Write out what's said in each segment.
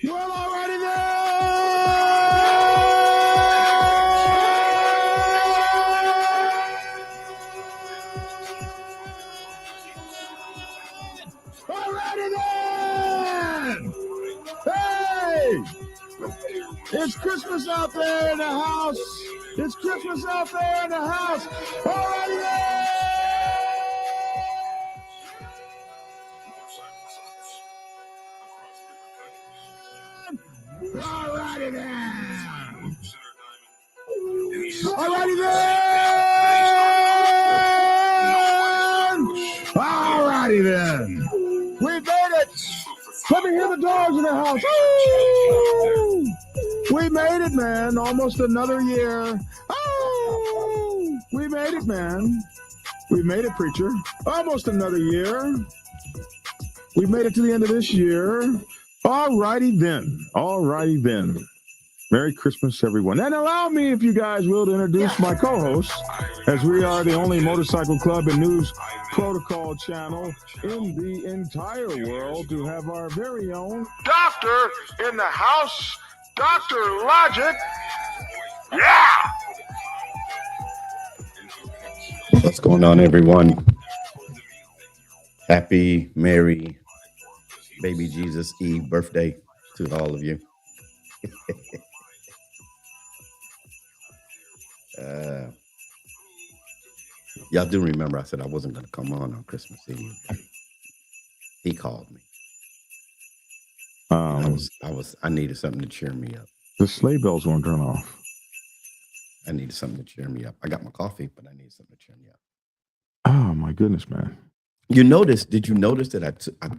Well, alrighty then. Alrighty then. Hey, it's Christmas out there in the house. It's Christmas out there in the house. Alrighty then. Alrighty then. Alrighty then. Alrighty then. We made it. Let me hear the dogs in the house. Woo! We made it, man. Almost another year. Oh, we made it, man. We made it, preacher. Almost another year. We made it to the end of this year. Alrighty then. Alrighty then. Merry Christmas, everyone. And allow me, if you guys will, to introduce my co-hosts, as we are the only motorcycle club and news protocol channel in the entire world to have our very own doctor in the house, Dr. Logic. Yeah! What's going on, everyone? Happy, merry, baby Jesus Eve birthday to all of you. Y'all do remember I said I wasn't going to come on Christmas Eve. He called me. I needed something to cheer me up. The sleigh bells won't turn off. I needed something to cheer me up. I got my coffee, but I needed something to cheer me up. Oh my goodness, man! Did you notice that I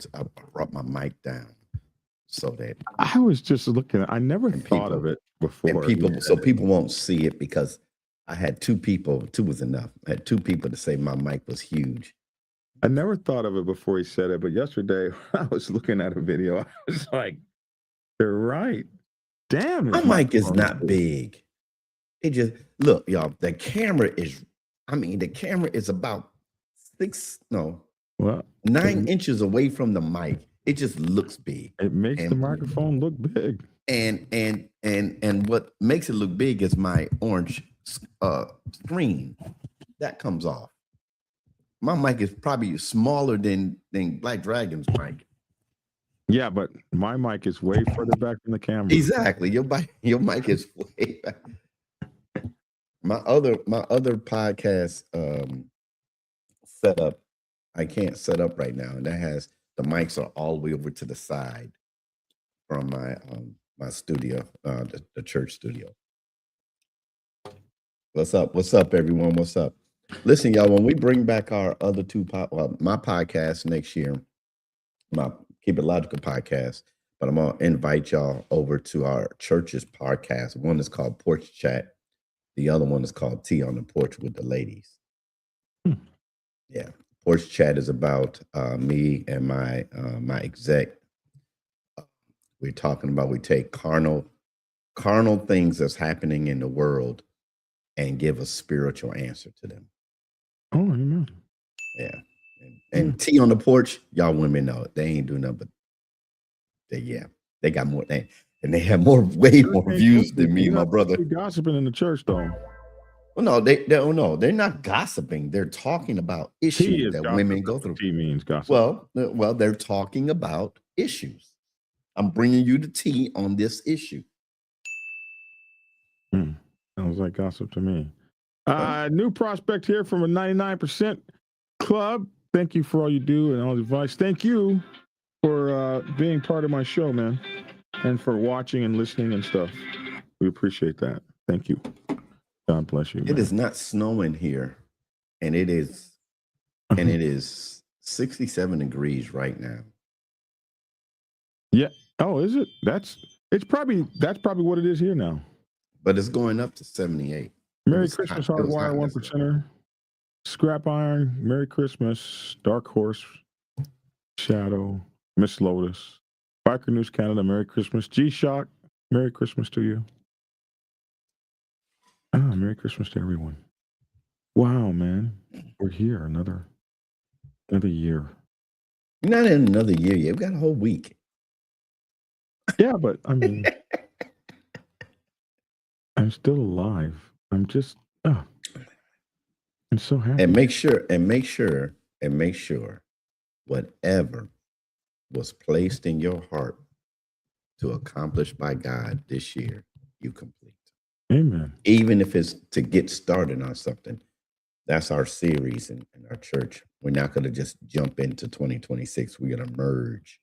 brought my mic down so that I was just looking. I never thought of it before. So people won't see it because I had two people. Two was enough. I had two people to say my mic was huge. I never thought of it before he said it, but yesterday when I was looking at a video, I was like, "You're right." Damn, my mic is not big. It just look, y'all. The camera is about 9 inches away from the mic. It just looks big. It makes the microphone look big. And what makes it look big is my orange screen that comes off. My mic is probably smaller than Black Dragon's mic. Yeah, but my mic is way further back from the camera. Exactly. Your mic is way back. My other podcast setup, I can't set up right now, and that has the mics are all the way over to the side from my studio, the church studio. What's up, everyone? What's up? Listen, y'all, when we bring back our other two my podcast next year, my Keep It Logical podcast, but I'm gonna invite y'all over to our church's podcast. One is called Porch Chat. The other one is called Tea on the Porch with the Ladies. Yeah. Porch Chat is about me and my exec. We're talking about we take carnal things that's happening in the world and give a spiritual answer to them. Oh, amen. Yeah. And Tea on the Porch, y'all women know it. They ain't doing nothing but they got more and they have way more views than me and my brother. Gossiping in the church, though. Well, no, they're not gossiping. They're talking about issues that women go through. Tea means gossip. Well, they're talking about issues. I'm bringing you the tea on this issue. Sounds like gossip to me. New prospect here from a 99% club. Thank you for all you do and all the advice. Thank you for being part of my show, man, and for watching and listening and stuff. We appreciate that. Thank you. God bless you. It is not snowing here, and it is 67 degrees right now. Yeah. Oh, is it? That's probably what it is here now. But it's going up to 78. Merry Christmas, Hardwire, 1%er. Scrap Iron, Merry Christmas. Dark Horse, Shadow, Miss Lotus, Biker News Canada, Merry Christmas. G-Shock, Merry Christmas to you. Merry Christmas to everyone. Wow, man. We're here another year. Not in another year yet. We've got a whole week. Yeah, but I mean, I'm still alive. I'm just, I'm so happy. And make sure, whatever was placed in your heart to accomplish by God this year, you complete. Amen. Even if it's to get started on something. That's our series in our church. We're not going to just jump into 2026. We're going to merge.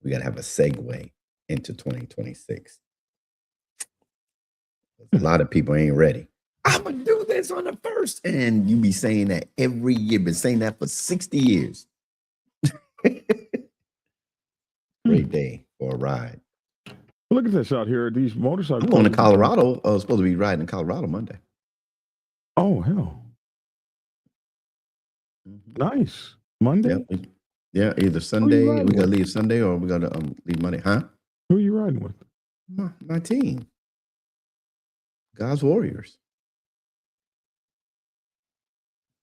We got to have a segue into 2026. A lot of people ain't ready. I'm going to do this on the first. And you be saying that every year. Been saying that for 60 years. Great day for a ride. Look at this out here. These motorcycles. I'm going to Colorado. I was supposed to be riding in Colorado Monday. Oh, hell. Nice. Monday? Yeah, either Sunday. We got to leave Sunday or we got to leave Monday. Huh? Who are you riding with? My team. God's Warriors.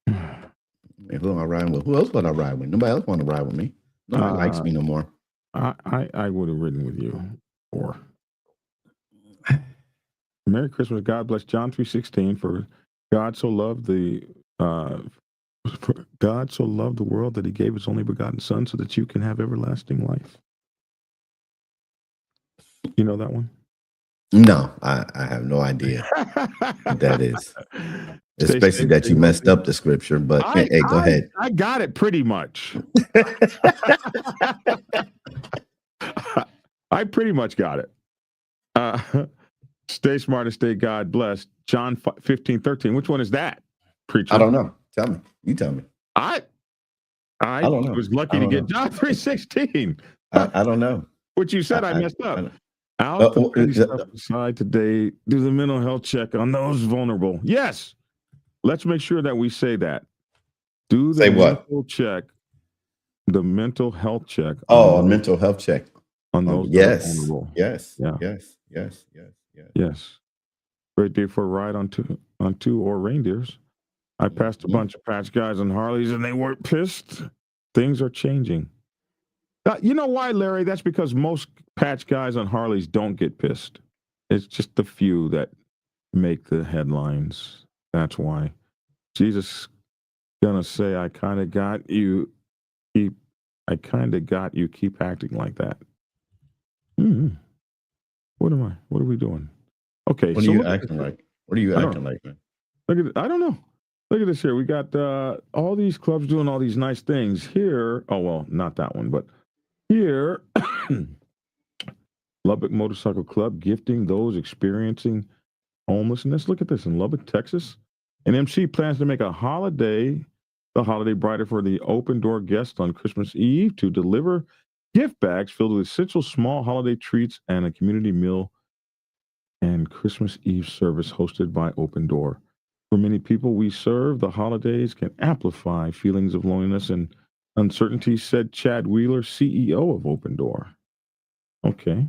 Who am I riding with? Who else would I ride with? Nobody else want to ride with me. Nobody likes me no more. I would have ridden with you. Or Merry Christmas. God bless. John 3:16. For God so loved the world that he gave his only begotten son so that you can have everlasting life. You know that one? No, I have no idea what that is. Especially that you messed up the scripture, but hey, go ahead. I got it pretty much. I pretty much got it. Stay smart and stay God blessed. John 15:13. Which one is that, preacher? I don't know. Tell me. You tell me. I don't know. was lucky to get John 3:16. I don't know. What you said, I messed up. Out the petty stuff aside today, do the mental health check on those vulnerable. Yes. Let's make sure that we say that. Do the mental check. The mental health check. Oh, a mental health check. On those vulnerable. Yes. Yeah. Yes. Great day for a ride on two or reindeers. I passed a bunch of patch guys on Harleys and they weren't pissed. Things are changing. You know why, Larry? That's because most patch guys on Harleys don't get pissed. It's just the few that make the headlines. That's why. Jesus gonna say, I kind of got you. Keep acting like that. What are we doing? Okay. What are you acting like? What are you acting like, man? I don't know. Look at this here. We got all these clubs doing all these nice things here. Oh, well, not that one, but here, Lubbock Motorcycle Club gifting those experiencing homelessness. Look at this in Lubbock, Texas. An MC plans to make the holiday brighter for the open door guests on Christmas Eve to deliver gift bags filled with essential small holiday treats and a community meal and Christmas Eve service hosted by Open Door. For many people we serve, the holidays can amplify feelings of loneliness and uncertainty, said Chad Wheeler, CEO of Open Door. Okay.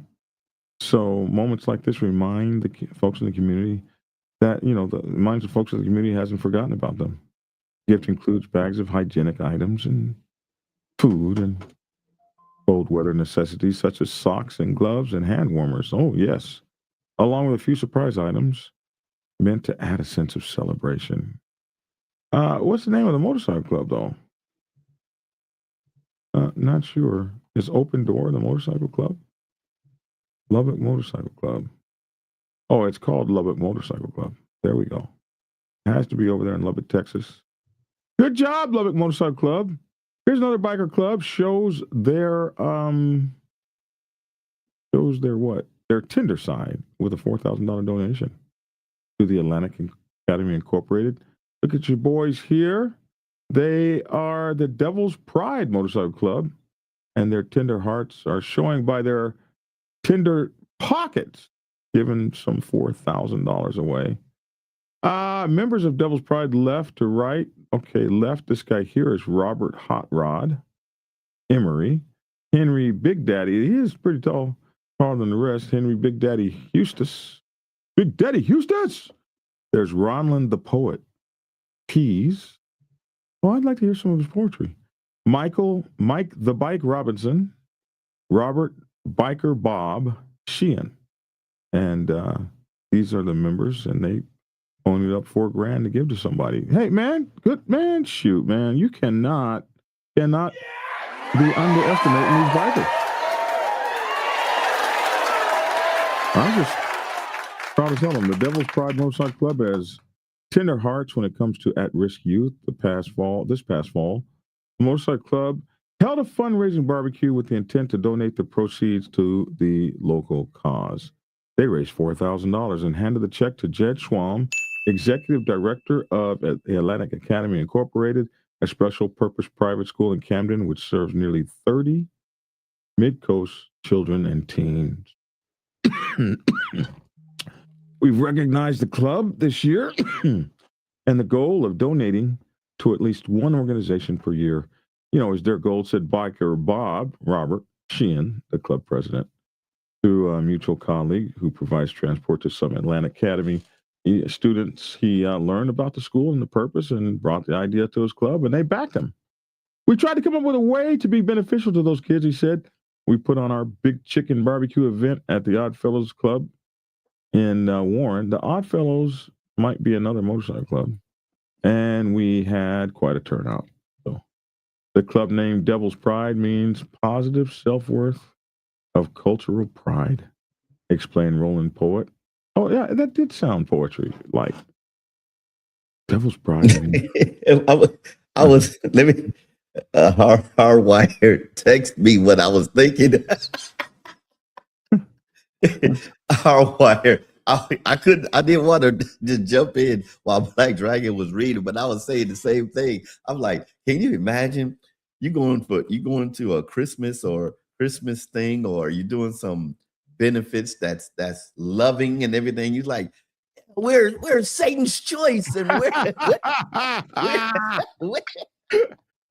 So moments like this remind the folks in the community that, the minds of folks in the community hasn't forgotten about them. Gift includes bags of hygienic items and food and cold weather necessities such as socks and gloves and hand warmers. Oh, yes. Along with a few surprise items meant to add a sense of celebration. What's the name of the motorcycle club, though? Not sure. Is Open Door the motorcycle club? Lubbock Motorcycle Club. Oh, it's called Lubbock Motorcycle Club. There we go. It has to be over there in Lubbock, Texas. Good job, Lubbock Motorcycle Club. Here's another biker club. Shows their what? Their tender side with a $4,000 donation to the Atlantic Academy Incorporated. Look at your boys here. They are the Devil's Pride Motorcycle Club, and their tender hearts are showing by their tender pockets, giving some $4,000 away. Members of Devil's Pride left to right. Okay, left. This guy here is Robert Hot Rod Emery. Henry Big Daddy. He is pretty tall, taller than the rest. Henry Big Daddy Eustace. Big Daddy Eustace. There's Ronlin the Poet. Pease. Well, I'd like to hear some of his poetry. Mike the Bike Robinson. Robert Biker Bob. Sheehan. And these are the members, and they ponied up $4,000 to give to somebody. Hey, man, good man. Shoot, man, you cannot be underestimating these bikers. I'm just proud to tell them the Devil's Pride Motorcycle Club has tender hearts when it comes to at-risk youth. This past fall, the Motorcycle Club held a fundraising barbecue with the intent to donate the proceeds to the local cause. They raised $4,000 and handed the check to Jed Schwalm, Executive Director of the Atlantic Academy Incorporated, a special purpose private school in Camden, which serves nearly 30 mid-coast children and teens. We've recognized the club this year and the goal of donating to at least one organization per year. Is their goal, said biker Robert Sheehan, the club president, to a mutual colleague who provides transport to some Atlanta Academy students. He learned about the school and the purpose and brought the idea to his club, and they backed him. We tried to come up with a way to be beneficial to those kids, he said. We put on our big chicken barbecue event at the Oddfellows Club in Warren. The Oddfellows might be another motorcycle club, and we had quite a turnout. So the club name Devil's Pride means positive self-worth of cultural pride, explained Roland Poet. Oh, yeah, that did sound poetry, like Devil's Pride. I was let me hardwired text me what I was thinking. Hardwired. I didn't want to just jump in while Black Dragon was reading, but I was saying the same thing. I'm like, can you imagine you going to a Christmas thing, or you doing some benefits that's loving and everything? You like, where's Satan's choice and where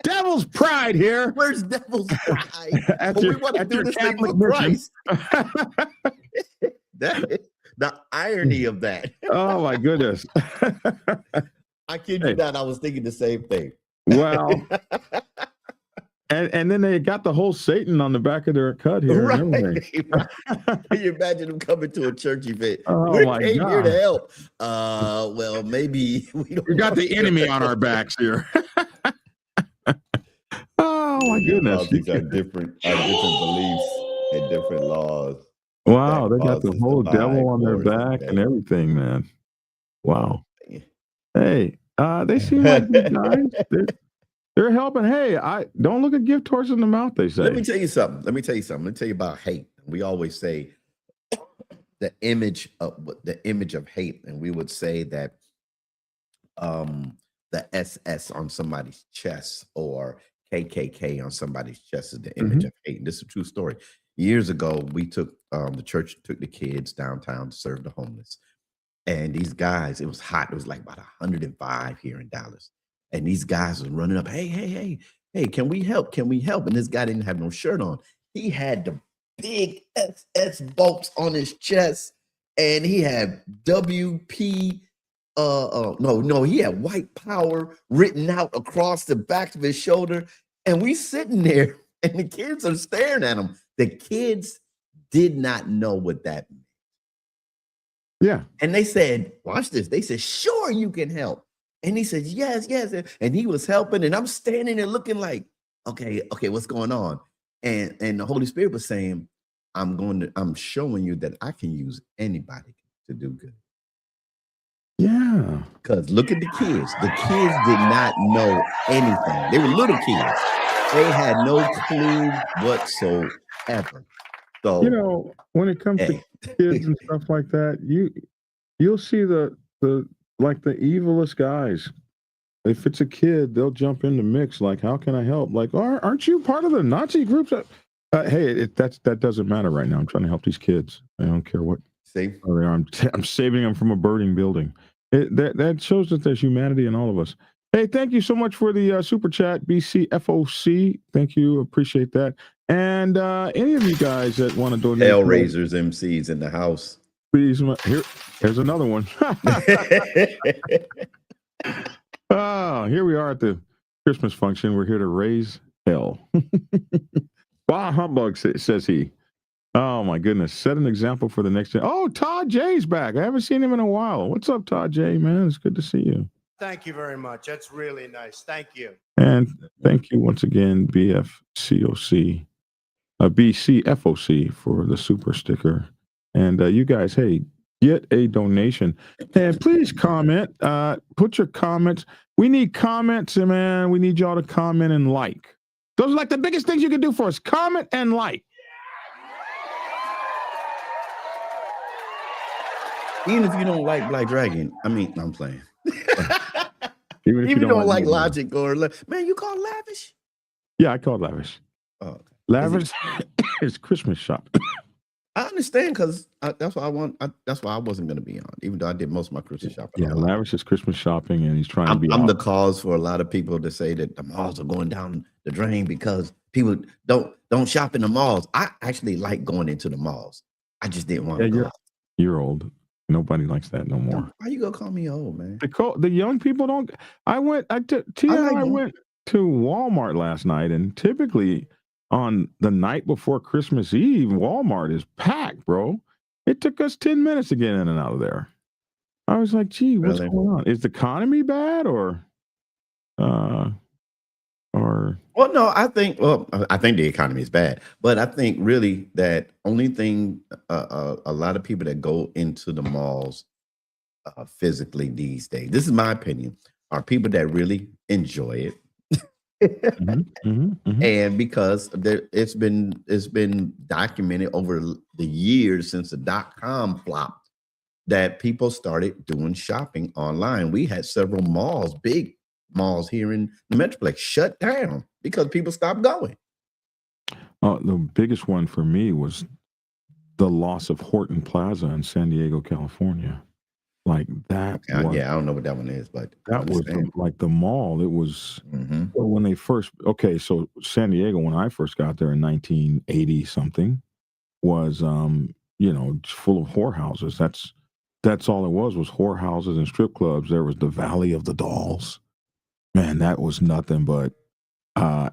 Devil's Pride here. Where's Devil's Pride? We want to do this Catholic thing for Christ. The irony of that. Oh my goodness. I kid you not, I was thinking the same thing. Well, and then they got the whole Satan on the back of their cut here. Right. Can you imagine them coming to a church event? Oh, we my came God. here to help. Well, maybe we got the enemy on our backs here. Oh my goodness. These are different beliefs and different laws. Wow, they got the whole devil on their back and everything, man. Wow. Hey, they seem like good guys. They're helping. Hey, I don't look a gift horse in the mouth, they say. Let me tell you something. Let me tell you about hate. We always say the image of hate, and we would say that the SS on somebody's chest or KKK on somebody's chest is the image of hate. And this is a true story. Years ago, we took the church took the kids downtown to serve the homeless, and these guys, it was hot. It was like about 105 here in Dallas, and these guys were running up. Hey, can we help? Can we help? And this guy didn't have no shirt on. He had the big SS bolts on his chest, and he had WP. He had white power written out across the back of his shoulder, and we sitting there, and the kids are staring at him. The kids did not know what that meant. Yeah. And they said, watch this. They said, sure, you can help. And he said, yes. And he was helping. And I'm standing there looking like, okay, what's going on? And the Holy Spirit was saying, I'm showing you that I can use anybody to do good. Yeah. Because look at the kids. The kids did not know anything. They were little kids. They had no clue whatsoever. So, when it comes to kids and stuff like that, you'll see the evilest guys. If it's a kid, they'll jump in the mix. Like, how can I help? Like, aren't you part of the Nazi groups? That doesn't matter right now. I'm trying to help these kids. I don't care what. See? I'm saving them from a burning building. That shows that there's humanity in all of us. Hey, thank you so much for the super chat, BCFOC. Thank you. Appreciate that. And any of you guys that want to donate. Hellraisers MCs in the house. Please, here's another one. Here we are at the Christmas function. We're here to raise hell. Bah humbug, says he. Oh my goodness. Set an example for the next gen. Oh, Todd J's back. I haven't seen him in a while. What's up, Todd J, man? It's good to see you. Thank you very much. That's really nice. Thank you. And thank you once again, BFCOC, BCFOC for the super sticker. And you guys, hey, get a donation. And please comment. Put your comments. We need comments, man. We need y'all to comment and like. Those are like the biggest things you can do for us. Comment and like. Even if you don't like Black Dragon, I mean, I'm playing. Even if you don't like me. Logic or man, you call Lavish? Yeah, I call it Lavish. Oh, okay. Lavish is Christmas shop. I understand because that's why I want. That's why I wasn't going to be on, even though I did most of my Christmas shopping. Yeah, Lavish is Christmas shopping, and he's trying to be. I'm the cause for a lot of people to say that the malls are going down the drain because people don't shop in the malls. I actually like going into the malls. I just didn't want to go. You're old. Nobody likes that no more. Why you gonna call me old, man? The young people don't. I went to Walmart last night, and typically on the night before Christmas Eve, Walmart is packed, bro. It took us 10 minutes to get in and out of there. I was like, gee, what's going on? Is the economy bad or Well, no, I think the economy is bad, but I think really that only thing a lot of people that go into the malls physically these days, this is my opinion, are people that really enjoy it. And because it's been documented over the years since the .com flopped that people started doing shopping online. We had several malls, big malls here in the Metroplex shut down because people stopped going. The biggest one for me was the loss of Horton Plaza in San Diego, California. Like that. I don't know what that one is, but that was like the mall. It was when they first. Okay, so San Diego, when I first got there in 1980 something, was full of whorehouses. That's all it was whorehouses and strip clubs. There was the Valley of the Dolls. Man, that was nothing but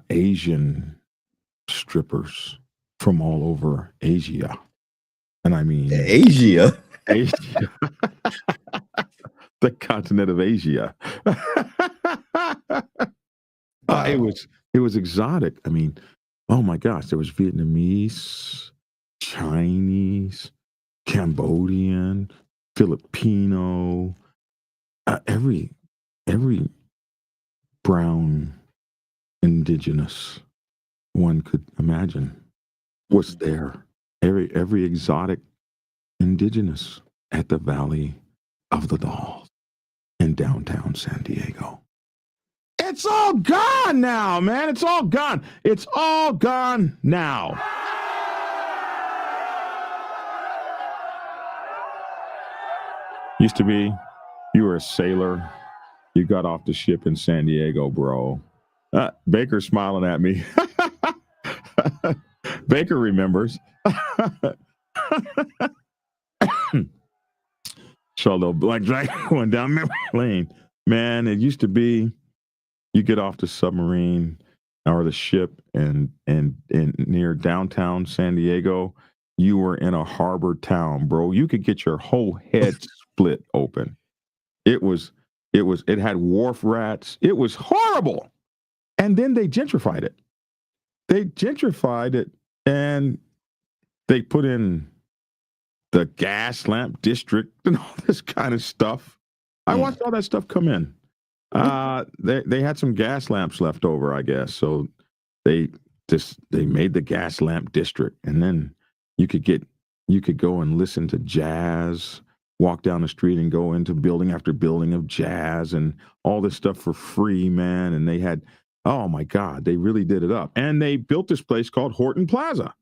Asian strippers from all over Asia. And I mean Asia. The continent of Asia. It was exotic. I mean, oh my gosh, there was Vietnamese, Chinese, Cambodian, Filipino, every brown indigenous one could imagine was there. Every exotic indigenous at the Valley of the Dolls in downtown San Diego. It's all gone now, man. It's all gone. It's all gone now. Used to be, you were a sailor. You got off the ship in San Diego, bro. Baker's smiling at me. Baker remembers. So the Black Dragon going down memory lane. Man, it used to be you get off the submarine or the ship and near downtown San Diego, you were in a harbor town, bro. You could get your whole head split open. It had wharf rats. It was horrible. And then they gentrified it. And they put in the gas lamp district and all this kind of stuff. I watched all that stuff come in. They had some gas lamps left over, I guess. So they made the gas lamp district, and then you could go and listen to jazz, walk down the street and go into building after building of jazz and all this stuff for free, man. And they had, oh my God, they really did it up. And they built this place called Horton Plaza.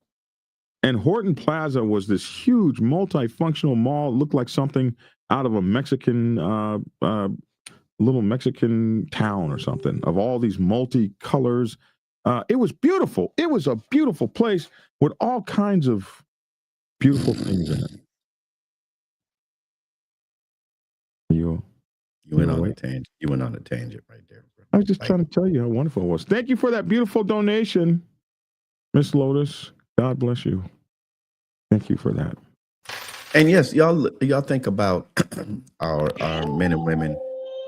And Horton Plaza was this huge multifunctional mall. It looked like something out of a Mexican, little Mexican town or something, of all these multicolors. It was beautiful. It was a beautiful place with all kinds of beautiful things in it. You went on a tangent. You went on a tangent right there, bro. I was just trying to tell you how wonderful it was. Thank you for that beautiful donation, Miss Lotus. God bless you. Thank you for that. And yes, y'all think about our men and women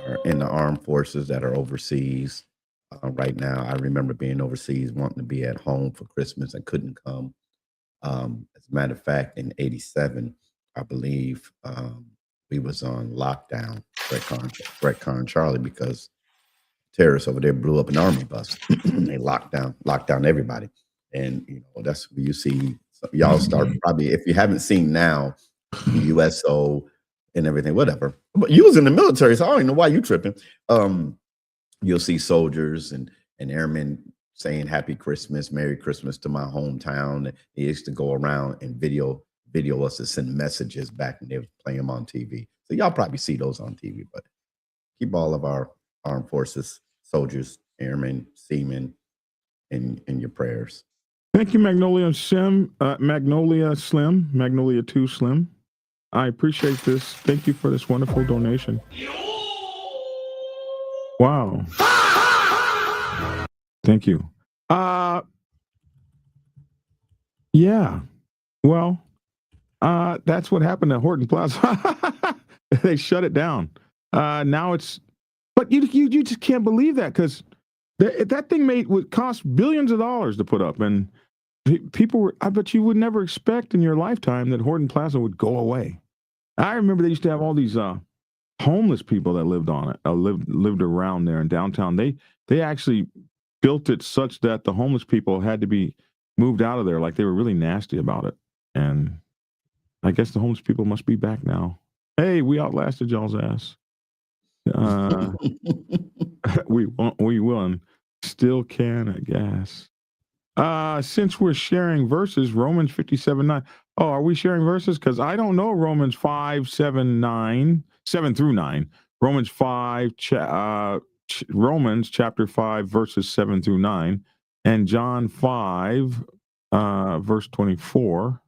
are in the armed forces that are overseas right now. I remember being overseas, wanting to be at home for Christmas and couldn't come. As a matter of fact, in '87, I believe we was on lockdown, Brett Con Charlie, because terrorists over there blew up an army bus. They locked down everybody, and that's where you see y'all start probably, if you haven't seen now, USO and everything, whatever. But you was in the military, so I don't even know why you tripping. You'll see soldiers and airmen saying Happy Christmas, Merry Christmas to my hometown. They used to go around and video us to send messages back when they were playing them on TV. So y'all probably see those on TV, but keep all of our armed forces, soldiers, airmen, seamen in your prayers. Thank you, Magnolia Slim, Magnolia 2 Slim. I appreciate this. Thank you for this wonderful donation. Wow. Thank you. Yeah. Well, that's what happened at Horton Plaza. They shut it down. Now it's, but you just can't believe that, because that thing would cost billions of dollars to put up, and people were, I bet you would never expect in your lifetime that Horton Plaza would go away. I remember they used to have all these homeless people that lived on it, lived around there in downtown. They actually built it such that the homeless people had to be moved out of there. Like, they were really nasty about it. And I guess the homeless people must be back now. Hey, we outlasted y'all's ass. We won. Still can, I guess. Since we're sharing verses, Romans 57:9. Oh, are we sharing verses? Because I don't know Romans 7 through 9. Romans 5, Romans chapter 5, verses 7 through 9, and John 5, verse 24.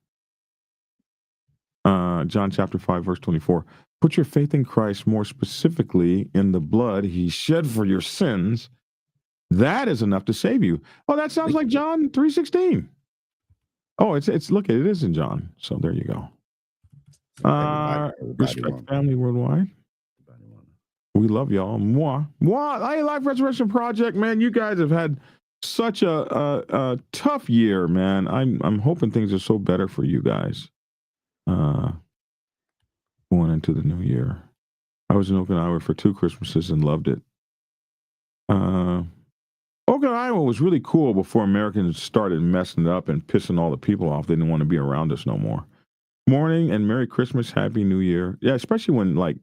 John chapter 5, verse 24. Put your faith in Christ, more specifically in the blood he shed for your sins. That is enough to save you. Oh, that sounds like John 3:16. Oh, it's look, it is in John. So there you go. Everybody respect family worldwide. We love y'all. Moi. Hey, Life Resurrection Project, man, you guys have had such a tough year, man. I'm hoping things are so better for you guys. Going into the new year. I was in Okinawa for 2 Christmases and loved it. Okinawa was really cool before Americans started messing it up and pissing all the people off. They didn't want to be around us no more. Morning and Merry Christmas, Happy New Year. Yeah, especially when like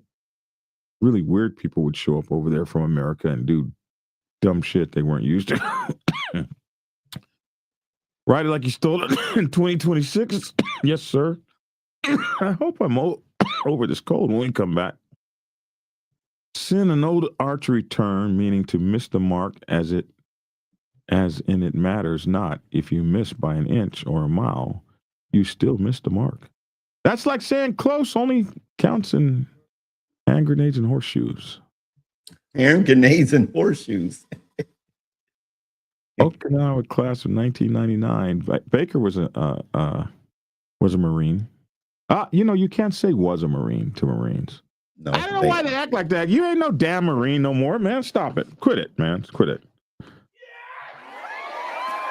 really weird people would show up over there from America and do dumb shit they weren't used to. Ride it like you stole it in 2026. Yes, sir. I hope I'm over this cold when we come back. Sin, an old archery term meaning to miss the mark, as in it matters not if you miss by an inch or a mile, you still miss the mark. That's like saying close only counts in hand grenades and horseshoes. Hand grenades and horseshoes. Okinawa class of 1999. Baker was a Marine. You can't say was a Marine to Marines. No, I don't know why they act like that. You ain't no damn Marine no more, man. Stop it. Quit it, man. Quit it.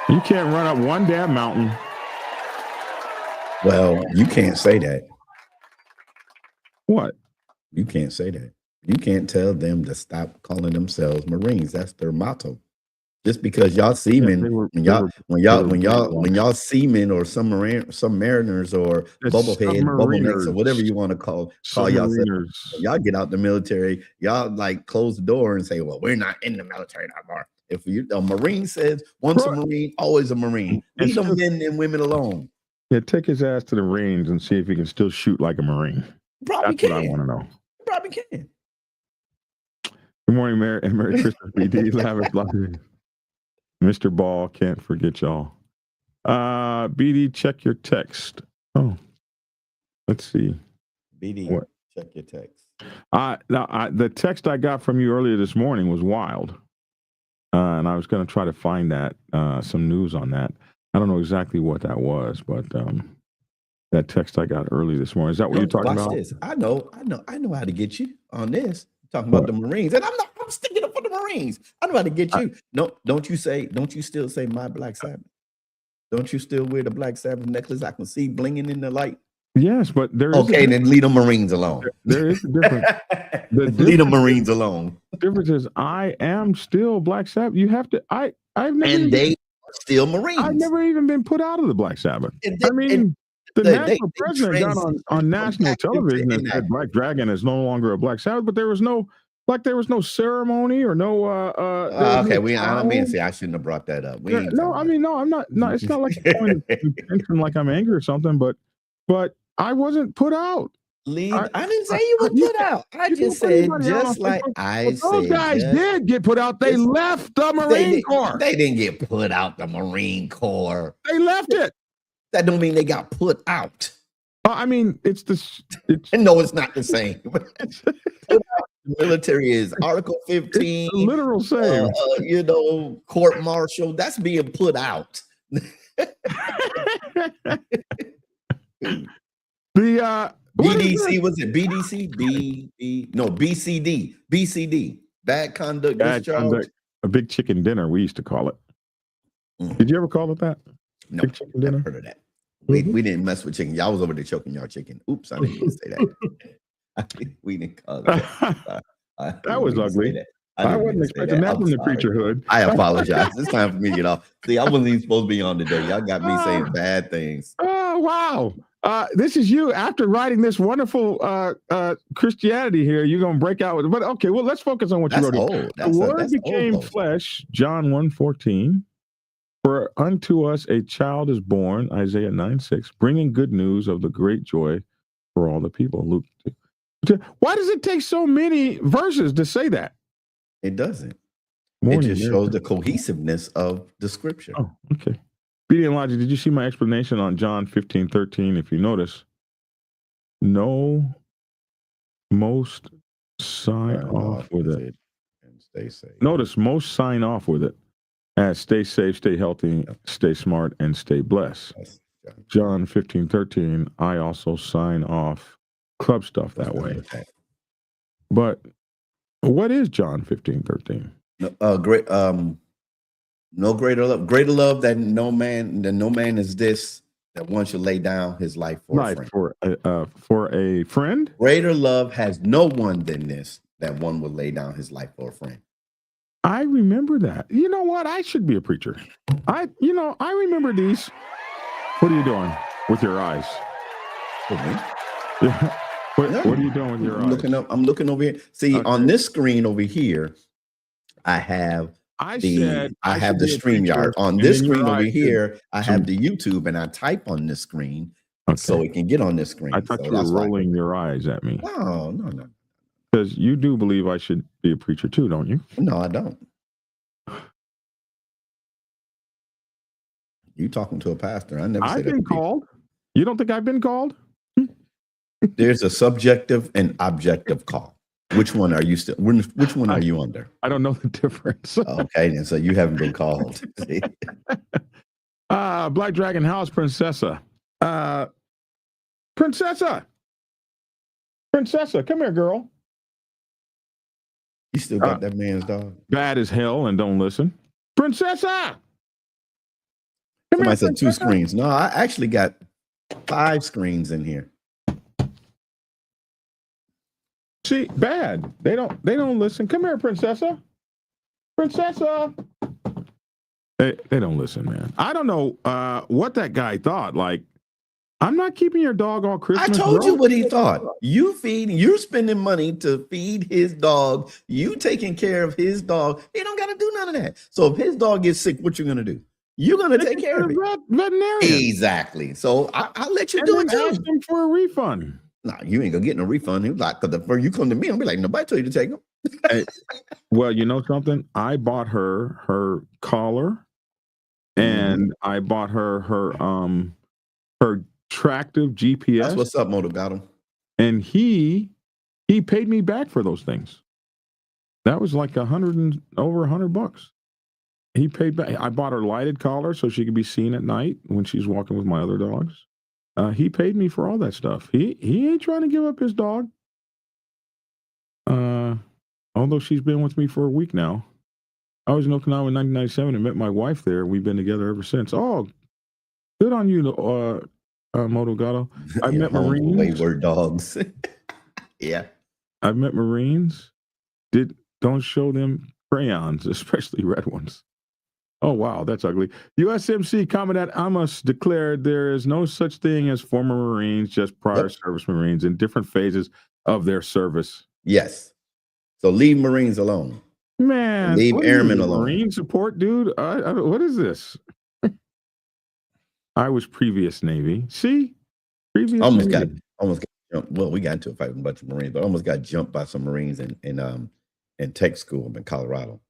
You can't run up one damn mountain. Well, you can't say that. What? You can't say that. You can't tell them to stop calling themselves Marines. That's their motto. Just because y'all seamen, when y'all seamen or some mariners or bubbleheads or whatever you want to call yourselves, y'all get out the military, y'all like close the door and say, "Well, we're not in the military no more." If a Marine says once a Marine, always a Marine. Leave them men and women alone. Yeah, take his ass to the range and see if he can still shoot like a Marine. Probably That's can. What I want to know. Probably can. Good morning, Merry Christmas, BD. Lavish Lottery. Mr. Ball, can't forget y'all. BD, check your text. Oh, let's see. BD, check your text. The text I got from you earlier this morning was wild. And I was going to try to find that, some news on that. I don't know exactly what that was, but that text I got early this morning. Is that what you're talking Watch about? this. I know how to get you on this. Talking about the Marines, and I'm sticking up for the Marines. I know how to get you. No, don't you still say my Black Sabbath? Don't you still wear the Black Sabbath necklace I can see blinging in the light? Yes, but there is okay. Then leave the Marines alone. There is a difference. Leave the Marines alone. The difference is I am still Black Sabbath. You have to. I've never. And they are still Marines. I've never even been put out of the Black Sabbath. The national president got on national television and said Black Dragon is no longer a Black Sabbath, but there was no ceremony or no. Okay, I mean, see, I shouldn't have brought that up. I'm not. No, it's not like a point of contention, like I'm angry or something, but I wasn't put out. I didn't say you were put out. I just said just like I said. Those guys did get put out. They left the Marine Corps. They didn't get put out the Marine Corps. They left it. That don't mean they got put out. I mean, it's no, it's not the same. Military is Article 15. It's the literal same. Court martial. That's being put out. BDC, was it BDC? BCD. BCD. Bad conduct discharge. A big chicken dinner, we used to call it. Did you ever call it that? No, never heard of that. We didn't mess with chicken. Y'all was over there choking y'all chicken. Oops, I didn't even say that. We didn't call it that. That was ugly. I wasn't expecting that from the preacherhood. I apologize. It's time for me to get off. See, I wasn't even supposed to be on today. Y'all got me saying bad things. Oh, wow. This is you after writing this wonderful Christianity here. You're going to break out with it. But okay, well, let's focus on what you wrote. The word became flesh, John 1:14. For unto us a child is born, Isaiah 9:6, bringing good news of the great joy for all the people. Luke 2. Why does it take so many verses to say that? It doesn't. It just shows the cohesiveness of the scripture. Oh, okay. Obedient Logic, did you see my explanation on John 15:13? If you notice, no, most sign off with it. And stay safe. Notice most sign off with it as stay safe, stay healthy, stay smart, and stay blessed. John 15:13, I also sign off club stuff that way. But what is John 15:13? No greater love than no man is this, that one should lay down his life for a friend. For a friend. Greater love has no one than this, that one will lay down his life for a friend. I remember that. You know what? I should be a preacher. I remember these. What are you doing with your eyes? Yeah. What are you doing with your eyes? I'm looking over here. See, on this screen over here, I have the StreamYard. On this screen over here, I have the YouTube, and I type on this screen so it can get on this screen. I thought you were rolling your eyes at me. No. Because you do believe I should be a preacher too, don't you? No, I don't. You talking to a pastor? I've been called. You don't think I've been called? There's a subjective and objective call. Which one are you still? Which one are you under? I don't know the difference. Okay, and so you haven't been called. Black Dragon House Princessa. Princessa, come here, girl. You still got that man's dog? Bad as hell and don't listen. Princessa! Somebody said 2 screens. No, I actually got 5 screens in here. See, bad. They don't listen. Come here, Princessa. Princessa! They don't listen, man. I don't know what that guy thought. Like, I'm not keeping your dog all Christmas. I told you what he thought. You're spending money to feed his dog. You taking care of his dog. He don't got to do none of that. So if his dog gets sick, what you going to do? You're going to take care of it. Veterinarian. Exactly. So I'll let you do it too. Ask him for a refund. No, you ain't going to get no refund. He was like, because before you come to me, I'll be like, nobody told you to take him. Hey, well, you know something? I bought her collar, and I bought her tractive GPS. That's what's up, Moto got him. And he paid me back for those things. That was like over $100. He paid back. I bought her lighted collar so she could be seen at night when she's walking with my other dogs. He paid me for all that stuff. He ain't trying to give up his dog. Although she's been with me for a week now. I was in Okinawa in 1997 and met my wife there. We've been together ever since. Oh, good on you, Motogato. I met Marines. Wayward dogs. Yeah. I've met Marines. Don't show them crayons, especially red ones. Oh, wow, that's ugly. USMC Commandant Amos declared there is no such thing as former Marines, just prior service Marines in different phases of their service. Yes. So leave Marines alone. Man, leave airmen alone. Marine support, dude. What is this? I was previous Navy. See, previous. Almost got jumped. Well, we got into a fight with a bunch of Marines, but almost got jumped by some Marines in tech school in Colorado.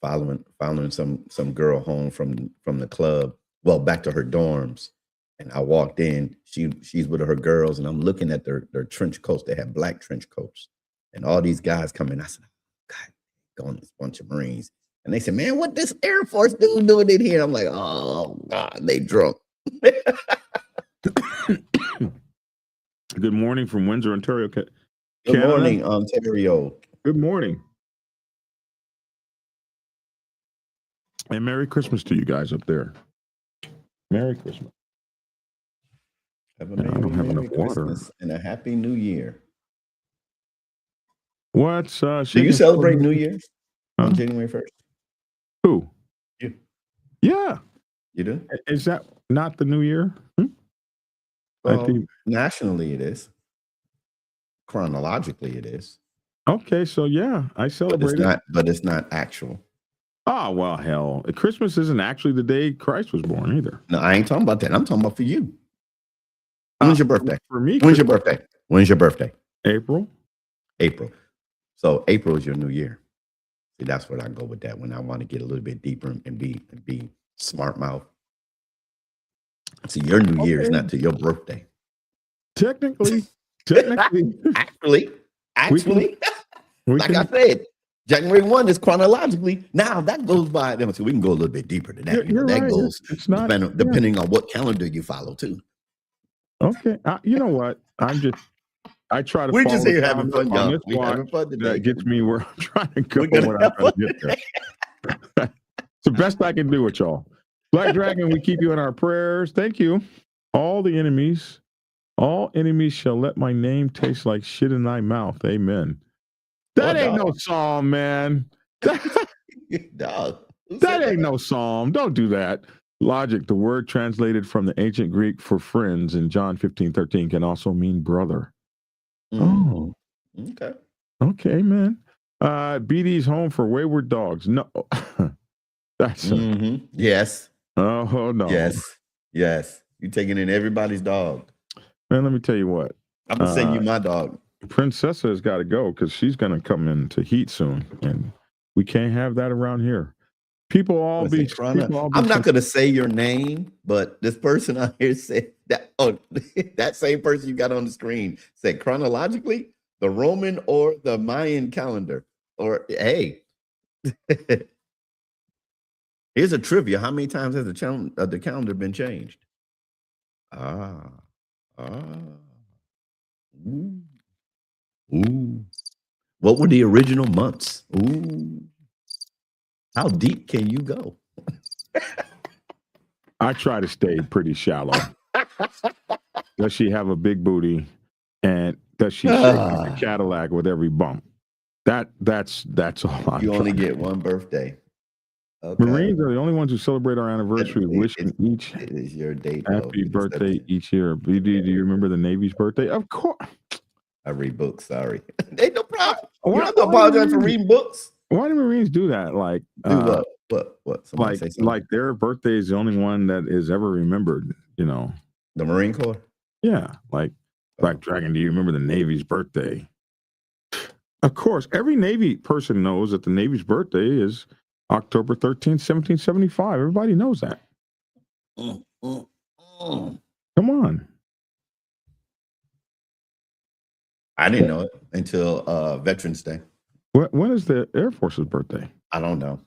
following some girl home from the club. Well, back to her dorms, and I walked in. She's with her girls, and I'm looking at their trench coats. They have black trench coats, and all these guys come in. I said, God, going this bunch of Marines. And they said, man, what this Air Force dude doing in here? I'm like, oh, God, they drunk. Good morning from Windsor, Ontario, Canada. Good morning, Ontario. Good morning. And Merry Christmas to you guys up there. Merry Christmas. I don't have enough water. And a Happy New Year. What's do you celebrate New Year's on January 1st? Who? You. Yeah. You do? Is that not the New Year? Well, I think nationally it is. Chronologically it is. Okay, so yeah, I celebrate it. But it's not actual. Oh, well, hell. Christmas isn't actually the day Christ was born either. No, I ain't talking about that. I'm talking about for you. When's your birthday? For me, when's your birthday? When's your birthday? April. So April is your new year. See, that's what I go with that when I want to get a little bit deeper and be smart mouth. See, your new year is not to your birthday. Technically. Actually, like I said, January 1 is chronologically. Now that goes by. So we can go a little bit deeper than that. You're that right. goes it's not, depending on what calendar you follow too. Okay, you know what? I try to. We're just here having fun, y'all. We're having fun today. That gets me where I'm trying to go. When I'm trying to get there. It's the best I can do with y'all. Black Dragon, we keep you in our prayers. Thank you. All enemies shall let my name taste like shit in thy mouth. Amen. That ain't no psalm, man. That ain't no psalm. Don't do that. Logic, the word translated from the ancient Greek for friends in John 15:13 can also mean brother. Oh. Okay, man. BD's home for wayward dogs. No. That's yes. Oh no. Yes. You taking in everybody's dog. Man, let me tell you what. I'm gonna send you my dog. Princessa has got to go because she's gonna come into heat soon, and we can't have that around here. People all be I'm not gonna say your name, but this person out here said that. Oh, that same person you got on the screen said chronologically the Roman or the Mayan calendar. Or hey, here's a trivia: how many times has the calendar been changed? Ooh. What were the original months? Ooh. How deep can you go? I try to stay pretty shallow. Does she have a big booty? And does she shake the Cadillac with every bump? That's all. You only get one birthday. Okay. Marines are the only ones who celebrate our anniversary, wishing each it is your date. Happy birthday each year. BD, do you remember the Navy's birthday? Of course. I read books. Sorry, ain't no problem. You don't have to apologize for reading books. Why do Marines do that? Like, do what? Like their birthday is the only one that is ever remembered. You know, the Marine Corps. Yeah, like Black Dragon. Do you remember the Navy's birthday? Of course, every Navy person knows that the Navy's birthday is October 13th, 1775. Everybody knows that. Come on. I didn't know it until Veterans Day. When is the Air Force's birthday? I don't know.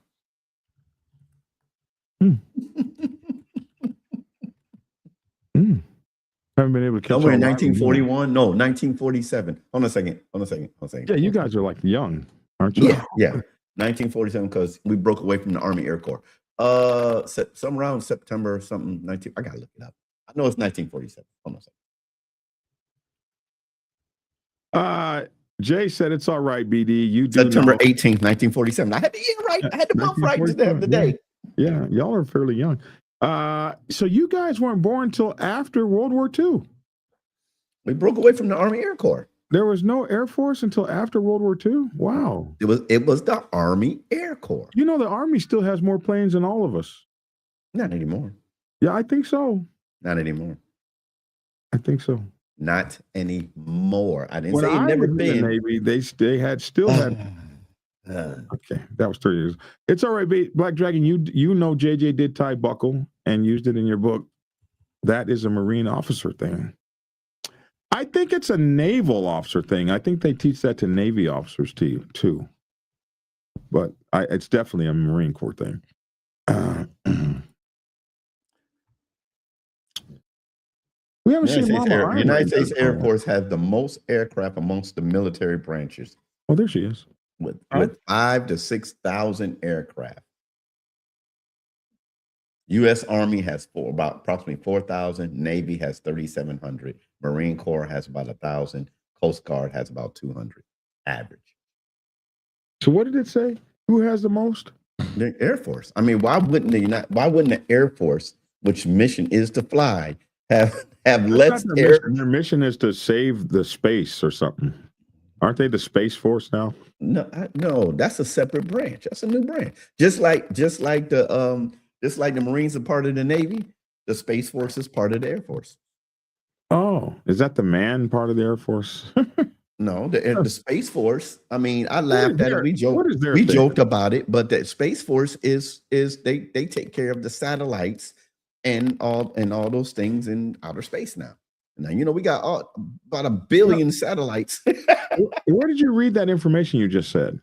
Haven't been able to catch Somewhere in all live anymore. 1941. No, 1947. Hold on a second. Yeah, you guys are like young, aren't you? Yeah. 1947, because we broke away from the Army Air Corps. Some around September or something. I gotta look it up. I know it's 1947. Hold on a second. Jay said it's all right, BD. You do September know. 18th, 1947. I had the year right. I had the month right to the day. Yeah, y'all are fairly young. So you guys weren't born until after World War II. We broke away from the Army Air Corps. There was no Air Force until after World War II? Wow. It was the Army Air Corps. You know, the Army still has more planes than all of us. Not anymore. Yeah, I think so. Not anymore. I think so. Not anymore. I didn't When say it I never was in been. the Navy, they still had. Okay, that was 30 years. It's all right, Black Dragon. You know JJ did tie buckle and used it in your book. That is a Marine officer thing. I think it's a naval officer thing. I think they teach that to Navy officers too. But it's definitely a Marine Corps thing. We haven't seen United States Air Force has the most aircraft amongst the military branches. Oh, there she is. With 5,000 to 6,000 aircraft. U.S. Army has approximately 4,000. Navy has 3,700. Marine Corps has about 1,000. Coast Guard has about 200. Average. So what did it say? Who has the most? The Air Force. I mean, why wouldn't the Air Force, which mission is to fly, have less air? Their mission is to save the space or something. Aren't they the Space Force now? No, that's a separate branch. That's a new branch. Just like the Marines are part of the Navy, the Space Force is part of the Air Force. Oh, is that the man part of the Air Force? No, the Space Force. I mean, I laughed at it. We joked about it, but the Space Force is they take care of the satellites and all those things in outer space now. Now, you know, we got about 1 billion satellites. Where did you read that information you just said?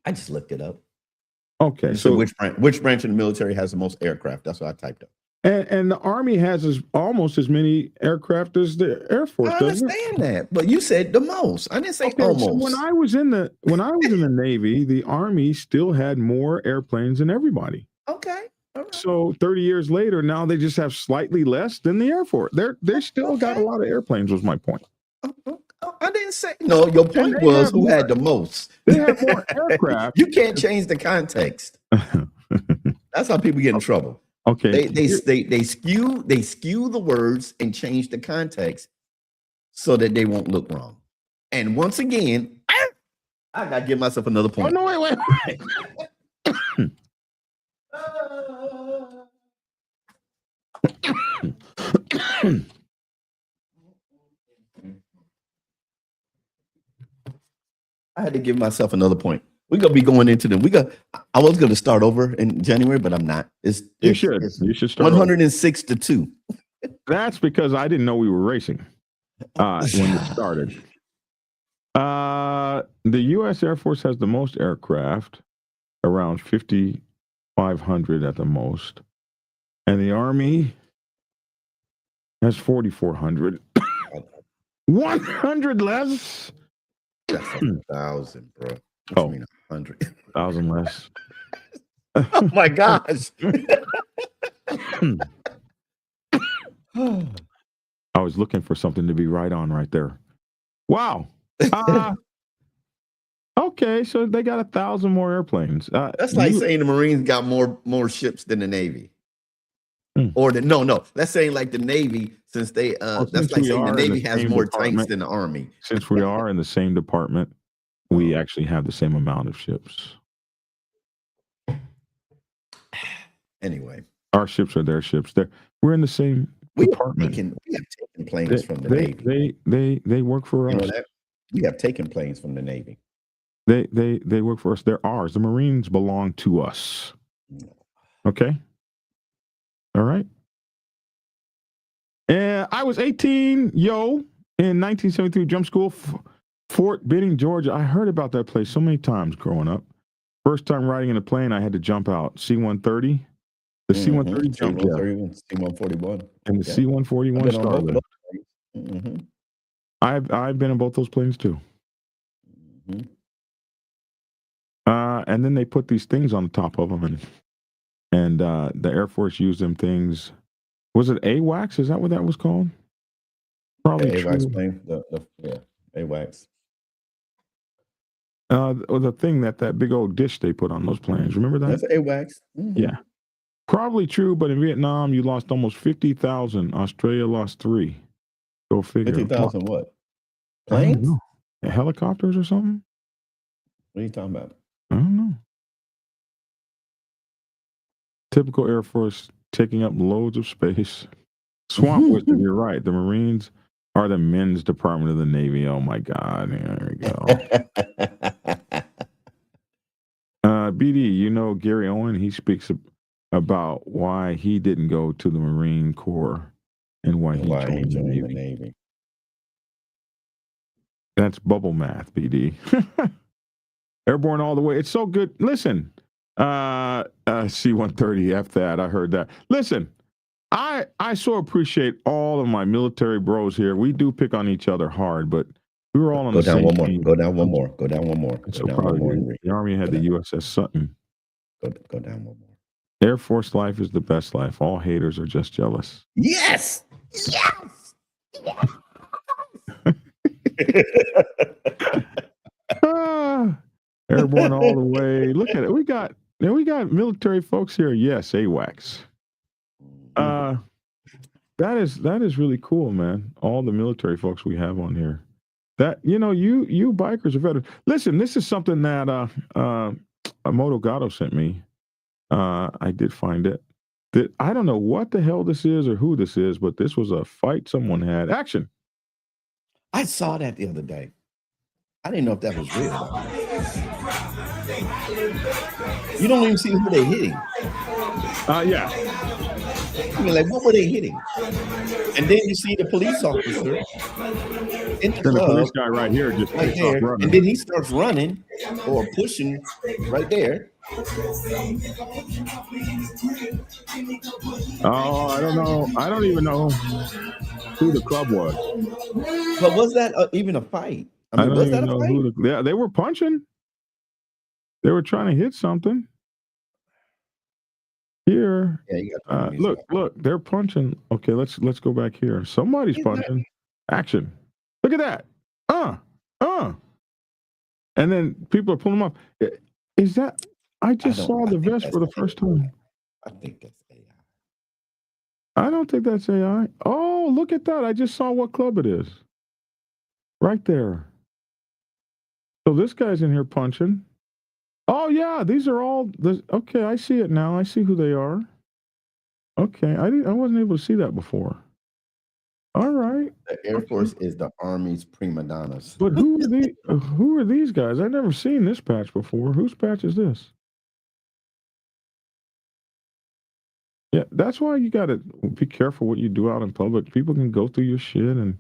I just looked it up. Okay. So which branch of the military has the most aircraft? That's what I typed up. And the Army has almost as many aircraft as the Air Force does. I understand that, but you said the most. I didn't say almost. So when I was in the Navy, the Army still had more airplanes than everybody. Okay. All right. So 30 years later, now they just have slightly less than the Air Force. They still got a lot of airplanes, was my point. I didn't say no. Your point was who had the most. They have more aircraft. You can't change the context. That's how people get in trouble. Okay. They skew the words and change the context so that they won't look wrong. And once again, I gotta give myself another point. Oh, no, wait. I had to give myself another point. We're gonna be going into them. I was gonna start over in January, but I'm not. You should start 106 to 2. That's because I didn't know we were racing when it started. The U.S. Air Force has the most aircraft, around 5,500 at the most, and the Army has 4,400. 100 less. That's 1,000, bro. What you mean 100? 1,000 less. Oh my gosh. I was looking for something to be right on right there. Wow. Okay, so they got 1,000 more airplanes. That's like saying the Marines got more ships than the Navy. Or no. That's saying like the Navy, since they that's like saying the Navy has more tanks than the Army. Since we are in the same department, we actually have the same amount of ships. Anyway, our ships are their ships. We're in the same department. We have taken planes from the Navy. They work for us. You know that? We have taken planes from the Navy. They work for us. They're ours. The Marines belong to us. Okay. All right. And I was 18, in 1973, jump school, Fort Benning, Georgia. I heard about that place so many times growing up. First time riding in a plane, I had to jump out. C-130. The C-130 jump jet. C-131, C-141. And the C-141 I've been on both of Starlink. those things. Mm-hmm. I've been in both those planes too. Mm-hmm. And then they put these things on the top of them, and the Air Force used them things. Was it AWACS? Is that what that was called? Probably AWACS plane. AWACS. The thing that big old dish they put on those planes. Remember that? That's AWACS. Mm-hmm. Yeah. Probably true, but in Vietnam, you lost almost 50,000. Australia lost 3. Go figure. 50,000 what? Planes? Helicopters or something? What are you talking about? I don't know. Typical Air Force taking up loads of space. Swamp Wisdom, you're right. The Marines are the men's department of the Navy. Oh my God. There we go. BD, you know Gary Owen, he speaks about why he didn't go to the Marine Corps and why he joined the Navy. That's bubble math, BD. Airborne all the way. It's so good. Listen, C-130, F that. I heard that. Listen, I so appreciate all of my military bros here. We do pick on each other hard, but we were all on the same team. Go down one more. The Army had the USS Sutton. Go down one more. Air Force life is the best life. All haters are just jealous. Yes. Airborne all the way. Look at it. We got military folks here. Yes, AWACS. That is really cool, man. All the military folks we have on here. That you bikers are veterans. Listen, this is something that Moto Gato sent me. I did find it. I don't know what the hell this is or who this is, but this was a fight someone had. Action. I saw that the other day. I didn't know if that was real. You don't even see who they're hitting. Yeah. I mean, like, what were they hitting? And then you see the police officer in the club, the police guy right here just right there, and then he starts running or pushing right there. Oh, I don't know. I don't even know who the club was. But was that even a fight? I mean, was that a fight? They were punching. They were trying to hit something. Here, look, they're punching. Okay, let's go back here. Somebody's punching. Action. Look at that. And then people are pulling them up. Is that? I just saw the vest for the first time. I think that's AI. I don't think that's AI. Oh, look at that. I just saw what club it is. Right there. So this guy's in here punching. Oh, yeah, these are all... Okay, I see it now. I see who they are. Okay, I wasn't able to see that before. All right. The Air Force is the Army's prima donnas. But who are these guys? I've never seen this patch before. Whose patch is this? Yeah, that's why you got to be careful what you do out in public. People can go through your shit and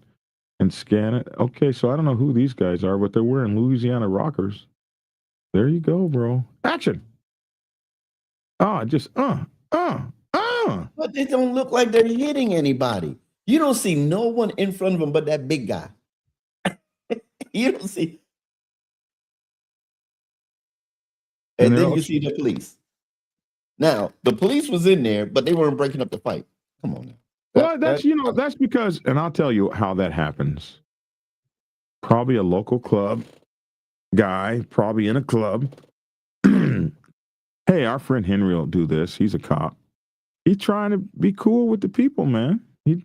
scan it. Okay, so I don't know who these guys are, but they're wearing Louisiana rockers. There you go, bro. Action. But they don't look like they're hitting anybody. You don't see no one in front of them but that big guy. You don't see. And then you see the police. Now, the police was in there, but they weren't breaking up the fight. Come on now. Well, that's because, and I'll tell you how that happens. Probably a local club guy, probably in a club. Hey, our friend Henry will do this. He's a cop. He's trying to be cool with the people, man. He's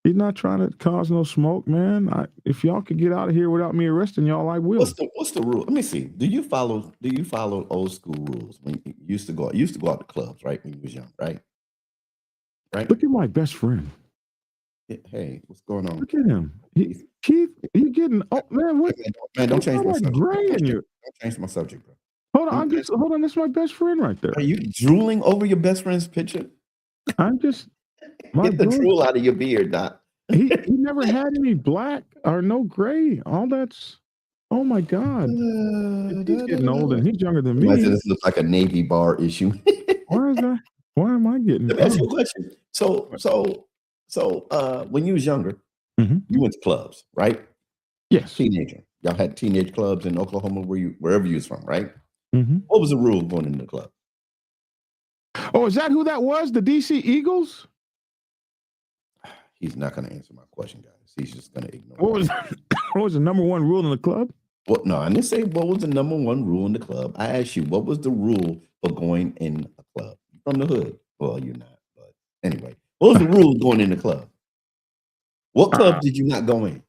not trying to cause no smoke, man. If y'all could get out of here without me arresting y'all, I will. What's the rule? Let me see. Do you follow old school rules when you used to go out to clubs, right? When you was young, right? Right. Look at my best friend. Hey, what's going on? Look at him. Keith, you getting? Oh man, what? Man, don't change my subject. Don't change my subject, bro. Hold on, hold on. That's my best friend right there. Are you drooling over your best friend's picture? I'm just get the drool out of your beard, Doc. He never had any black or no gray. All that's. Oh my God. He's getting old and he's younger than me. This looks like a Navy bar issue. Where is that? Why am I getting? Let me ask you a question. So, when you was younger, Mhm. you went to clubs, right? Yes. Teenager. Y'all had teenage clubs in Oklahoma, wherever you was from, right? Mm-hmm. What was the rule going into the club? Oh, is that who that was? The DC Eagles? He's not going to answer my question, guys. He's just going to ignore What was what was the number one rule in the club? Well, no, I didn't say what was the number one rule in the club. I asked you, what was the rule for going in a club? You're from the hood. Well, you're not, but anyway, what was the rule going in the club? What club did you not go in?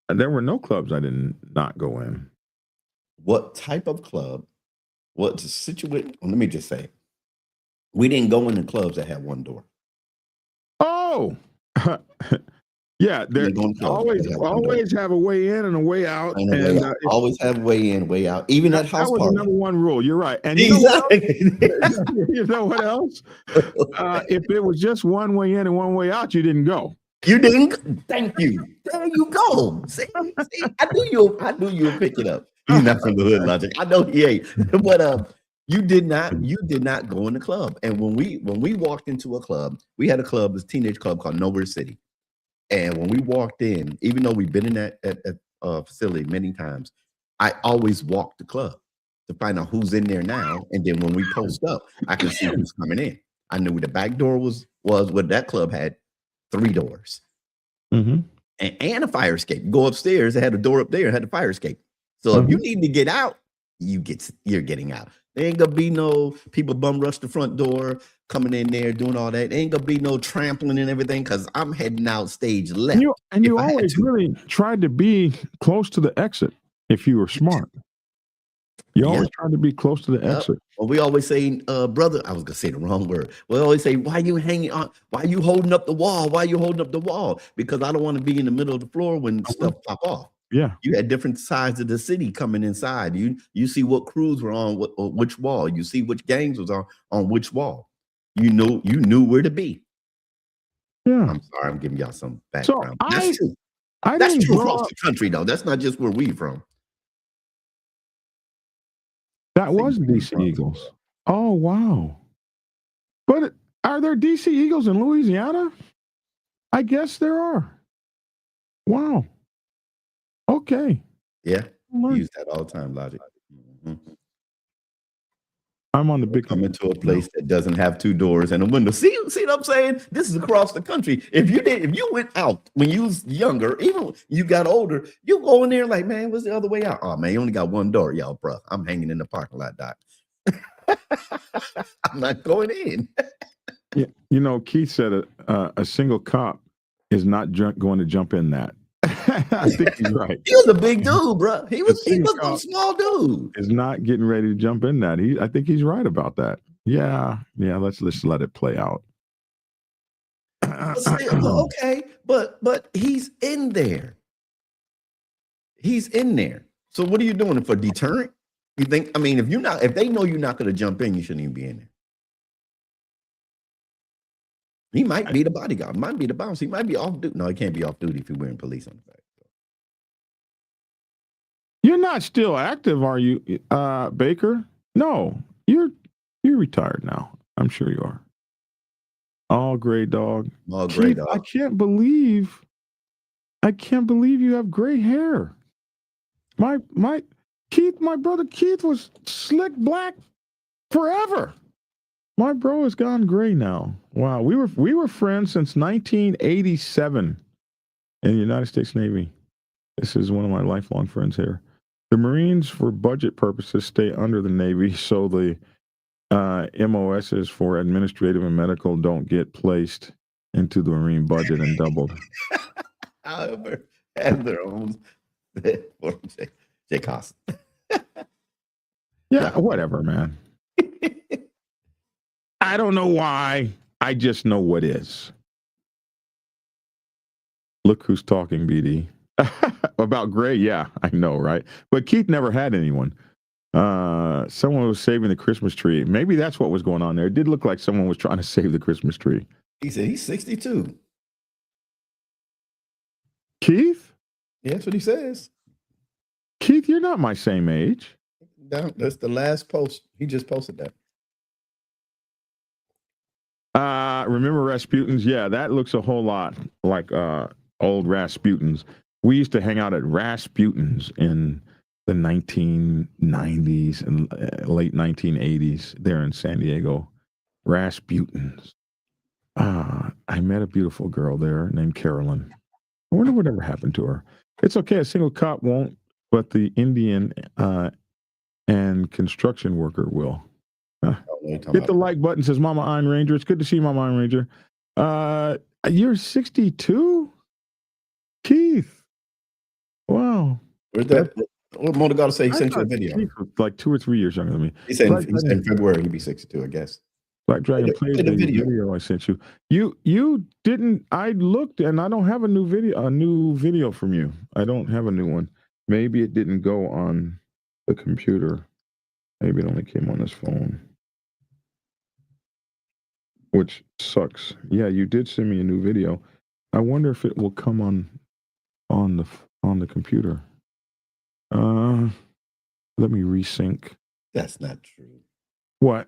There were no clubs I did not go in. What type of club? What's the situation? Let me just say, we didn't go into clubs that had one door. Oh, yeah. There always have a way in and a way out. And always have a way in, way out. Even at house that was party. the number one rule. You're right. And Exactly. you know what else? If it was just one way in and one way out, you didn't go. You didn't. Thank you. There you go. See, I knew you would pick it up. He's not from the hood, Logic. I know he ain't. But you did not go in the club. And when we walked into a club, we had a teenage club called Nowhere City. And when we walked in, even though we've been in that facility many times, I always walked the club to find out who's in there now. And then when we post up, I can see who's coming in. I knew where the back door was what that club had 3 doors. Mm-hmm. And a fire escape. You go upstairs, it had a door up there, it had a fire escape. So if you need to get out, you're getting out. There ain't gonna be no people bum rush the front door, coming in there, doing all that. There ain't gonna be no trampling and everything because I'm heading out stage left. And you always really tried to be close to the exit if you were smart. You always tried to be close to the exit. Well, we always say, brother, I was gonna say the wrong word. We always say, why you hanging on? Why you holding up the wall? Why you holding up the wall? Because I don't want to be in the middle of the floor when stuff pop off. Yeah. You had different sides of the city coming inside. You see what crews were on which wall. You see which gangs was on which wall. You knew where to be. Yeah. I'm sorry, I'm giving y'all some background. So That's true. I That's didn't true grow across up. the country, though. That's not just where we from. That was DC Eagles. Oh, wow. But are there DC Eagles in Louisiana? I guess there are. Wow. Okay. Yeah. We use that all the time, Logic. Mm-hmm. I'm on the big come into a place that doesn't have 2 doors and a window. See what I'm saying? This is across the country. If you went out when you was younger, even when you got older, you go in there like, man, what's the other way out? Oh man, you only got 1 door, y'all, bro. I'm hanging in the parking lot, Doc. I'm not going in. Yeah, you know, Keith said a single cop is not going to jump in that. I think he's right. He was a big dude, bro. He was a small dude. Is not getting ready to jump in that. I think he's right about that. Yeah. Let's let it play out. Okay, but he's in there. He's in there. So what are you doing for deterrent? You think? I mean, if they know you're not going to jump in, you shouldn't even be in there. He might be the bodyguard, might be the bouncer, he might be off duty. No, he can't be off duty if you're wearing police on the back. You're not still active, are you, Baker? No, you're retired now. I'm sure you are. All gray dog. All gray dog. I can't believe you have gray hair. My brother Keith was slick black forever. My bro has gone gray now. Wow, we were friends since 1987 in the United States Navy. This is one of my lifelong friends here. The Marines, for budget purposes, stay under the Navy, so the MOSs for administrative and medical don't get placed into the Marine budget and doubled. However, have their own. Jay Cost. Yeah, whatever, man. I don't know why. I just know what is. Look who's talking, BD. About gray, yeah, I know, right? But Keith never had anyone. Someone was saving the Christmas tree. Maybe that's what was going on there. It did look like someone was trying to save the Christmas tree. He said he's 62. Keith? Yeah, that's what he says. Keith, you're not my same age. That's the last post. He just posted that. Remember Rasputin's? Yeah, that looks a whole lot like old Rasputin's. We used to hang out at Rasputin's in the 1990s and late 1980s there in San Diego. Rasputin's. I met a beautiful girl there named Carolyn. I wonder whatever happened to her. It's okay. A single cop won't, but the Indian and construction worker will. Hit the like button, says Mama Iron Ranger. It's good to see you, Mama Iron Ranger. You're 62? Keith. Wow. Where's that? What Montagata say? He sent you a video. Keith was like 2 or 3 years younger than me. He said in February he'd be 62, I guess. Black Dragon played the video I sent you. You didn't. I looked and I don't have a new video from you. I don't have a new one. Maybe it didn't go on the computer. Maybe it only came on this phone, which sucks. Yeah, you did send me a new video. I wonder if it will come on the computer. Let me resync. That's not true. What?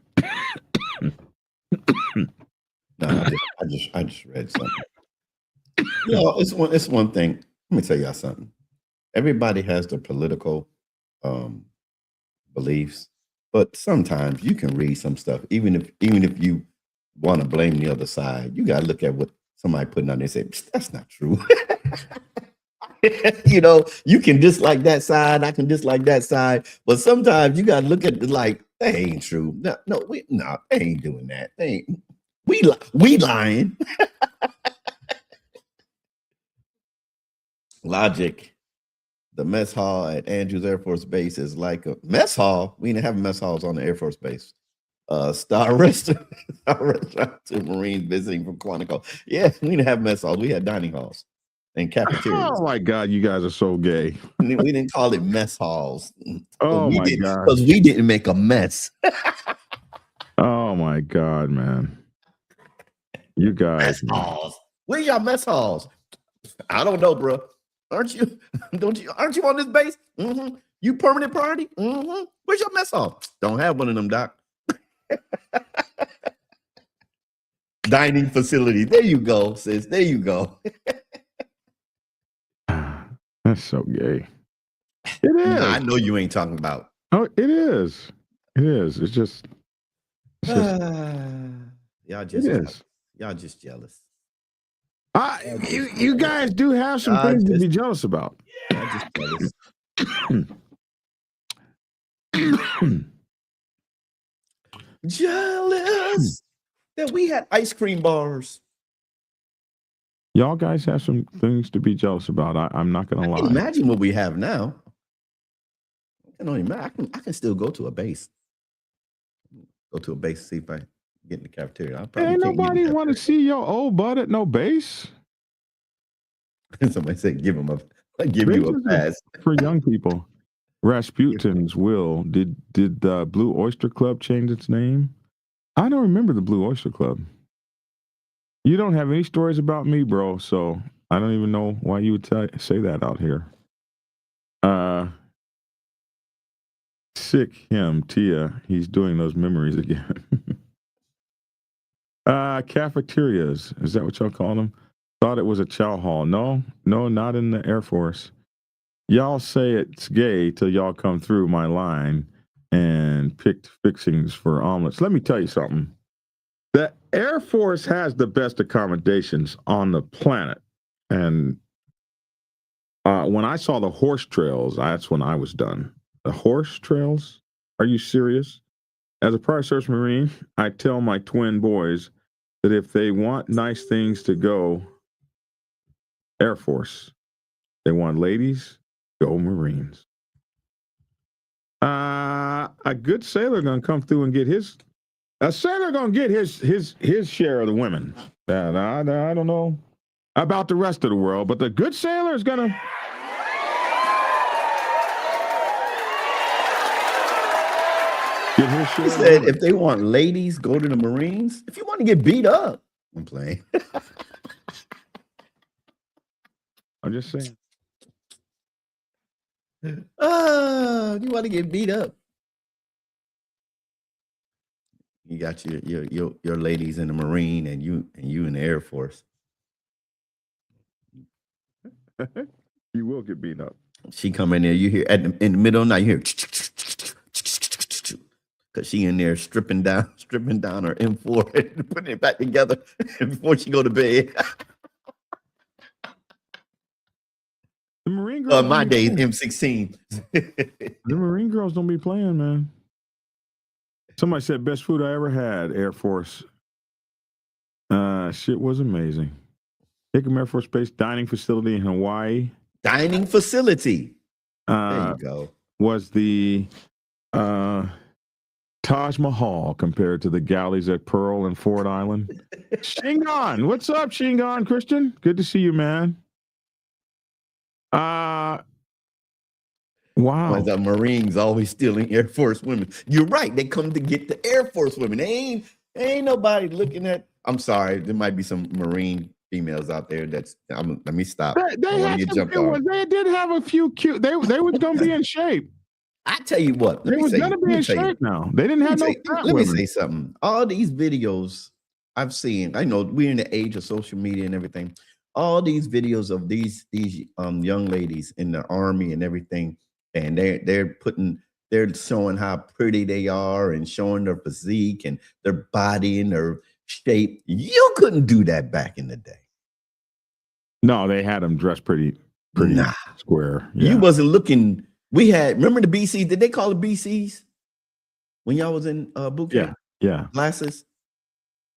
No, I just read something. It's one thing. Let me tell y'all something. Everybody has their political beliefs, but sometimes you can read some stuff, even if you want to blame the other side. You gotta look at what somebody putting on there and say, that's not true. You can dislike that side, I can dislike that side, but sometimes you gotta look at it like, that ain't true. No, they ain't doing that. We lying. Logic. The mess hall at Andrews Air Force Base is like a mess hall. We didn't have mess halls on the Air Force Base. Star restaurant to Marines visiting from Quantico. Yeah, we didn't have mess halls. We had dining halls and cafeterias. Oh my God, you guys are so gay. We didn't call it mess halls. Oh my God. Because we didn't make a mess. Oh my God, man. You guys. Mess halls. Where's y'all mess halls? I don't know, bro. Aren't you on this base? Mm-hmm. You permanent party? Mm-hmm. Where's your mess hall? Don't have one of them, Doc. Dining facility. There you go, sis. There you go. That's so gay. It is. I know you ain't talking about. Oh, it is. It is. It's just y'all just jealous. You guys do have some things to be jealous about. Y'all just jealous. Jealous that we had ice cream bars. Y'all guys have some things to be jealous about. I'm not gonna lie. Imagine what we have now. I can still go to a base. Go to a base, see if I get in the cafeteria. Ain't nobody want to see your old butt at no base. Somebody said, give you a pass for young people. Rasputin's will. Did the Blue Oyster Club change its name? I don't remember the Blue Oyster Club. You don't have any stories about me, bro, so I don't even know why you would say that out here. Sick him, Tia. He's doing those memories again. Cafeterias. Is that what y'all call them? Thought it was a chow hall. No, not in the Air Force. Y'all say it's gay till y'all come through my line and picked fixings for omelets. Let me tell you something. The Air Force has the best accommodations on the planet. And when I saw the horse trails, that's when I was done. The horse trails? Are you serious? As a prior service Marine, I tell my twin boys that if they want nice things to go, Air Force. They want ladies, go Marines. A good sailor gonna come through and get his. A sailor gonna get his share of the women. I don't know about the rest of the world, but the good sailor is gonna. Get his share. He said, if they want ladies, go to the Marines. If you want to get beat up, I'm playing. I'm just saying. You want to get beat up. You got your ladies in the Marine and you in the Air Force. You will get beat up. She come in there, you hear in the middle of the night, you hear because she in there stripping down her M4 and putting it back together before she go to bed. The Marine girls. My days, M16. The Marine girls don't be playing, man. Somebody said best food I ever had, Air Force. Shit was amazing. Hickam Air Force Base dining facility in Hawaii. Dining facility. There you go. Was the Taj Mahal compared to the galleys at Pearl and Ford Island. Shingon, what's up, Shingon Christian? Good to see you, man. Wow. The Marines always stealing Air Force women. You're right. They come to get the Air Force women. They ain't nobody looking at. I'm sorry. There might be some Marine females out there. Let me stop. They had some cute ones. They did have a few cute. They was gonna be in shape. I tell you what. They was gonna be in shape now. They didn't have no. Let me say something. All these videos I've seen. I know we're in the age of social media and everything. All these videos of these young ladies in the Army and everything, and they're showing how pretty they are and showing their physique and their body and their shape. You couldn't do that back in the day. No, they had them dressed pretty square. Yeah. You wasn't looking. Remember the BCs? Did they call it BCs when y'all was in boot camp? Yeah. Glasses.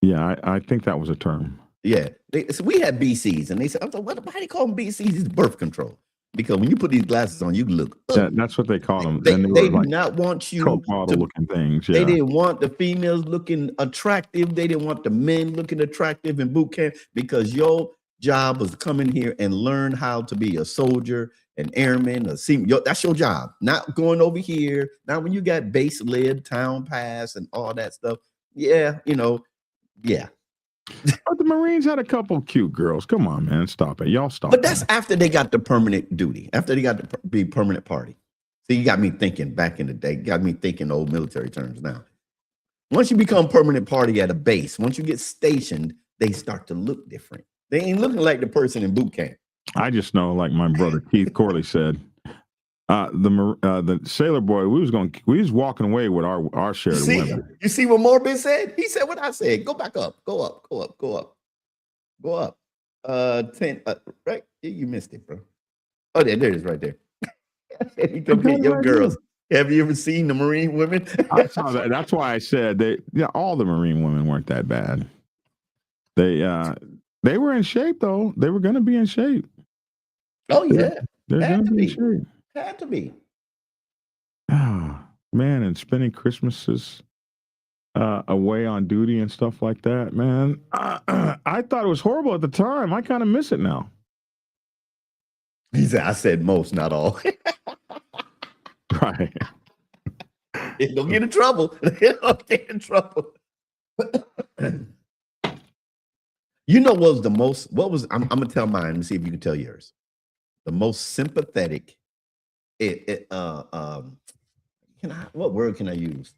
Yeah, I think that was a term. Yeah, so we had BCs, and they said, "I was like, why do they call them BCs? It's birth control because when you put these glasses on, you look." That's what they call them. They do not want you to looking things. Yeah. They didn't want the females looking attractive. They didn't want the men looking attractive in boot camp because your job was to come in here and learn how to be a soldier, an airman, that's your job. Not going over here. Now, when you got base lib, town pass, and all that stuff, yeah. But the Marines had a couple cute girls. Come on, man. Stop it. Y'all stop. But that's after they got the permanent duty, after they got to be permanent party. So you got me thinking back in the day, got me thinking old military terms now. Once you become permanent party at a base, once you get stationed, they start to look different. They ain't looking like the person in boot camp. I just know, like my brother Keith Corley said, the sailor boy, we was walking away with our share of women. You see what Morbid said? He said what I said. Go back up. Go up. 10. Right? You missed it, bro. Oh, there it is right there. You come get your girls. Have you ever seen the Marine women? I saw that. That's why I said all the Marine women weren't that bad. They were in shape though. They were going to be in shape. Oh yeah, they're going to be in shape. Had to be. Oh, man, and spending Christmases away on duty and stuff like that, man. I thought it was horrible at the time. I kind of miss it now. He said, I said most, not all. Right. Don't get in trouble. Don't get in trouble. You know what was I'm going to tell mine and see if you can tell yours. The most sympathetic what word can I use?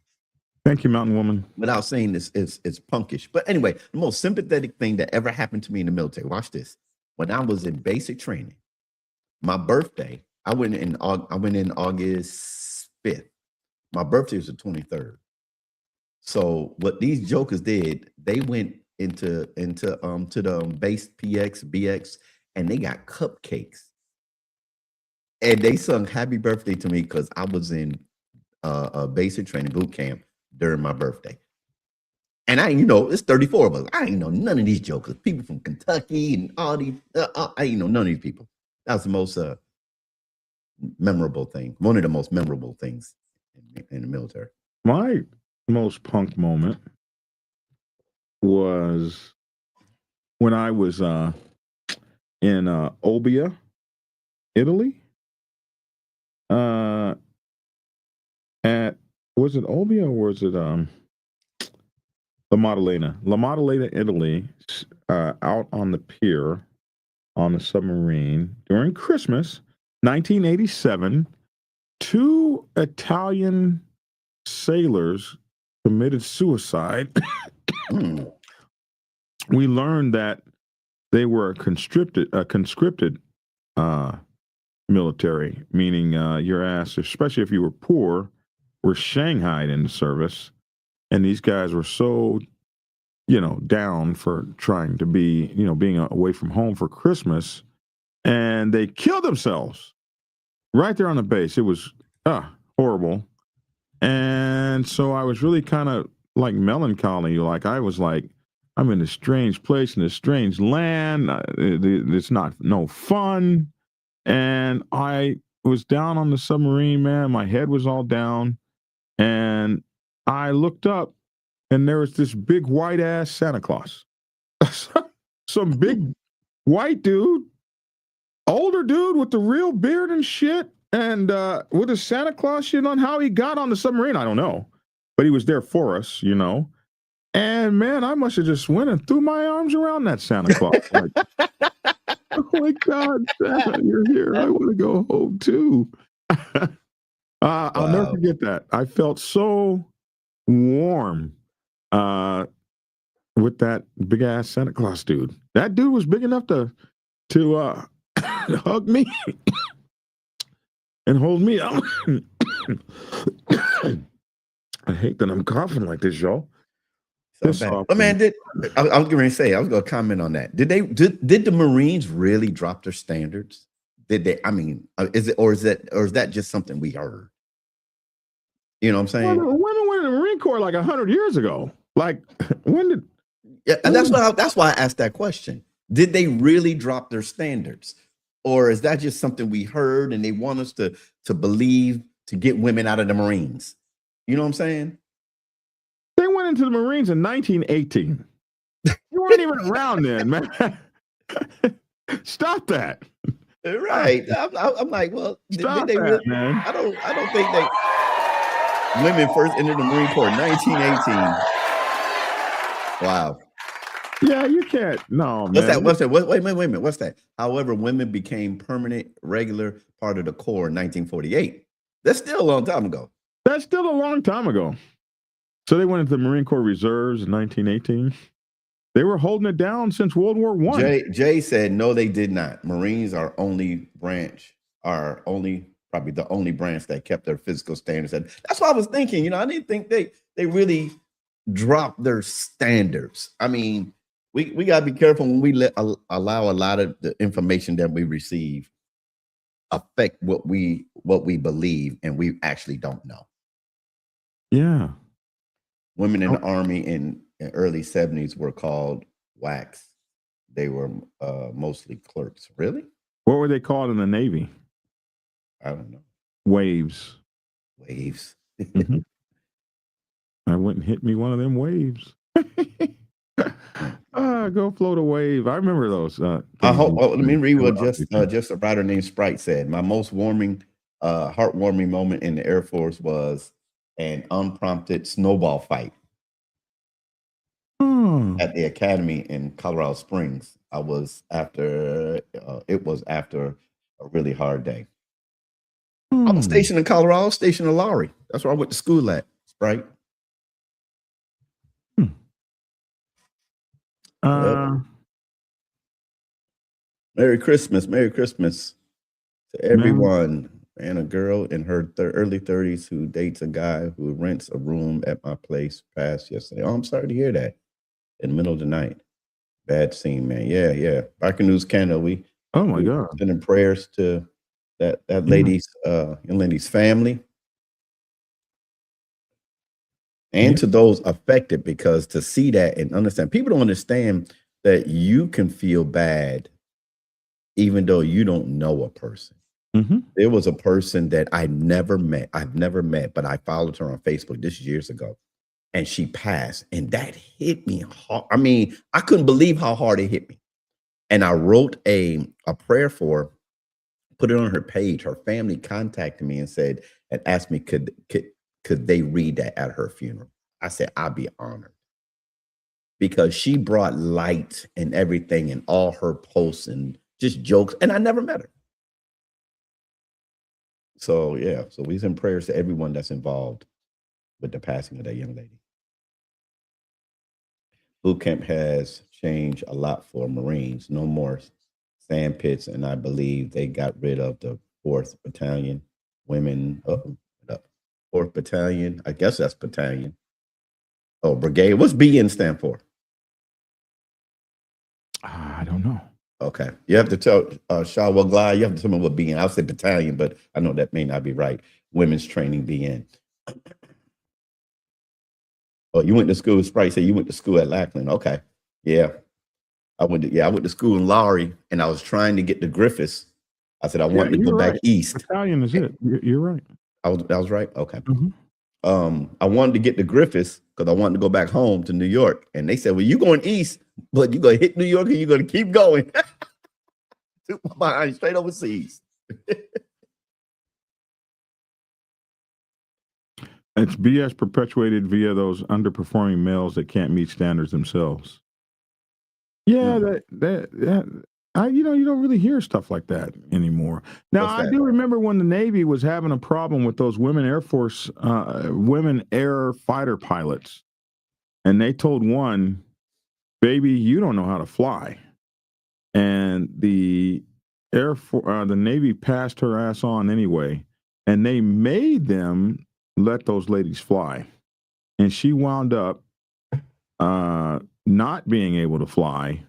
Thank you, Mountain Woman. Without saying this, it's punkish. But anyway, the most sympathetic thing that ever happened to me in the military. Watch this. When I was in basic training, my birthday, I went in August 5th. My birthday was the 23rd. So what these jokers did, they went into the base PX, BX, and they got cupcakes. And they sung happy birthday to me because I was in a basic training boot camp during my birthday. And it's 34 of us. I ain't know none of these jokers. People from Kentucky and all these, I ain't know none of these people. That was the most memorable thing. One of the most memorable things in the military. My most punk moment was when I was in Olbia, Italy. Was it Olbia or was it La Maddalena? La Maddalena, Italy, out on the pier on the submarine during Christmas, 1987. 2 Italian sailors committed suicide. Mm. We learned that they were conscripted military, meaning your ass, especially if you were poor, were shanghaied in the service. And these guys were so, down for trying to be, being away from home for Christmas. And they killed themselves right there on the base. It was horrible. And so I was really kind of like melancholy. Like I was like, I'm in a strange place in a strange land. It's no fun. And I was down on the submarine, man. My head was all down. And I looked up and there was this big white ass Santa Claus. Some big white dude, older dude with the real beard and shit. And with a Santa Claus shit on. How he got on the submarine, I don't know. But he was there for us, And man, I must have just went and threw my arms around that Santa Claus. Like, oh my God, Santa, you're here. I want to go home too. I'll never forget that. I felt so warm with that big ass Santa Claus dude. That dude was big enough to hug me and hold me up. I hate that I'm coughing like this, y'all. But man, I was going to comment on that. Did the Marines really drop their standards? Did they? I mean, is that just something we heard? You know what I'm saying? Women went in the Marine Corps like 100 years ago. Like when did? Yeah, and that's why I asked that question. Did they really drop their standards, or is that just something we heard and they want us to believe to get women out of the Marines? You know what I'm saying? They went into the Marines in 1918. You weren't even around then, man. Stop that. Right. I'm like, well, Stop did they that, really, man. I don't think women first entered the Marine Corps in 1918. Wow. Yeah, you can't. No, man. What's that? Wait a minute. What's that? However, women became permanent, regular part of the Corps in 1948. That's still a long time ago. That's still a long time ago. So they went into the Marine Corps Reserves in 1918. They were holding it down since World War I. Jay said, no, they did not. Marines are probably the only branch that kept their physical standards. And that's what I was thinking. I didn't think they really dropped their standards. I mean, we got to be careful when we allow a lot of the information that we receive affect what we believe and we actually don't know. Yeah. Women in the Army in early 70s were called WACs. They were mostly clerks. Really? What were they called in the Navy? I don't know. Waves. Mm-hmm. I went and hit me one of them waves. Go float a wave. I remember those. Let me read what just a writer named Sprite said. My most heartwarming moment in the Air Force was an unprompted snowball fight at the academy in Colorado Springs. It was after a really hard day. I was stationed in Colorado, stationed in Lowry. That's where I went to school at, Sprite. Merry Christmas to everyone. And a girl in her early 30s who dates a guy who rents a room at my place passed yesterday. Oh, I'm sorry to hear that. In the middle of the night. Bad scene, man. Yeah. Back in News Canada, we sending prayers to that lady's young lady's family. And to those affected, because to see that and understand, people don't understand that you can feel bad even though you don't know a person. Mm-hmm. There was a person that I've never met, but I followed her on Facebook. This is years ago. And she passed. And that hit me hard. I mean, I couldn't believe how hard it hit me. And I wrote a prayer for her, put it on her page. Her family contacted me and asked me, could they read that at her funeral? I said, I'd be honored. Because she brought light and everything in all her posts and just jokes. And I never met her. So, yeah. So we send prayers to everyone that's involved with the passing of that young lady. boot camp has changed a lot for Marines. No more sand pits, and I believe they got rid of the 4th Battalion women. 4th Battalion. I guess that's battalion. Oh, brigade. What's BN stand for? I don't know. Okay. You have to tell Shawwa Glide, you have to tell me what BN. I'll say battalion, but I know that may not be right. Women's training BN. Oh, you went to school. Sprite said you went to school at Lackland. Okay. Yeah. I went to school in Lowry, and I was trying to get to Griffiths. I said I wanted to go back east. Battalion is it. You're right. I was right. Okay. Mm-hmm. I wanted to get to Griffiths because I wanted to go back home to New York. And they said, well, you're going east, but you're going to hit New York and you're going to keep going. Straight overseas. It's BS perpetuated via those underperforming males that can't meet standards themselves. Yeah, you don't really hear stuff like that anymore. Now, I do remember when the Navy was having a problem with those women Air Force, women air fighter pilots, and they told one, "Baby, you don't know how to fly," and the Navy passed her ass on anyway, and they made them let those ladies fly, and she wound up not being able to fly,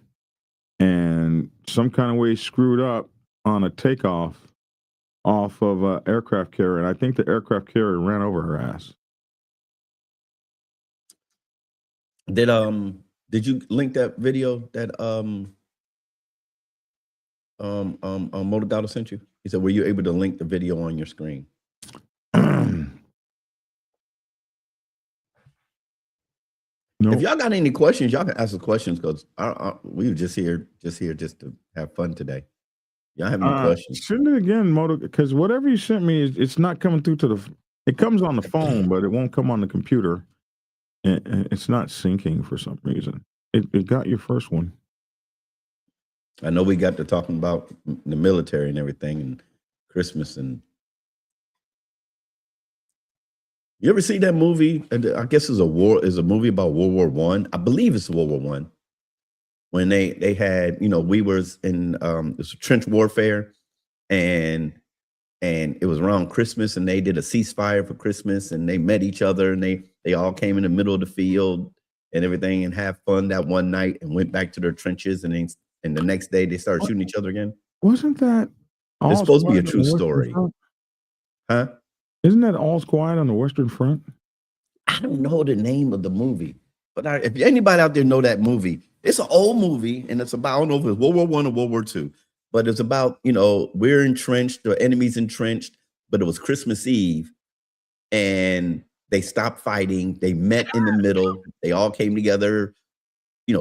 and some kind of way screwed up on a takeoff off of an aircraft carrier, and I think the aircraft carrier ran over her ass. Did you link that video that Motodata sent you? He said, were you able to link the video on your screen? No. If y'all got any questions, y'all can ask the questions because we were just here to have fun today. Y'all have any questions? Send it again, Moto, because whatever you sent me, it's not coming through to it comes on the phone, but it won't come on the computer. It's not syncing for some reason. It got your first one. I know we got to talking about the military and everything and Christmas and you ever see that movie? I guess is a movie about World War I. I believe it's World War I. When they had, we was in this trench warfare and it was around Christmas and they did a ceasefire for Christmas and they met each other and they all came in the middle of the field and everything and had fun that one night and went back to their trenches and the next day they started shooting each other again. Wasn't that it's supposed to be a true story? Huh? Isn't that All's Quiet on the Western Front? I don't know the name of the movie, but if anybody out there know that movie, it's an old movie, and it's about, I don't know if it's World War I or World War II, but it's about, we're entrenched, the enemy's entrenched, but it was Christmas Eve, and they stopped fighting. They met in the middle. They all came together,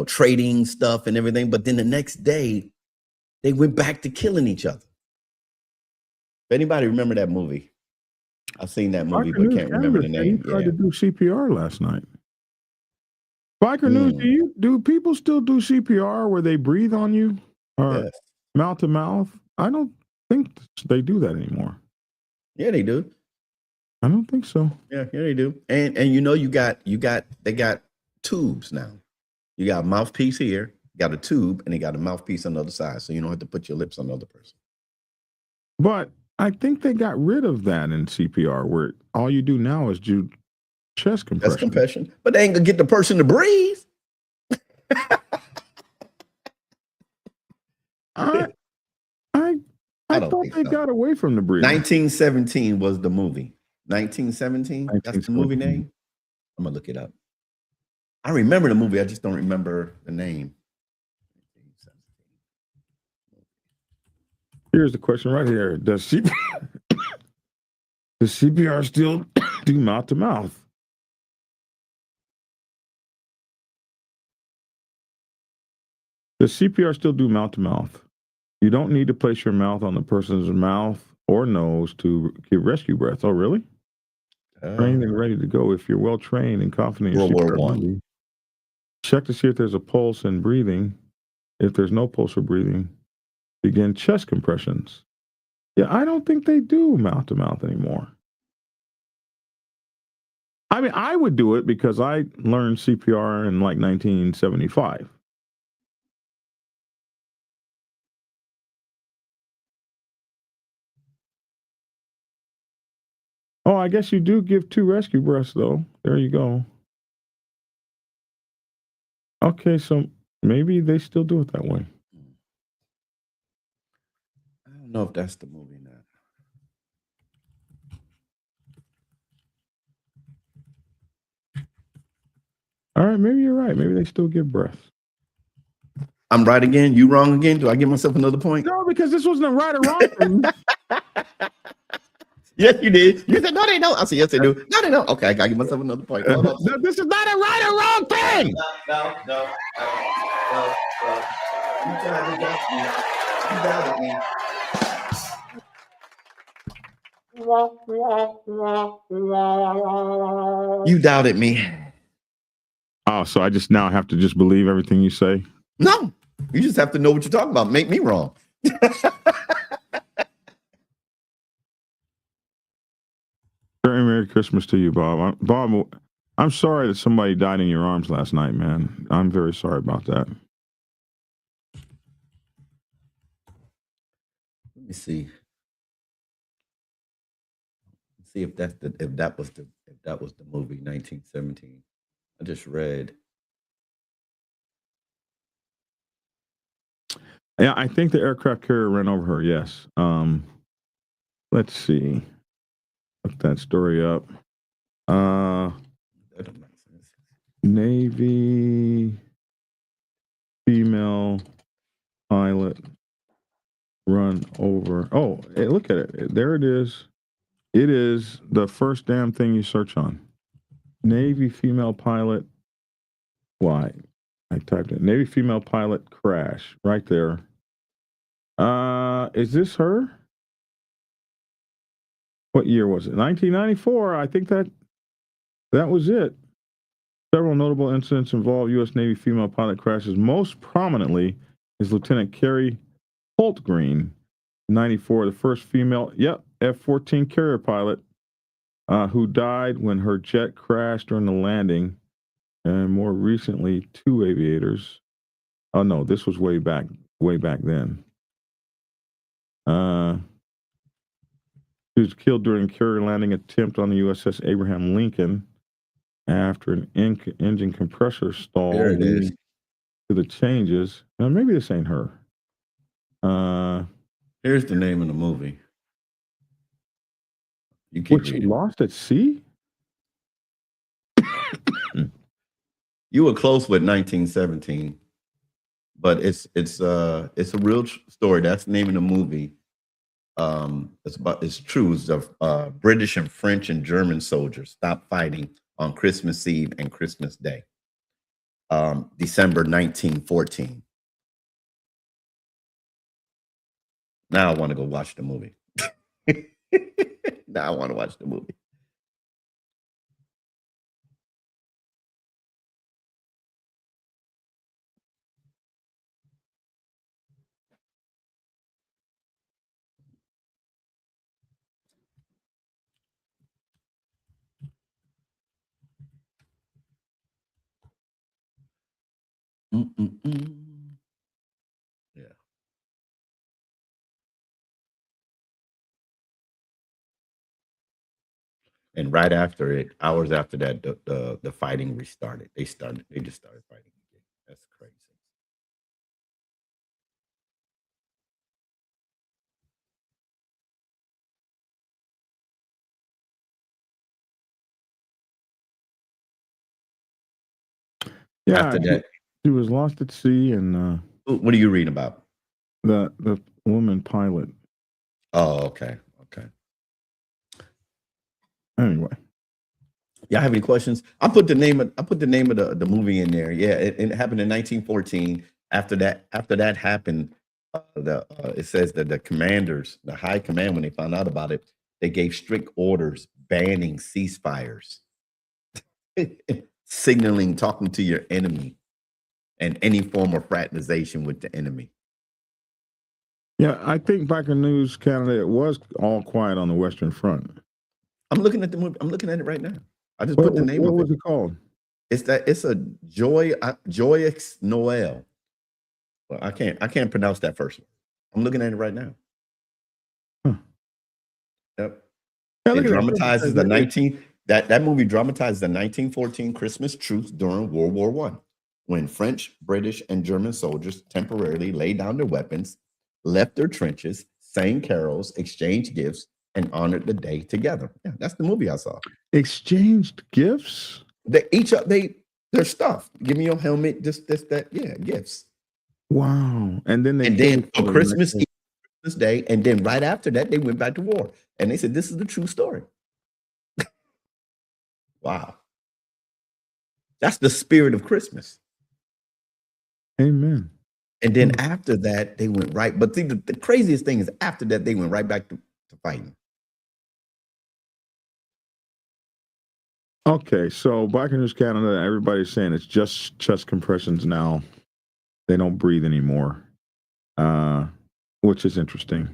trading stuff and everything. But then the next day, they went back to killing each other. If anybody remember that movie? I've seen that movie, but can't remember the name. He tried to do CPR last night. Biker News, do people still do CPR where they breathe on you or mouth to mouth? I don't think they do that anymore. Yeah, they do. I don't think so. Yeah, they do. And they got tubes now. You got a mouthpiece here, got a tube, and they got a mouthpiece on the other side, so you don't have to put your lips on the other person. But I think they got rid of that in CPR, where all you do now is do chest compression. Chest compression, but they ain't gonna get the person to breathe. I thought they got away from the breathing. 1917 was the movie. 1917. That's the movie name. I'm gonna look it up. I remember the movie. I just don't remember the name. Here's the question right here. Does CPR still do mouth to mouth? Does CPR still do mouth to mouth? You don't need to place your mouth on the person's mouth or nose to give rescue breath. Oh, really? Trained and ready to go. If you're well trained and confident in World War I. Check to see if there's a pulse and breathing. If there's no pulse or breathing, begin chest compressions. Yeah, I don't think they do mouth to mouth anymore. I mean, I would do it because I learned CPR in like 1975. Oh, I guess you do give 2 rescue breaths, though. There you go. Okay, so maybe they still do it that way. I don't know if that's the movie now. All right, maybe you're right. Maybe they still give breaths. I'm right again. You wrong again. Do I give myself another point? No, because this wasn't a right or wrong thing. Yes, you did. You said no, they don't. I said yes, they do. No, they don't. Okay, I gotta give myself another point. Hold on. No, this is not a right or wrong thing. No. You tried to doubt me. You doubted me. You doubted me. Oh, so I just now have to just believe everything you say? No, you just have to know what you're talking about. Make me wrong. Very Merry Christmas to you, Bob. Bob, I'm sorry that somebody died in your arms last night, man. I'm very sorry about that. Let me see. See if that was the movie 1917. I just read. Yeah, I think the aircraft carrier ran over her. Yes. Let's see. Look that story up. That don't make sense. Navy female pilot run over. Oh, hey, look at it. There it is. It is the first damn thing you search on. Navy female pilot. Why? I typed it. Navy female pilot crash right there. Is this her? What year was it? 1994. I think that was it. Several notable incidents involve U.S. Navy female pilot crashes. Most prominently is Lieutenant Carrie Holtgreen, 94, the first female, F-14 carrier pilot who died when her jet crashed during the landing. And more recently, 2 aviators. Oh no, this was way back then. She was killed during a carrier landing attempt on the USS Abraham Lincoln after an engine compressor stall. There it is. To the changes. Now, maybe this ain't her. Here's the name of the movie. You keep Was she reading. lost at sea? You were close with 1917, but it's a real story. That's the name of the movie. It's true. It's British and French and German soldiers stopped fighting on Christmas Eve and Christmas Day, December 1914. Now I want to go watch the movie. Now I want to watch the movie. Yeah. And right after it, hours after that, the fighting restarted. They just started fighting again. That's crazy. Yeah, After that, she was lost at sea, and what are you reading about? the woman pilot. Oh, okay. Anyway, Y'all have any questions? I put the name of the movie in there. Yeah, it happened in 1914. After that happened, it says that the commanders, the high command, when they found out about it, they gave strict orders banning ceasefires, signaling talking to your enemy, and any form of fraternization with the enemy. yeah, I think back in News Canada, it was all quiet on the Western Front. I'm looking at the movie. I'm looking at it right now. I just put the name What of was it. it called? It's a Joyeux Noel. Well, I can't pronounce that first one. I'm looking at it right now. Huh. Yep. Yeah, It look at dramatizes the 19 that movie dramatizes the 1914 Christmas truce during World War One, when French, British, and German soldiers temporarily laid down their weapons, left their trenches, sang carols, exchanged gifts, and honored the day together. Yeah, that's the movie I saw. Exchanged gifts. Their stuff. Give me your helmet, this, that. Yeah, gifts. Wow. And then And then for Christmas Eve, Christmas Day, and then right after that, they went back to war. And they said, this is the true story. Wow. That's the spirit of Christmas. Amen. And then after that, they went right. But see, the craziest thing is after that, they went right back to fighting. Okay, so Biker News Canada, everybody's saying it's just chest compressions now. They don't breathe anymore, which is interesting.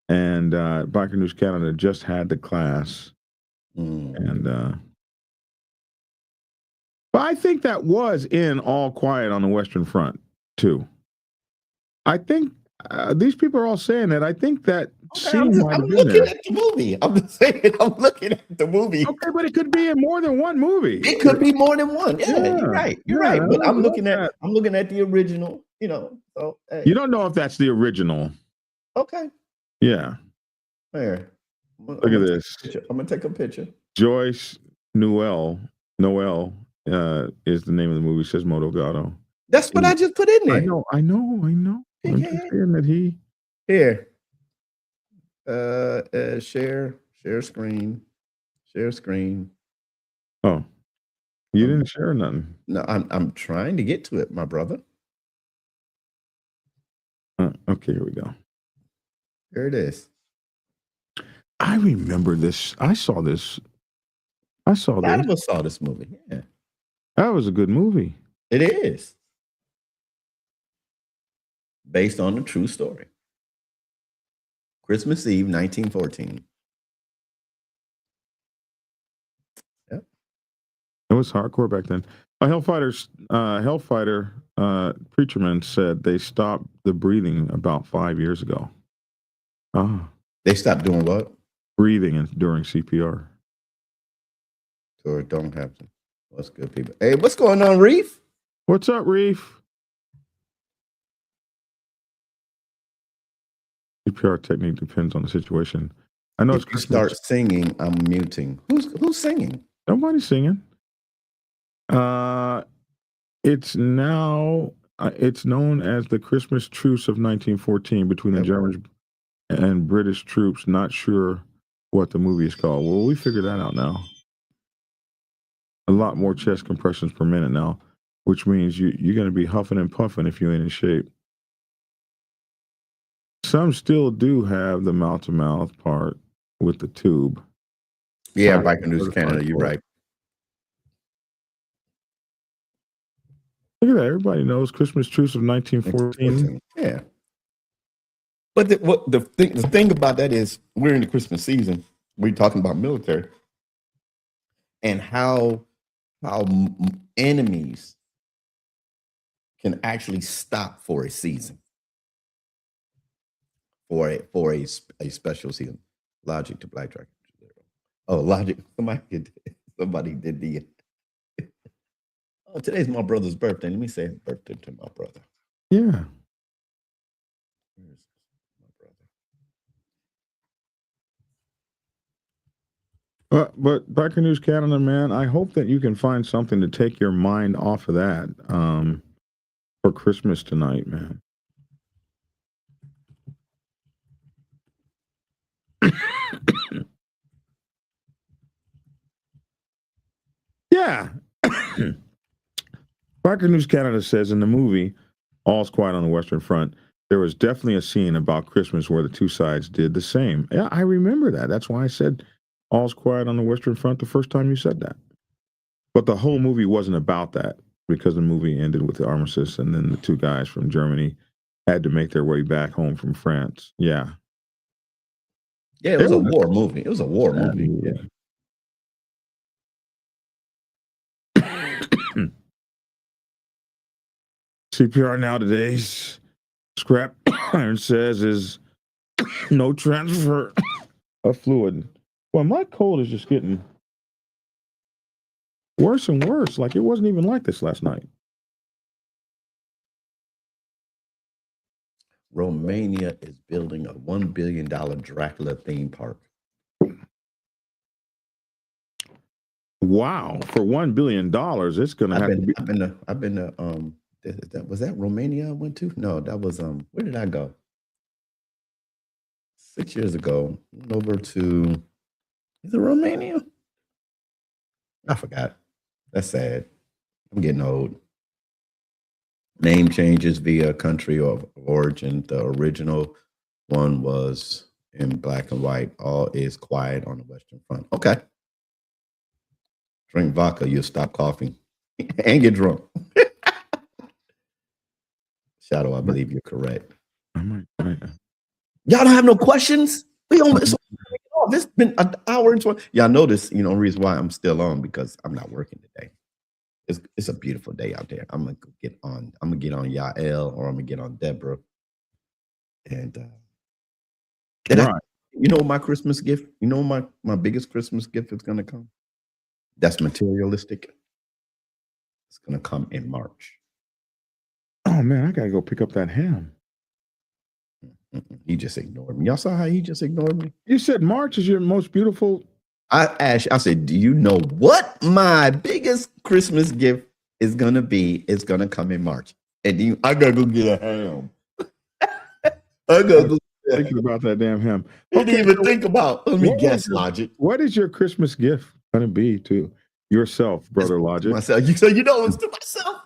And Biker News Canada just had the class. And but I think that was in All Quiet on the Western Front, too. I think these people are all saying that. I think that I'm looking at the movie. I'm just saying, I'm looking at the movie. Okay, but it could be in more than one movie. It could be more than one. Yeah, you're right. You're right. But I'm looking at the original, So hey. You don't know if that's the original. Okay. Yeah. There. Look at this. I'm gonna take a picture. Joyce Noel is the name of the movie, says Motogato. That's what I just put in there. I know. I'm just saying that he here. Share screen. Oh, you didn't share nothing. No, I'm trying to get to it, my brother. Okay, here we go. There it is. I remember this. I saw this. A lot of us saw this movie. Yeah, that was a good movie. It is based on a true story. Christmas Eve, 1914. Yep. It was hardcore back then. A Hellfighter preacherman said they stopped the breathing about 5 years ago. They stopped doing what? Breathing during CPR. So it don't happen. What's good, people? Hey, what's going on, Reef? What's up, Reef? CPR technique depends on the situation. I know if you start singing, I'm muting. Who's singing? Nobody's singing. It's now it's known as the Christmas Truce of 1914 between the Germans and British troops. Not sure what the movie is called. Well, we figured that out now. A lot more chest compressions per minute now, which means you're going to be huffing and puffing if you ain't in shape. Some still do have the mouth-to-mouth part with the tube. Yeah, Biker News Canada, you're right. Look at that. Everybody knows Christmas Truce of 1914. Yeah. But the thing about that is we're in the Christmas season. We're talking about military and how enemies can actually stop for a season, for a special season. Logic to Black Track. Oh, Logic. Somebody did the. Oh, today's my brother's birthday. Let me say happy birthday to my brother. Yeah. But Biker News Canada, man, I hope that you can find something to take your mind off of that for Christmas tonight, man. Yeah. Biker News Canada says in the movie All's Quiet on the Western Front, there was definitely a scene about Christmas where the two sides did the same. Yeah, I remember that. That's why I said All's Quiet on the Western Front the first time you said that. But the whole movie wasn't about that because the movie ended with the armistice and then the two guys from Germany had to make their way back home from France. Yeah. Yeah, it was a war movie. It was a war movie. Yeah. CPR nowadays, scrap iron says, is no transfer of fluid. Well, my cold is just getting worse and worse. Like it wasn't even like this last night. Romania is building a $1 billion Dracula theme park. Wow, for $1 billion, it's going to have to be. I've been to was that Romania I went to? No, that was where did I go? 6 years ago. Went over to, is it Romania? I forgot. That's sad. I'm getting old. Name changes via country of origin. The original one was in black and white. All is quiet on the Western Front. Okay. Drink vodka, you'll stop coughing and get drunk. Shadow, I believe you're correct. Right. Y'all don't have no questions? It's been an hour and 20. Y'all notice, the reason why I'm still on, because I'm not working today. It's a beautiful day out there. I'm gonna get on Yael, or I'm gonna get on Deborah. And right. My Christmas gift, my biggest Christmas gift is gonna come. That's materialistic. It's gonna come in March. Oh man, I gotta go pick up that ham. He just ignored me. Y'all saw how he just ignored me? You said March is your most beautiful. I said, do you know what my biggest Christmas gift is gonna be? It's gonna come in March. And I gotta go get a ham. I gotta go thinking about that damn ham. I didn't even think about. Let me guess, Logic. What is your Christmas gift gonna be to yourself, Brother Logic? Myself. So it's to myself.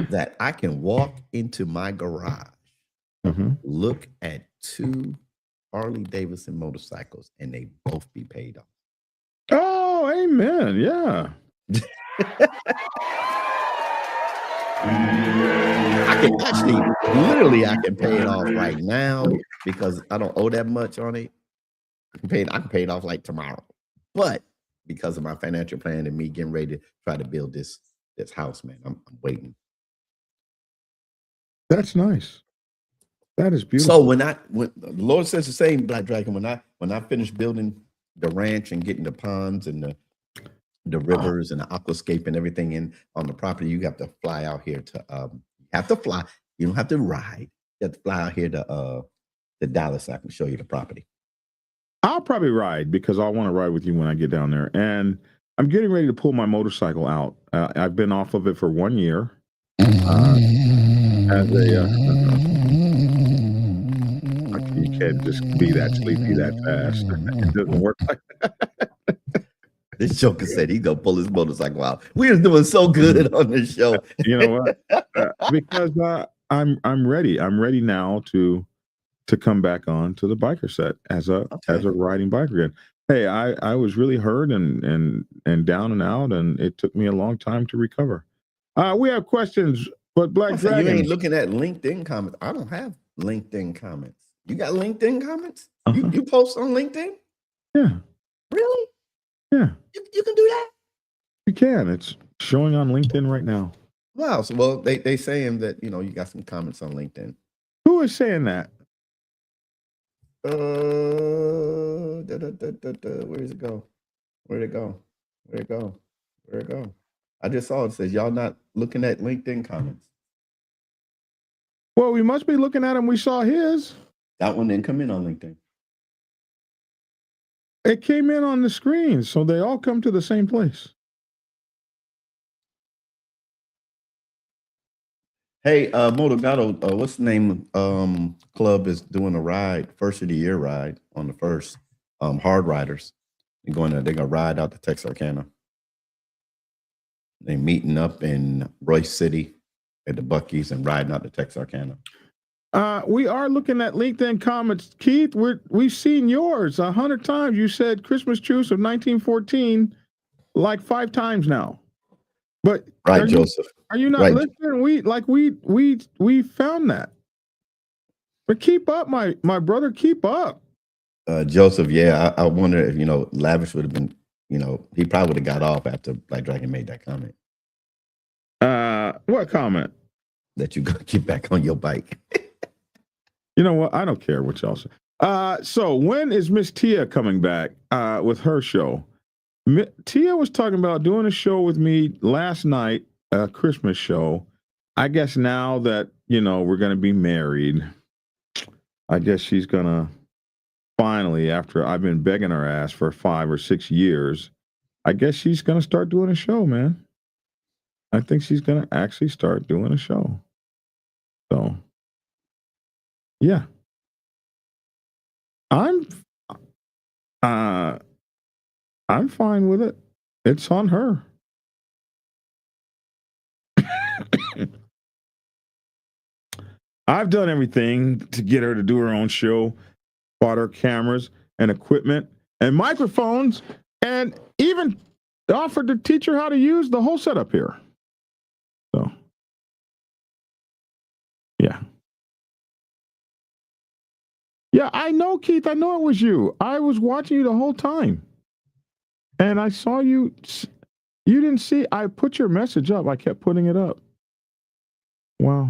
That I can walk into my garage, look at 2 Harley Davidson motorcycles, and they both be paid off. Oh, amen. Yeah. I can I can pay it off right now because I don't owe that much on it. I can pay it off like tomorrow. But because of my financial plan and me getting ready to try to build this house, man, I'm waiting. That's nice. That is beautiful. So when the Lord says the same, Black Dragon, when I finish building the ranch and getting the ponds and the rivers and the aquascape and everything in on the property, you have to fly out here to you have to fly. You don't have to ride. You have to fly out here to Dallas so I can show you the property. I'll probably ride because I want to ride with you when I get down there. And I'm getting ready to pull my motorcycle out. I've been off of it for 1 year. As you can't just be that sleepy that fast. It doesn't work like that. This Joker said he's gonna pull his motorcycle out. We are doing so good on this show. You know what? Because I'm ready. I'm ready now to come back on to the biker set as a riding biker again. Hey, I was really hurt and down and out, and it took me a long time to recover. We have questions, but Black Dragon, you ain't looking at LinkedIn comments. I don't have LinkedIn comments. You got LinkedIn comments? You post on LinkedIn? Yeah. Really? Yeah. You can do that? You can. It's showing on LinkedIn right now. Wow. So, well, they saying that, you got some comments on LinkedIn. Who is saying that? Where does it go? Where'd it go? I just saw it says y'all not looking at LinkedIn comments. Well, we must be looking at him. We saw his. That one didn't come in on LinkedIn. It came in on the screen, so they all come to the same place. Hey, Motogato, what's the name? Club is doing a ride, first of the year ride on the first. Hard riders. They're gonna ride out to Texarkana. They're meeting up in Royce City at the Buc-ee's and riding out to Texarkana. We are looking at LinkedIn comments. Keith, we've seen yours 100 times. You said Christmas Truce of 1914 like 5 times now. But right, Joseph. Are you not right. listening? We found that. But keep up, my brother. Keep up. Joseph, yeah, I wonder if Lavish would have been, he probably would have got off after Black Dragon made that comment. What comment? That you gonna get back on your bike. You know what? I don't care what y'all say. So when is Miss Tia coming back with her show? Tia was talking about doing a show with me last night, a Christmas show. I guess now that, we're going to be married, I guess she's going to finally, after I've been begging her ass for 5 or 6 years, I guess she's going to start doing a show, man. I think she's going to actually start doing a show. So, yeah. I'm fine with it. It's on her. I've done everything to get her to do her own show, bought her cameras and equipment and microphones, and even offered to teach her how to use the whole setup here. So, yeah. Yeah, I know, Keith. I know it was you. I was watching you the whole time. And I saw you. You didn't see. I put your message up. I kept putting it up. Wow.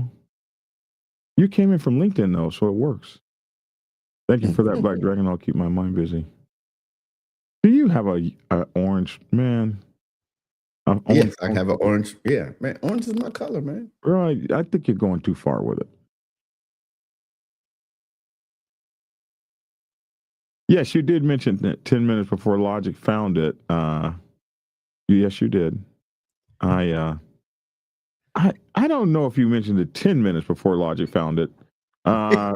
You came in from LinkedIn, though, so it works. Thank you for that, Black Dragon. I'll keep my mind busy. Do you have a orange, man? Yes, I have an orange. Yeah, man. Orange is my color, man. Right. I think you're going too far with it. Yes, you did mention that 10 minutes before Logic found it. Yes, you did. I don't know if you mentioned it 10 minutes before Logic found it. Yeah,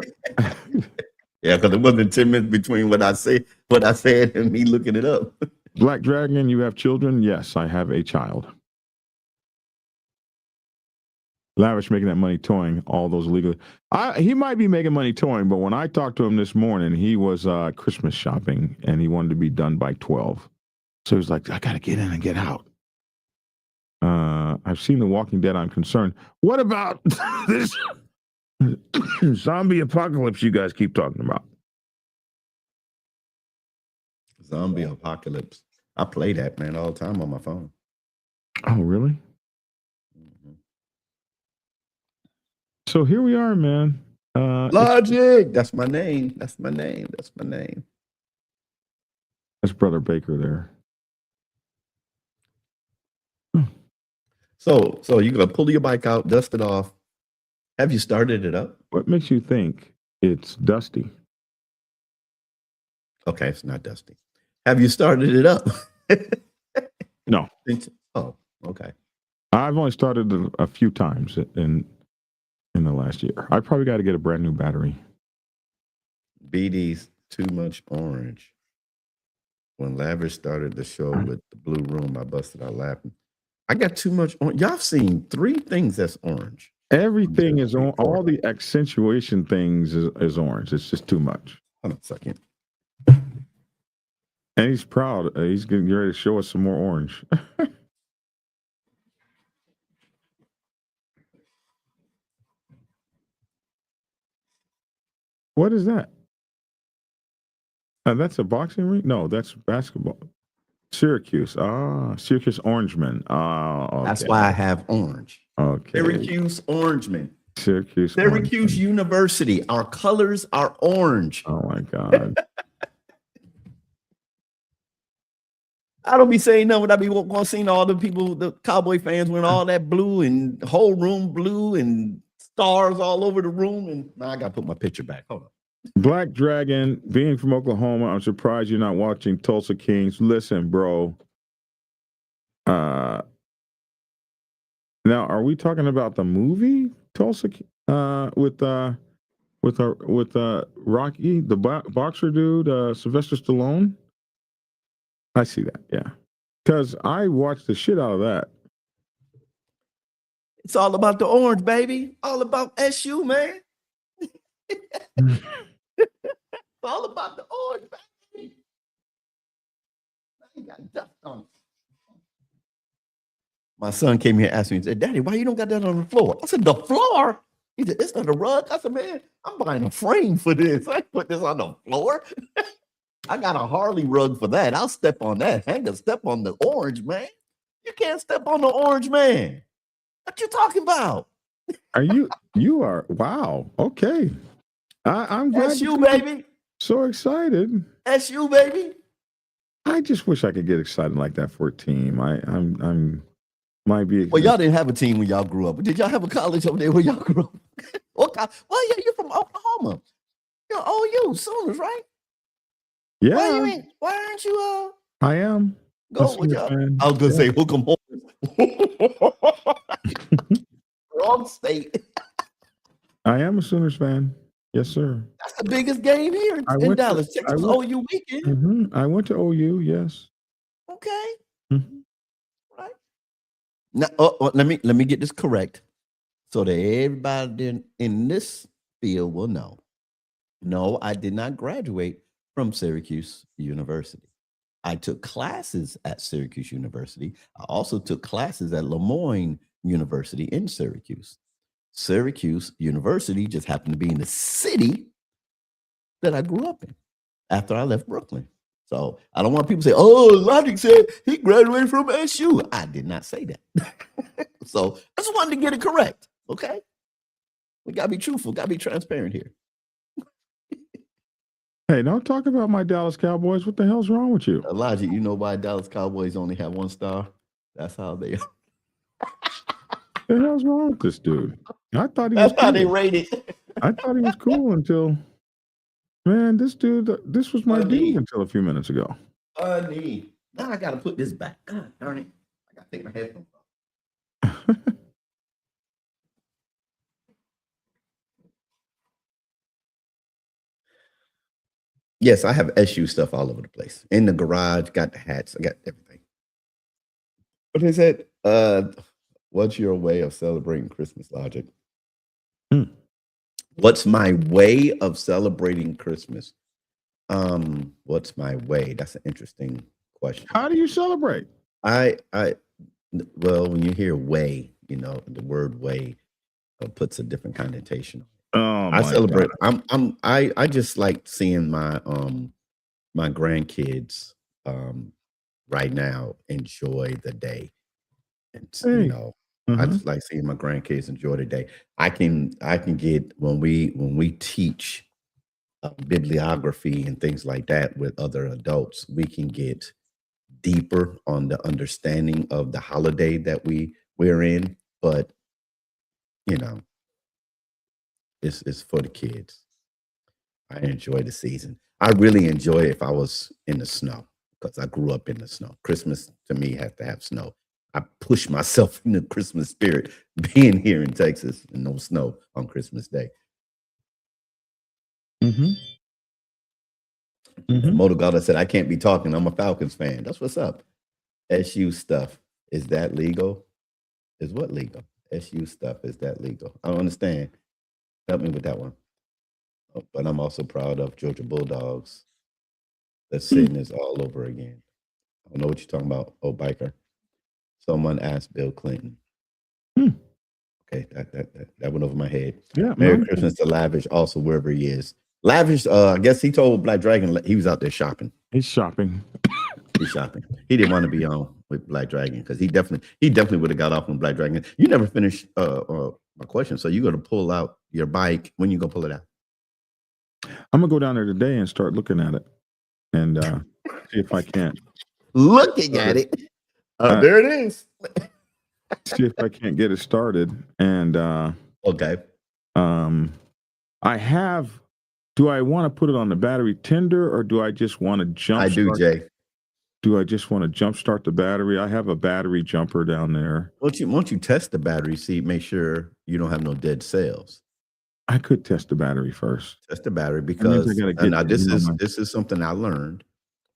because it wasn't 10 minutes between what I said and me looking it up. Black Dragon, you have children? Yes, I have a child. Lavish making that money towing all those illegal. He might be making money towing, but when I talked to him this morning, he was Christmas shopping and he wanted to be done by 12. So he was like, I got to get in and get out. I've seen The Walking Dead. I'm concerned. What about this zombie apocalypse you guys keep talking about? Zombie apocalypse. I play that, man, all the time on my phone. Oh, really? Mm-hmm. So here we are, man. Logic. That's my name. That's my name. That's my name. That's Brother Baker there. So you're gonna pull your bike out, dust it off. Have you started it up? What makes you think it's dusty? Okay, it's not dusty. Have you started it up? No. Oh, okay. I've only started a few times in the last year. I probably got to get a brand new battery. BD's too much orange. When Lavish started the show with the blue room, I busted out laughing. I got too much orange. Y'all seen 3 things that's orange. Everything is on. All the accentuation things is orange. It's just too much. Hold on a second. And he's proud. He's getting ready to show us some more orange. What is that? That's a boxing ring? No, that's basketball. Syracuse. Syracuse Orangemen. Okay. That's why I have orange. Okay. Syracuse Orangemen. Syracuse Orangemen. University. Our colors are orange. Oh my God. I don't be saying nothing. I be going seeing all the people, the Cowboy fans, wearing all that blue and the whole room blue and stars all over the room. And now I got to put my picture back. Hold on. Black Dragon, being from Oklahoma, I'm surprised you're not watching Tulsa Kings. Listen, bro. Now, are we talking about the movie Tulsa with Rocky, the boxer dude, Sylvester Stallone? I see that, yeah. Because I watched the shit out of that. It's all about the orange, baby. All about SU, man. It's all about the orange, baby. I ain't got dust on it. My son came here and asked me, he said, Daddy, why you don't got that on the floor? I said, the floor? He said, it's not a rug. I said, man, I'm buying a frame for this. I put this on the floor. I got a Harley rug for that. I'll step on that. Hang a step on the orange, man. You can't step on the orange, man. What you talking about? Are you are wow. Okay. I'm glad That's to you, see baby. so excited. That's you, baby. I just wish I could get excited like that for a team. I'm might be. Well, y'all didn't have a team when y'all grew up. Did y'all have a college over there when y'all grew up? What college? Well, yeah, you're from Oklahoma. You're OU, Sooners, right? Yeah, Why aren't you I am. go with y'all? Fan. I was gonna Yeah. say hook 'em home. Wrong state. I am a Sooners fan. Yes, sir. That's the biggest game here I in went to- Dallas. I Texas went- OU weekend. I went to OU. Yes. Okay. Mhm. Right. Now, let me get this correct, so that everybody in this field will know. No, I did not graduate from Syracuse University. I took classes at Syracuse University. I also took classes at Lemoyne University in Syracuse. Syracuse University just happened to be in the city that I grew up in after I left Brooklyn. So I don't want people to say, oh, Logic said he graduated from SU. I did not say that. So I just wanted to get it correct. Okay. We got to be truthful, got to be transparent here. Hey, don't talk about my Dallas Cowboys. What the hell's wrong with you? Logic, you know why Dallas Cowboys only have 1 star? That's how they are. What the hell's wrong with this dude? I thought he was That's how cool. they rate it. I thought he was cool until, man, this dude, this was my dude until a few minutes ago. Now I got to put this back. God darn it. I got to take my headphones off. Yes, I have SU stuff all over the place. In the garage, got the hats, I got everything. What is it? What's your way of celebrating Christmas, Logic? What's my way of celebrating Christmas? What's my way? That's an interesting question. How do you celebrate? Well, when you hear way, you know, the word way puts a different connotation. Oh, I celebrate. God. I just like seeing my my grandkids right now enjoy the day. And you know, I just like seeing my grandkids enjoy the day. I can get when we teach bibliography and things like that with other adults, we can get deeper on the understanding of the holiday that we're in. But you know, it's for the kids. I enjoy the season. I really enjoy it if I was in the snow because I grew up in the snow. Christmas to me has to have snow. I push myself in the Christmas spirit being here in Texas and no snow on Christmas Day. Motor Gala said, I can't be talking. I'm a Falcons fan. That's what's up. SU stuff. Is that legal? Is what legal? SU stuff. Is that legal? I don't understand. Help me with that one. Oh, but I'm also proud of Georgia Bulldogs. The sin is all over again. I don't know what you're talking about, oh biker. Someone asked Bill Clinton. Okay, that went over my head. Yeah. Merry Christmas to Lavish, also wherever he is. Lavish, I guess he told Black Dragon he was out there shopping. He's shopping. He's shopping. He didn't want to be on with Black Dragon because he definitely would have got off on Black Dragon. You never finished my question, so you're gonna pull out your bike. When you gonna pull it out? I'm gonna go down there today and start looking at it and see if I can't. Looking at it. There it is. See if I can't get it started. And okay. I have. Do I want to put it on the battery tender or do I just want to jump? I do, Jay. Do I just want to jump start the battery? I have a battery jumper down there. Won't you test the battery? See, make sure you don't have no dead cells. I could test the battery first. Test the battery because this is something I learned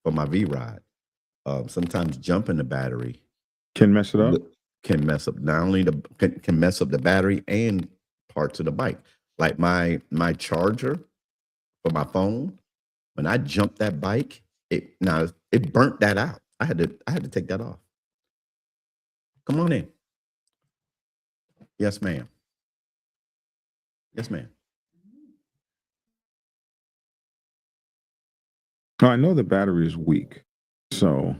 from my V-Ride. Sometimes jumping the battery can mess it up. Can mess up not only can mess up the battery and parts of the bike. Like my charger for my phone, when I jumped that bike, it burnt that out. I had to take that off. Come on in. Yes, ma'am. Yes, ma'am. I know the battery is weak, so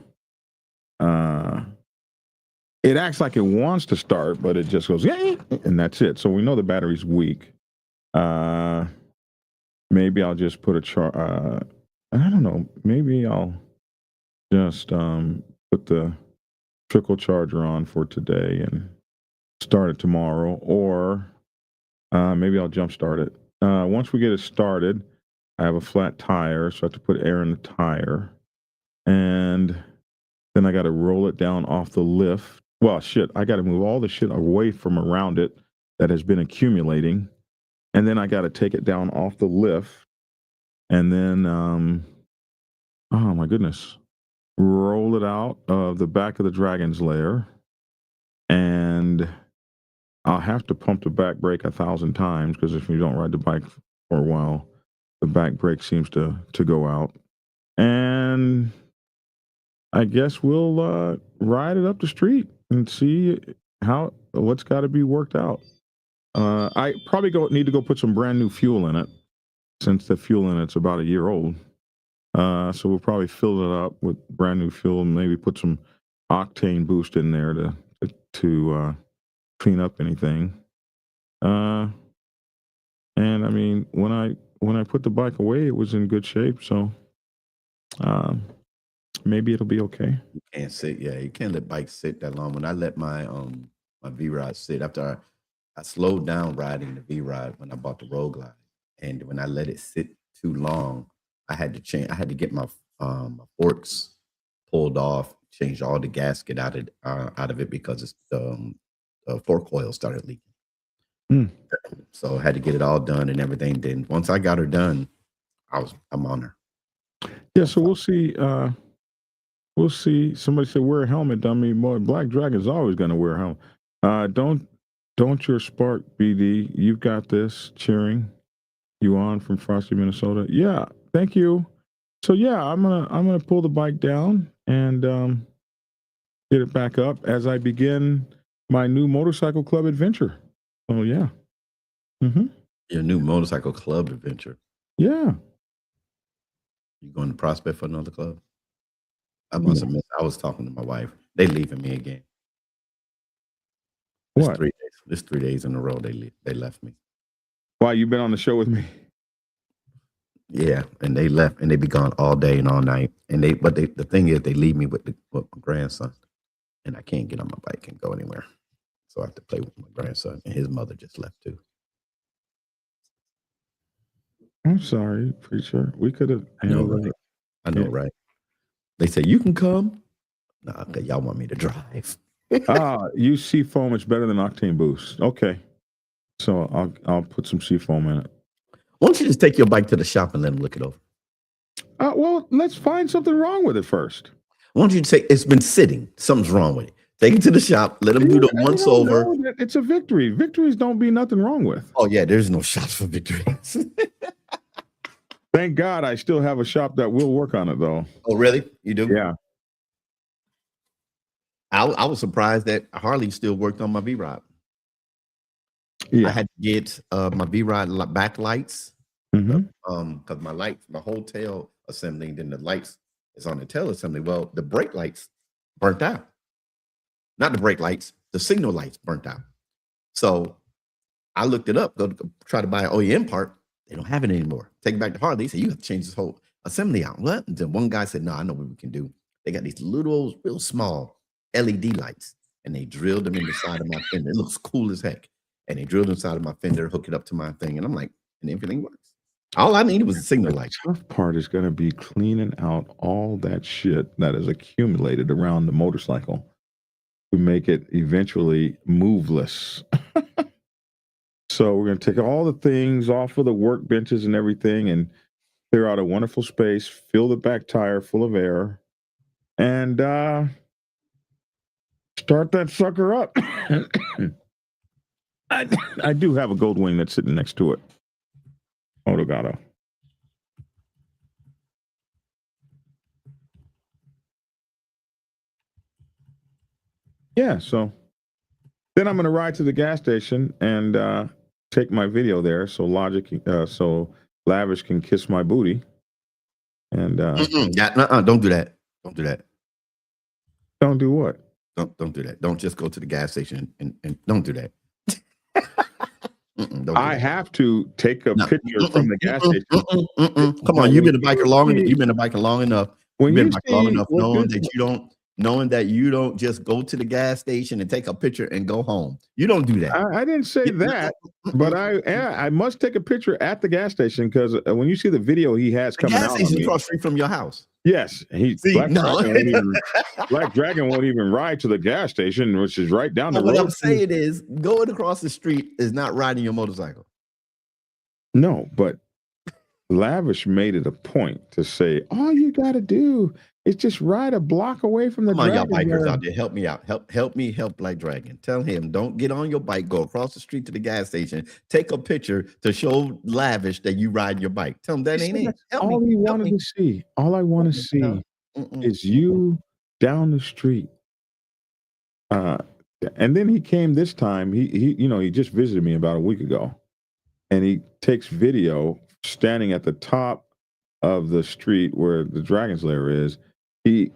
it acts like it wants to start, but it just goes, yeah, and that's it. So we know the battery's weak. Maybe I'll just put a charge. I don't know. Maybe I'll just put the trickle charger on for today and start it tomorrow, or maybe I'll jump start it. Once we get it started, I have a flat tire, so I have to put air in the tire, and then I got to roll it down off the lift. Well, shit, I got to move all the shit away from around it that has been accumulating, and then I got to take it down off the lift, and then, oh my goodness, roll it out of the back of the Dragon's Lair, and I'll have to pump the back brake 1,000 times, because if you don't ride the bike for a while, the back brake seems to go out. And I guess we'll ride it up the street and see what's got to be worked out. I probably need to go put some brand new fuel in it, since the fuel in it's about a year old. So we'll probably fill it up with brand new fuel and maybe put some octane boost in there to clean up anything. And I mean, when I put the bike away, it was in good shape. So maybe it'll be okay. You can't sit. Yeah, you can't let bikes sit that long. When I let my V-Rod sit, after I slowed down riding the V-Rod when I bought the Road Glide, and when I let it sit too long, I had to change. I had to get my forks pulled off, change all the gasket out of it, because it's the fork oil started leaking. So I had to get it all done and everything. Then once I got her done, I'm on her. Yeah, so we'll see. We'll see. Somebody said wear a helmet, dummy. Boy, Black Dragon's always going to wear a helmet. Don't your spark, BD. You've got this. Cheering you on from Frosty, Minnesota. Yeah, thank you. So yeah, I'm gonna pull the bike down and get it back up as I begin my new motorcycle club adventure. Oh yeah. Mm-hmm. Your new motorcycle club adventure. Yeah. You going to Prospect for another club? I must have missed. I was talking to my wife. They leaving me again. What? 3 days. This 3 days in a row they left me. Why, you been on the show with me? Yeah, and they left, and they be gone all day and all night. And the thing is, they leave me with my grandson, and I can't get on my bike and go anywhere. So I have to play with my grandson, and his mother just left too. I'm sorry, preacher. We could have handled it. I know, right? They say you can come. Nah, okay, y'all want me to drive. You Seafoam is better than Octane Boost. Okay, so I'll put some Seafoam in it. Why don't you just take your bike to the shop and let them look it over? Well, let's find something wrong with it first. Why don't you say it's been sitting? Something's wrong with it. Take it to the shop. Let them do the once over. It's a victory. Victories don't be nothing wrong with. Oh yeah, there's no shops for victories. Thank God I still have a shop that will work on it, though. Oh really? You do? Yeah. I was surprised that Harley still worked on my V-Rod. Yeah. I had to get my V-Rod backlights because my lights, my whole tail assembly, then the lights is on the tail assembly. Well, the brake lights burnt out. Not the brake lights, the signal lights burnt out. So I looked it up, go try to buy an OEM part. They don't have it anymore. Take it back to Harley. They said, you have to change this whole assembly out. What? And then one guy said, no, I know what we can do. They got these little, real small LED lights, and they drilled them in the side of my fender. It looks cool as heck. And they drilled inside of my fender, hook it up to my thing. And I'm like, and everything works. All I needed was a signal light. The tough part is going to be cleaning out all that shit that is accumulated around the motorcycle to make it eventually moveless. So we're going to take all the things off of the work benches and everything and clear out a wonderful space, fill the back tire full of air, and start that sucker up. I do have a gold wing that's sitting next to it. Otogato. Yeah, so then I'm going to ride to the gas station and take my video there so Lavish can kiss my booty. And don't do that. Don't do that. Don't do what? Don't do that. Don't just go to the gas station and don't do that. Don't do I that. have to take a No. picture from the gas station. Come on, you've been biking long enough. You've been biking long enough. When You've been you biking long see enough, what knowing that you don't just go to the gas station and take a picture and go home. You don't do that. I didn't say that, but I must take a picture at the gas station because when you see the video he has The coming gas out on station me, across the street from your house. yes, See, no. Black Dragon won't even ride to the gas station, which is right down the road. What I'm saying is, going across the street is not riding your motorcycle. No, but Lavish made it a point to say, all you got to do is just ride a block away from the Come on, y'all Dragon bikers Yard. out there, help me out. Help me help Black Dragon. Tell him, don't get on your bike, go across the street to the gas station, take a picture to show Lavish that you ride your bike. Tell him that ain't it. All he wanted to see, all I want to see is you down the street. And then he came this time. He just visited me about a week ago, and he takes video standing at the top of the street where the Dragon's Lair is. He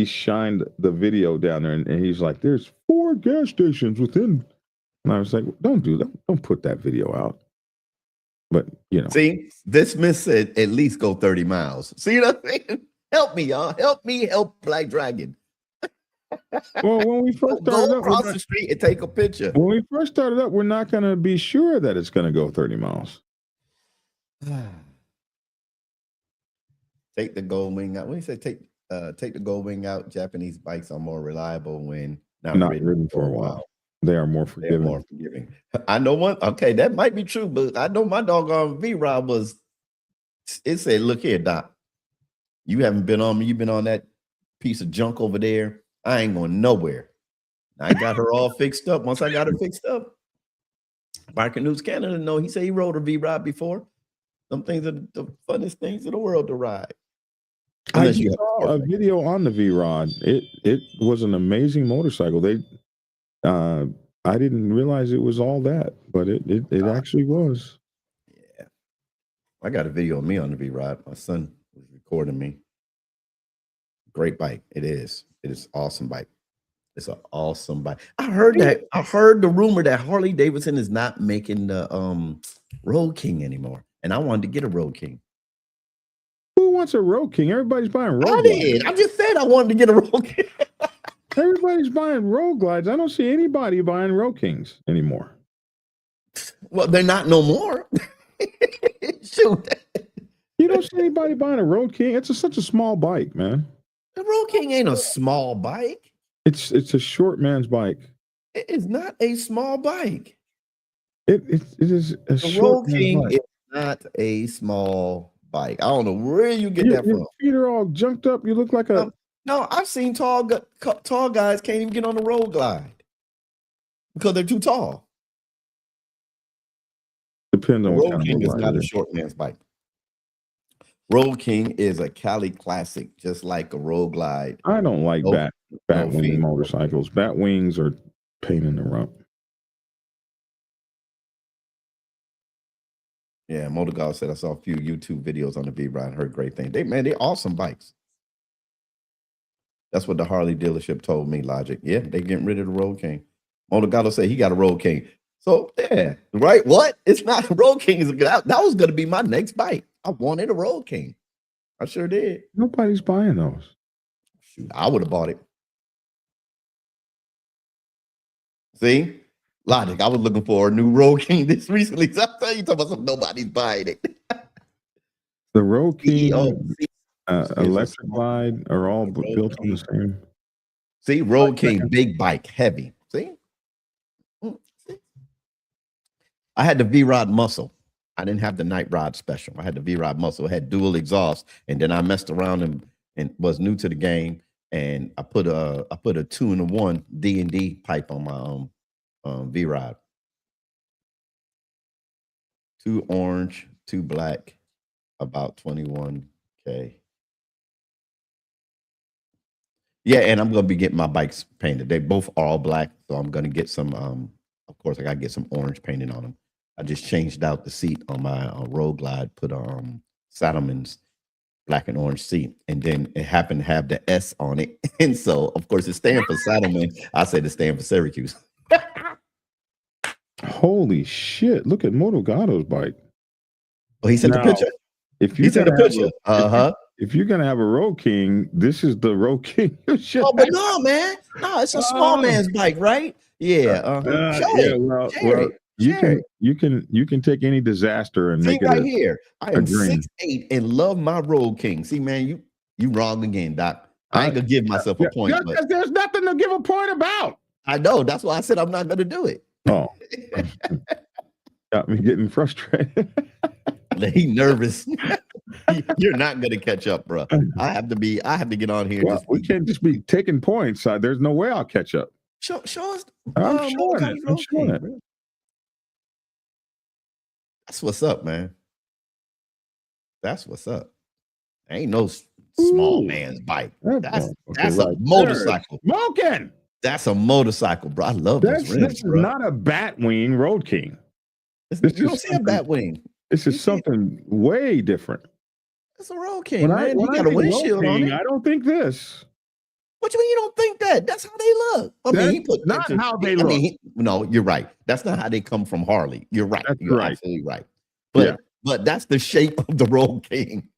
shined the video down there, and he's like, "There's 4 gas stations within." And I was like, "Don't do that. Don't put that video out." But see, this miss said at least go 30 miles. See what I'm saying? Help me, y'all. Help me help Black Dragon. Well, when we first started go across the street and take a picture. When we first started up, we're not going to be sure that it's going to go 30 miles. Take the gold wing out. When you say take the gold wing out, Japanese bikes are more reliable when not ridden for a while. They are more forgiving. I know one. Okay, that might be true, but I know my doggone V-Rod it said, look here, Doc. You haven't been on me. You've been on that piece of junk over there. I ain't going nowhere. I got her all fixed up. Once I got her fixed up, Biker News Canada know. He said he rode a V-Rod before. Some things are the funnest things in the world to ride. I saw a video on the V-Rod. It was an amazing motorcycle. I didn't realize it was all that, but it actually was. Yeah. I got a video of me on the V-Rod. My son was recording me. Great bike. It is. It is awesome bike. It's an awesome bike. I heard the rumor that Harley Davidson is not making the Road King anymore. And I wanted to get a Road King. Who wants a Road King? Everybody's buying Road Glides. I did. I just said I wanted to get a Road King. Everybody's buying Road Glides. I don't see anybody buying Road Kings anymore. Well, they're not no more. Shoot. You don't see anybody buying a Road King. It's such a small bike, man. The Road King ain't a small bike. It's a short man's bike. It is not a small bike. It is a the short Road King bike. is not a small bike. I don't know where you get that from. Your feet are all junked up. You look like a... No, I've seen tall guys can't even get on the Road Glide because they're too tall. Depends on what Road kind King of is not a short man's bike. Road King is a Cali classic, just like a Road Glide. I don't like Batwing motorcycles. Batwings are pain in the rump. Yeah, Motorgolf said I saw a few YouTube videos on the V-Ride. Heard great things. They're awesome bikes. That's what the Harley dealership told me, Logic. Yeah, they getting rid of the Road King. Motorgolf said he got a Road King. So yeah, right? What? It's not Road King is that was going to be my next bike. I wanted a Road King. I sure did. Nobody's buying those. Shoot, I would have bought it. See? Logic, I was looking for a new Road King this recently. So I tell you, talking about nobody's buying it. The Road King, Electric Glide are all built on the same. See, Road King, big bike, heavy. See? I had the V-Rod Muscle. I didn't have the Night Rod Special. I had the V-Rod Muscle. It had dual exhaust, and then I messed around and was new to the game. And I put a 2-in-1 D&D pipe on my V-Rod. 2 orange, 2 black, about 21K. Yeah, and I'm gonna be getting my bikes painted. They both are all black, so I'm gonna get some. Of course, I gotta get some orange painted on them. I just changed out the seat on my Road Glide, put Saddleman's black and orange seat, and then it happened to have the S on it, and so of course it stands for Saddleman. I said it stands for Syracuse. Holy shit! Look at Moto Gatto's bike. Oh, he sent the Now, picture. If He you're sent the gonna have picture. if you're gonna have a Road King, this is the Road King. Oh, but no, man. No, it's a small man's bike, right? Yeah. Show yeah. it. Well, Share it. you can take any disaster and See make it right here. I am dream. 6'8" and love my Road King. See, man, you wrong again, Doc. I ain't gonna give myself a point. Because there's nothing to give a point about. I know. That's why I said I'm not gonna do it. Oh, got me getting frustrated. He nervous. You're not gonna catch up, bro. I have to get on here. Well, we can't just be taking points. There's no way I'll catch up. Show us. I'm showing it. That's what's up, man. That's what's up. Ain't no small man's bike. That's a motorcycle. Smoking. That's a motorcycle, bro. I love this rims, This is not a Batwing Road King. You don't see a Batwing. This is something way different. It's a Road King, man. You got a windshield on it. I don't think this. What you mean you don't think that? That's how they look. I mean, he put not how they look. No, you're right. That's not how they come from Harley. You're right. You're absolutely right. But that's the shape of the Road King.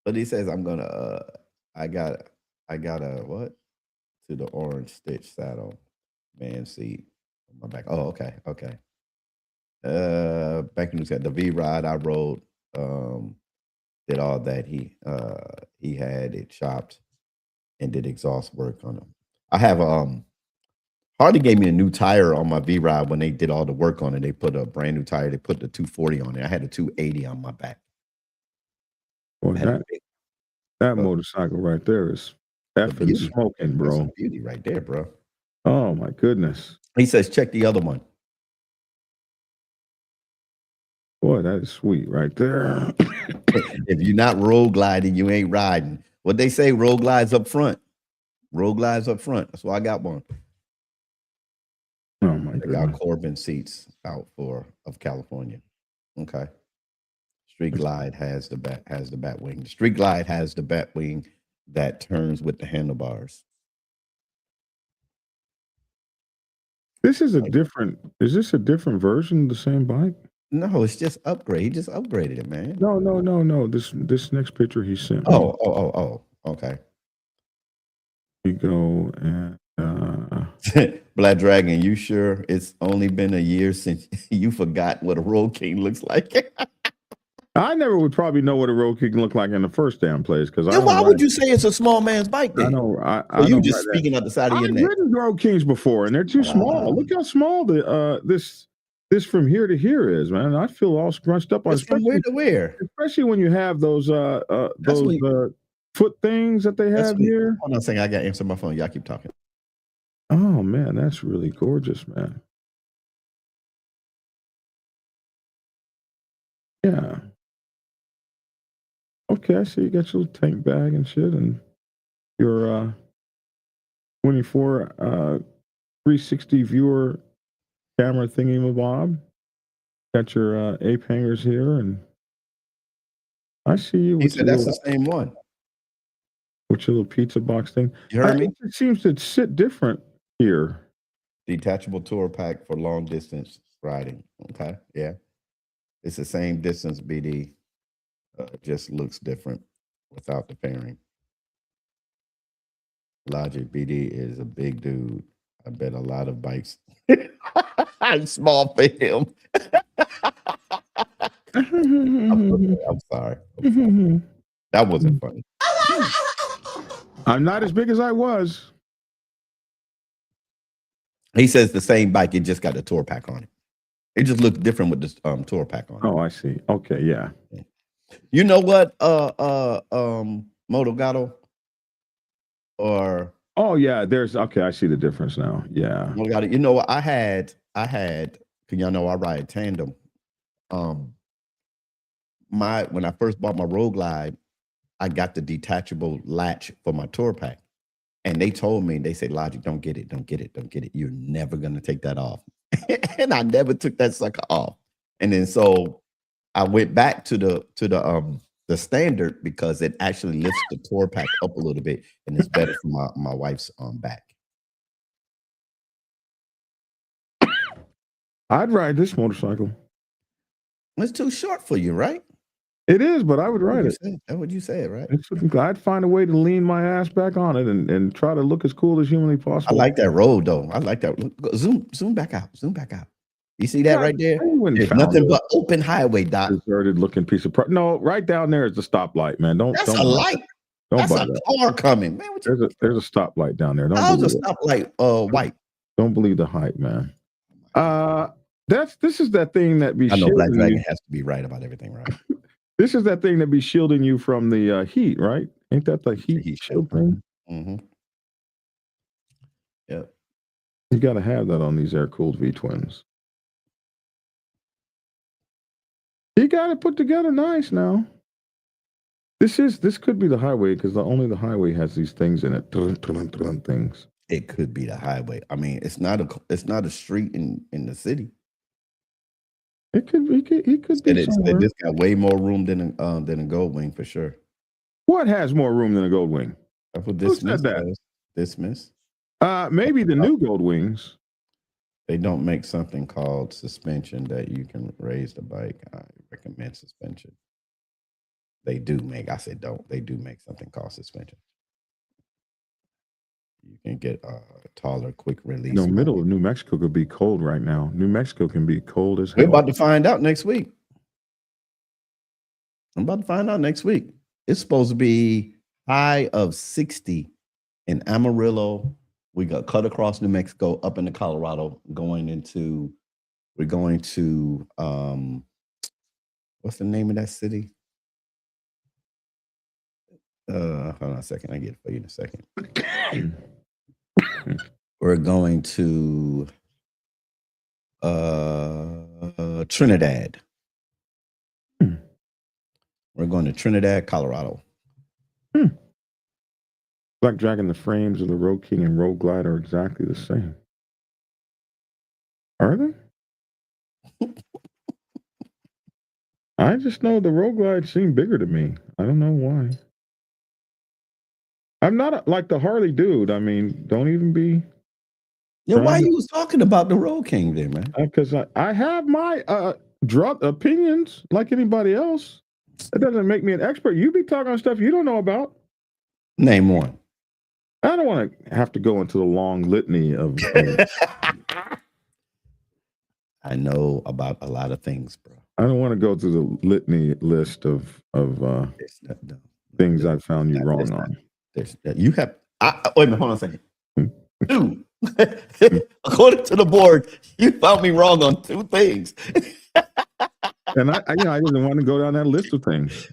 But he says, I'm gonna I got a what? To the orange stitch saddle, man seat on my back. Oh, okay. Back in the V-Ride I rode, did all that. He had it chopped and did exhaust work on him. I have Harley gave me a new tire on my V-Ride when they did all the work on it. They put a brand new tire. They put the 240 on it. I had a 280 on my back. Well, that motorcycle right there is effing smoking, bro. That's a beauty right there, bro. Oh my goodness. He says, check the other one. Boy, that is sweet right there. If you're not road gliding, you ain't riding. What they say, road glides up front. Road glides up front. That's why I got one. Oh my I God. got Corbin seats out of California. Okay. Street Glide has the bat wing. The Street Glide has the bat wing that turns with the handlebars. Is this a different version of the same bike? No, it's just upgrade. He just upgraded it, man. No. This next picture he sent me. Oh. Okay. You go and Black Dragon, you sure it's only been a year since you forgot what a Road King looks like? I never would probably know what a Road King looked like in the first damn place. Because why would you say it's a small man's bike then? I know. You just speaking at the side of your neck. I've ridden Road Kings before, and they're too small. Look how small this from here to here is, man. I feel all scrunched up on. From where to where? Especially when you have those foot things that they have here. Hold on a second. I got to answer my phone. Y'all keep talking. Oh man, that's really gorgeous, man. Yeah. Okay, I see you got your little tank bag and shit, and your 24 360 viewer camera thingy-mabob. Got your ape hangers here, and I see you. He said that's the same one. With your little pizza box thing. You heard me? It seems to sit different here. Detachable tour pack for long distance riding. Okay, yeah. It's the same distance, BD. Just looks different without the pairing. Logic BD is a big dude. I bet a lot of bikes. I'm small for him. I'm sorry. That wasn't funny. I'm not as big as I was. He says the same bike. It just got the tour pack on it. It just looked different with the tour pack on it. Oh, I see. Okay, yeah. You know what, Moto Gatto? Or okay, I see the difference now. Yeah. Moto Gatto. You know what? I had, because y'all know I ride tandem. When I first bought my Road Glide, I got the detachable latch for my tour pack. And they told me, they said, Logic, don't get it. You're never gonna take that off. And I never took that sucker off. And then so I went back to the standard because it actually lifts the tour pack up a little bit, and it's better for my wife's back. I'd ride this motorcycle. It's too short for you, right? It is, but I would ride it. That's what you said, right? I'd find a way to lean my ass back on it and try to look as cool as humanly possible. I like that road, though. I like that. Zoom back out. Zoom back out. You see that right there? There's nothing but open highway, Doc. Deserted looking piece of no, right down there is the stoplight, man. That's a light. That's a car coming, man. There's a stoplight down there. How's a stoplight white? Don't believe the hype, man. This is that thing that be. I know Black Dragon has to be right about everything, right? This is that thing that be shielding you from the heat, right? Ain't that the heat shield thing? Mm-hmm. Yep. You got to have that on these air-cooled V-twins. You got it put together nice now. This could be the highway because only the highway has these things in it. Things. It could be the highway. I mean, it's not a street in the city. It could be. This got way more room than a Gold Wing for sure. What has more room than a Gold Wing? That's what Dismiss does. Dismiss. Maybe the new Gold Wings. They don't make something called suspension that you can raise the bike. I recommend suspension. They do make. I said don't. They do make something called suspension. You can get a taller, quick release. Middle of New Mexico could be cold right now. New Mexico can be cold as hell. We're about to find out next week. I'm about to find out next week. It's supposed to be high of 60 in Amarillo. We got cut across New Mexico up into Colorado. We're going to what's the name of that city? Hold on a second. I get it for you in a second. We're going to Trinidad. We're going to Trinidad, Colorado. Black Dragon, the frames of the Road King and Road Glide are exactly the same. Are they? I just know the Road Glide seemed bigger to me. I don't know why. I'm not like the Harley dude. I mean, don't even be. Yeah, why you was talking about the Road King then, man? Because I have my opinions like anybody else. It doesn't make me an expert. You be talking on stuff you don't know about. Name one. I don't want to have to go into the long litany of. I know about a lot of things, bro. I don't want to go through the litany list of things I found you wrong on. You have. Wait a minute, hold on a second. Dude, according to the board, you found me wrong on 2 things. And I didn't want to go down that list of things.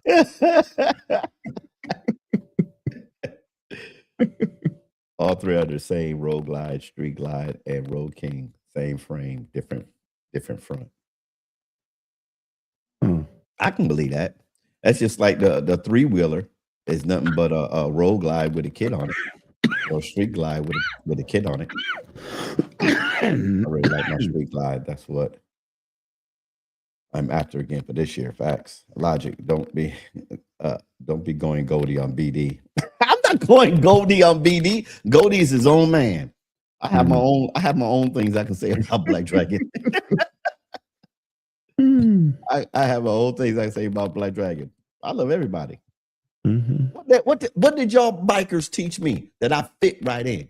All 3 are the same: Road Glide, Street Glide, and Road King. Same frame, different front. I can believe that. That's just like the 3-wheeler. It's nothing but a Road Glide with a kid on it, or Street Glide with a kid on it. I really like my Street Glide. That's what I'm after again for this year. Facts. Logic. Don't be going Goldie on BD. I'm not going Goldie on BD. Goldie is his own man. I have my own things I can say about Black Dragon. I have my own things I can say about Black Dragon. I love everybody. Mm-hmm. What did y'all bikers teach me that I fit right in?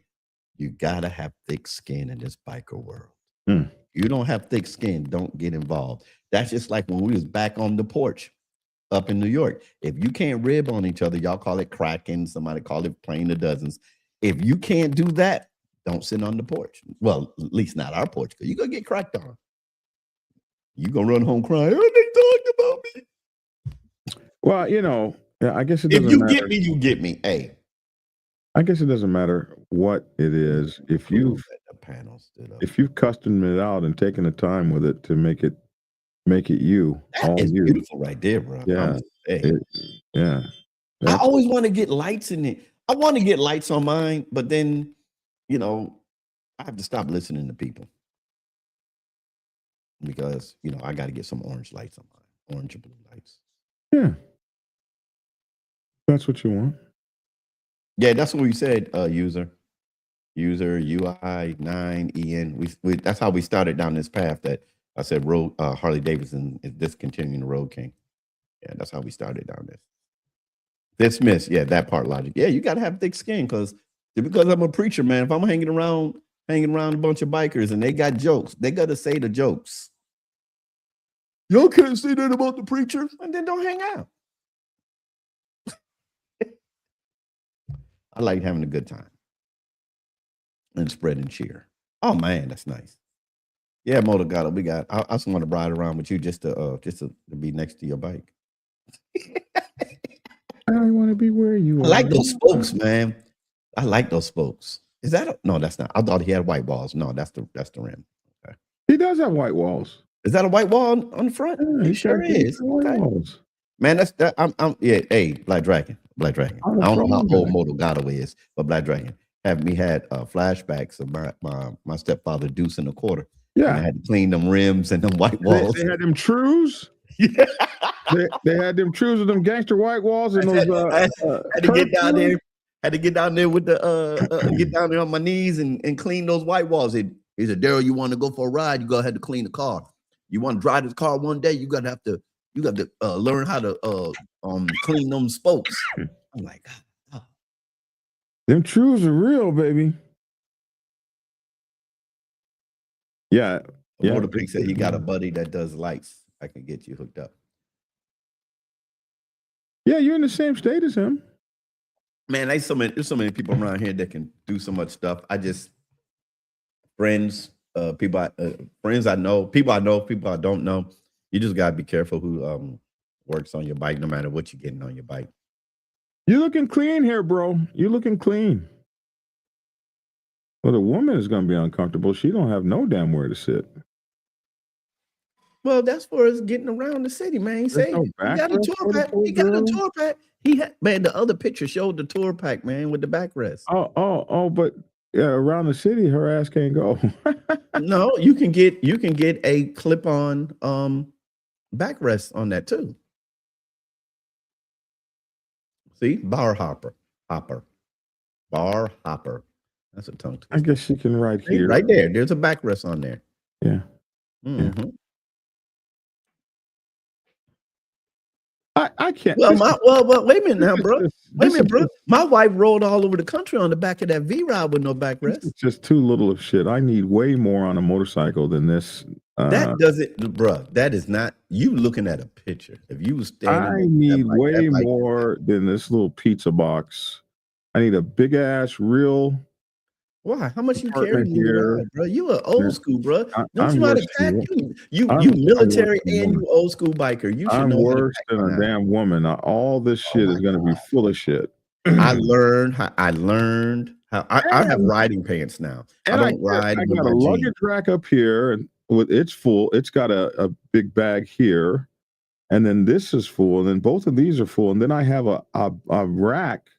You gotta have thick skin in this biker world. You don't have thick skin, don't get involved. That's just like when we was back on the porch up in New York. If you can't rib on each other, y'all call it cracking. Somebody call it playing the dozens. If you can't do that, don't sit on the porch. Well, at least not our porch, because you're gonna get cracked on. You gonna run home crying, oh, they talked about me. Well, yeah, I guess it doesn't matter. If you matter. get me, you get me. Hey. I guess it doesn't matter what it is. If you've customed it out and taken the time with it to make it you. That is beautiful right there, bro. Yeah. Yeah. I always want to get lights in it. I want to get lights on mine, but then, I have to stop listening to people. Because, I got to get some orange lights on mine. Orange and blue lights. Yeah. That's what you want. Yeah, that's what we said, user UI 9EN. We that's how we started down this path that I said road Harley Davidson is discontinuing the Road King. Yeah, that's how we started down this. Dismiss, yeah, that part logic. Yeah, you gotta have thick skin because I'm a preacher, man. If I'm hanging around a bunch of bikers and they got jokes, they gotta say the jokes. Y'all can't say that about the preacher, and then don't hang out. I like having a good time and spreading cheer. Oh man, that's nice. Yeah, Motogato, we got. I just want to ride around with you just to be next to your bike. I want to be where you are. I like those spokes, man. I like those spokes. Is that no? That's not. I thought he had white walls. No, that's the rim. Okay. He does have white walls. Is that a white wall on the front? Yeah, He sure is. Okay. Walls. Man, that's that. I'm yeah. Hey, Black Dragon. I don't know how old Motogato is, but Black Dragon had flashbacks of my stepfather deucing a quarter. Yeah, and I had to clean them rims and them white walls. They had them trues. Yeah. they had them trues with them gangster white walls and those. Had to get down there. Had to get down there with the get down there on my knees and clean those white walls. He said, Daryl, you want to go for a ride? You go ahead to clean the car. You want to drive this car one day? You got to learn how to clean them spokes. I'm like, oh. Them trues are real, baby. Yeah. Motor Pig said he got a buddy that does lights. I can get you hooked up. Yeah, you're in the same state as him. Man, there's so many people around here that can do so much stuff. Friends I know, people I don't know. You just gotta be careful who works on your bike, no matter what you're getting on your bike. You looking clean here, bro. You looking clean. Well, the woman is gonna be uncomfortable. She don't have no damn where to sit. Well, that's for us getting around the city, man. He got a tour pack. He got a tour pack. Man, the other picture showed the tour pack, man, with the backrest. Oh, but yeah, around the city, her ass can't go. No, you can get a clip-on backrest on that too. See, bar hopper. That's a tongue twister. I guess she can ride here. Right there. There's a backrest on there. Yeah. Mm-hmm. Yeah. I can't. Well, wait a minute now, bro. Wait a minute, bro. My wife rolled all over the country on the back of that V-Ride with no backrest. It's just too little of shit. I need way more on a motorcycle than this. That doesn't, bro. That is not you looking at a picture. If you was standing, I need way more than this little pizza box. I need a big ass real. Why? How much you carry here, bro? You are old school, bro. Don't you know how to pack? You military and you old school biker. You should know. I'm worse than a damn woman. All this shit is going to be full of shit. I learned how. I have riding pants now. And I don't ride. I got a luggage rack up here, and it's full. It's got a big bag here, and then this is full, and then both of these are full, and then I have a rack,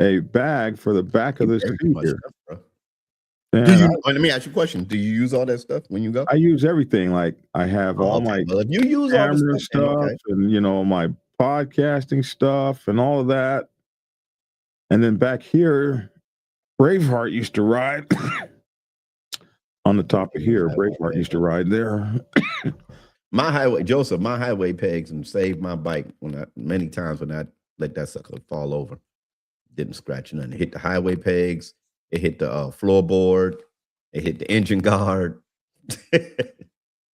a bag for the back of this seat here. Let me ask you a question. Do you use all that stuff when you go? I use everything. Like I have all my if you use camera stuff and my podcasting stuff and all of that. And then back here, Braveheart used to ride on the top of here. Braveheart used to ride there. My highway pegs and saved my bike many times when I let that sucker fall over. Didn't scratch nothing. It hit the highway pegs. It hit the floorboard. It hit the engine guard.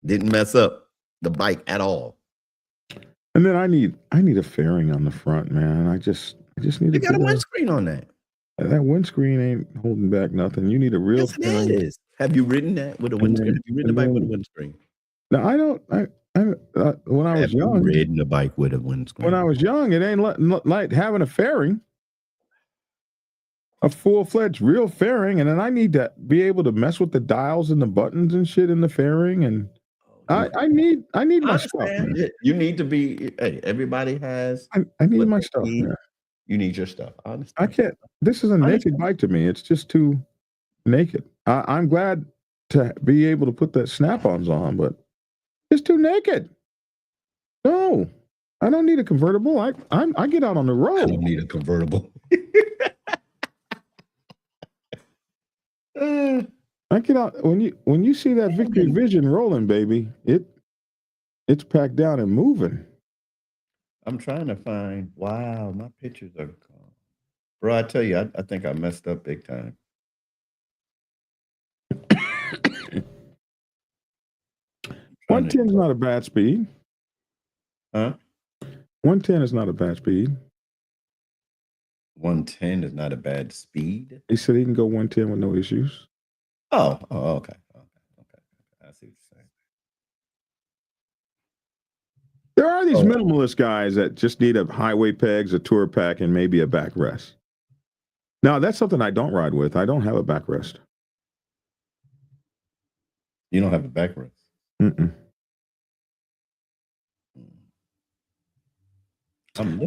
Didn't mess up the bike at all. And then I need a fairing on the front, man. I just need. You got a windscreen on that. That windscreen ain't holding back nothing. You need a real fairing. It is. Have you ridden that with a windscreen? Have you ridden a bike with a windscreen? No, I don't. When I was young, ridden a bike with a windscreen. When I was young, it ain't like having a fairing. A full-fledged real fairing, and then I need to be able to mess with the dials and the buttons and shit in the fairing, and I need my stuff. Man. You need to be. Hey, everybody has. I need my stuff. Man. You need your stuff. I can't. This is a naked bike to me. It's just too naked. I'm glad to be able to put the snap-ons on, but it's too naked. No, I don't need a convertible. I get out on the I road. don't need a convertible. I get out when you see that Victory Vision rolling, baby. It's packed down and moving. I'm trying to find. Wow, my pictures are gone, bro. I tell you, I think I messed up big time. 110 is not a bad speed. Huh? 110 is not a bad speed. 110 is not a bad speed. He said he can go 110 with no issues. Oh, okay. I see what you're saying. There are these minimalist guys that just need a highway pegs, a tour pack, and maybe a backrest. Now, that's something I don't ride with. I don't have a backrest. You don't have a backrest. Mm-mm.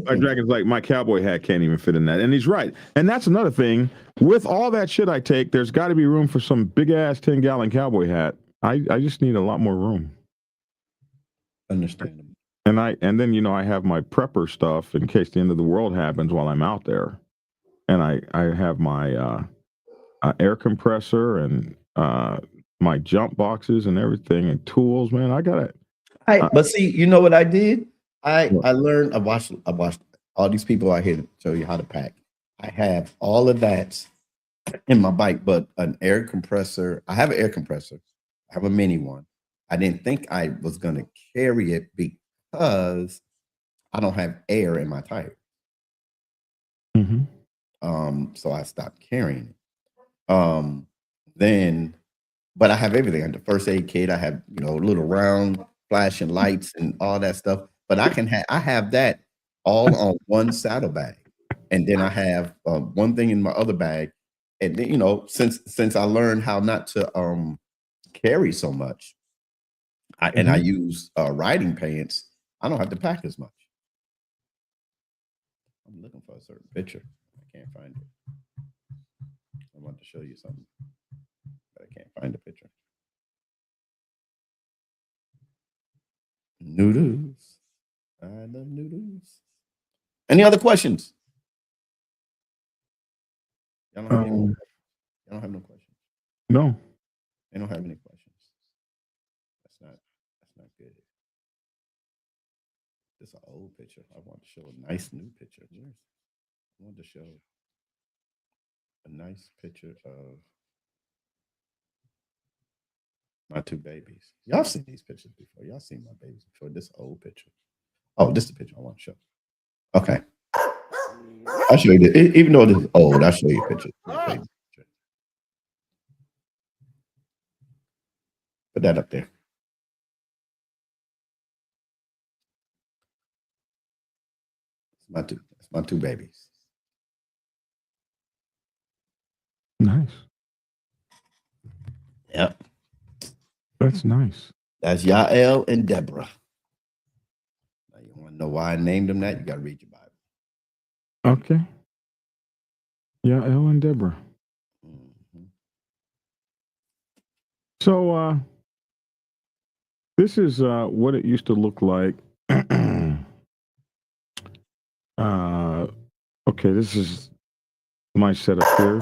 My Dragon's like, my cowboy hat can't even fit in that. And he's right. And that's another thing. With all that shit I take, there's got to be room for some big-ass 10-gallon cowboy hat. I just need a lot more room. Understandable. And then, you know, I have my prepper stuff in case the end of the world happens while I'm out there. And I have my air compressor and my jump boxes and everything and tools, man. I got it. But see, you know what I did? I learned. I watched all these people out here to show you how to pack. I have all of that in my bike, but an air compressor. I have an air compressor. I have a mini one. I didn't think I was going to carry it because I don't have air in my tire. Mm-hmm. So I stopped carrying it. Then, but I have everything. I have the first aid kit. I have, you know, little round flashing lights and all that stuff. But I have that all on one saddlebag, and then I have one thing in my other bag. And then, you know, since I learned how not to carry so much, and I use riding pants, I don't have to pack as much. I'm looking for a certain picture. I can't find it. I want to show you something, but I can't find the picture. Noodles. I love noodles. Any other questions? Y'all don't have no questions. No. They don't have any questions. That's not good. This is an old picture. I want to show a nice new picture. I want to show a nice picture of my two babies. Y'all seen these pictures before. Y'all seen my babies before. This is an old picture. Oh, this is the picture I want to show. Okay. I'll show you this. Even though this is old, I'll show you a picture. Put that up there. That's my two babies. Nice. Yep. That's nice. That's Yael and Deborah. Now you want to know why I named them that? You got to read your Bible. Okay. Yael and Deborah. Mm-hmm. So this is what it used to look like. Okay, this is my setup here.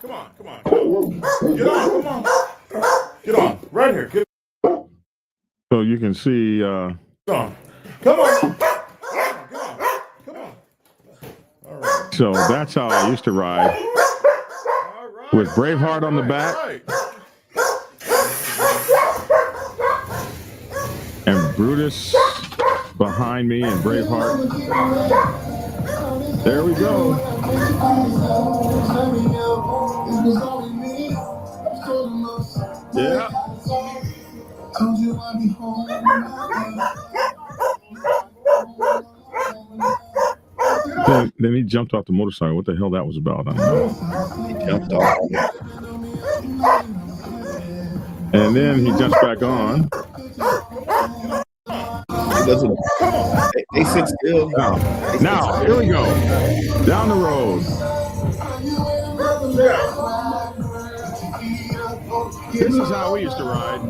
Come on. Get on. Right here. Get So you can see. on. Come on. All right. So that's how I used to ride, with Braveheart on the back and Brutus behind me and Braveheart. There we go. Yeah. Then he jumped off the motorcycle. What the hell that was about? I don't know. He jumped off. And then he jumps back on. He doesn't. They sit still. Now, here we go. Down the road. This is how we used to ride.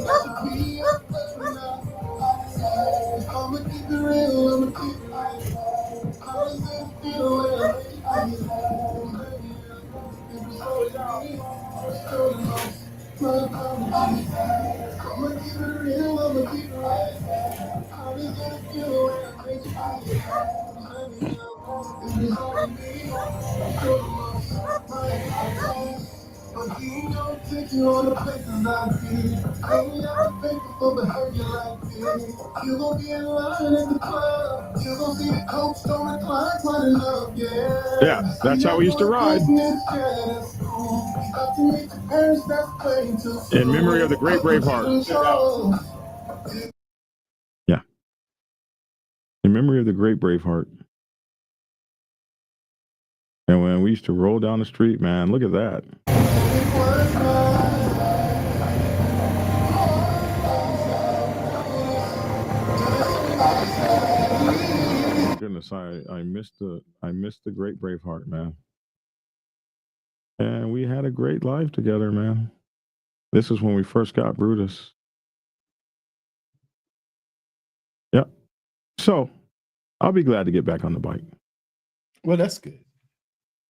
Yeah, that's how we used to ride. In memory of the great Braveheart. Yeah. In memory of the great Braveheart. And when we used to roll down the street, man, look at that. Goodness, I missed the great Braveheart, man. And we had a great life together, man. This is when we first got Brutus. Yep. So I'll be glad to get back on the bike. Well, that's good.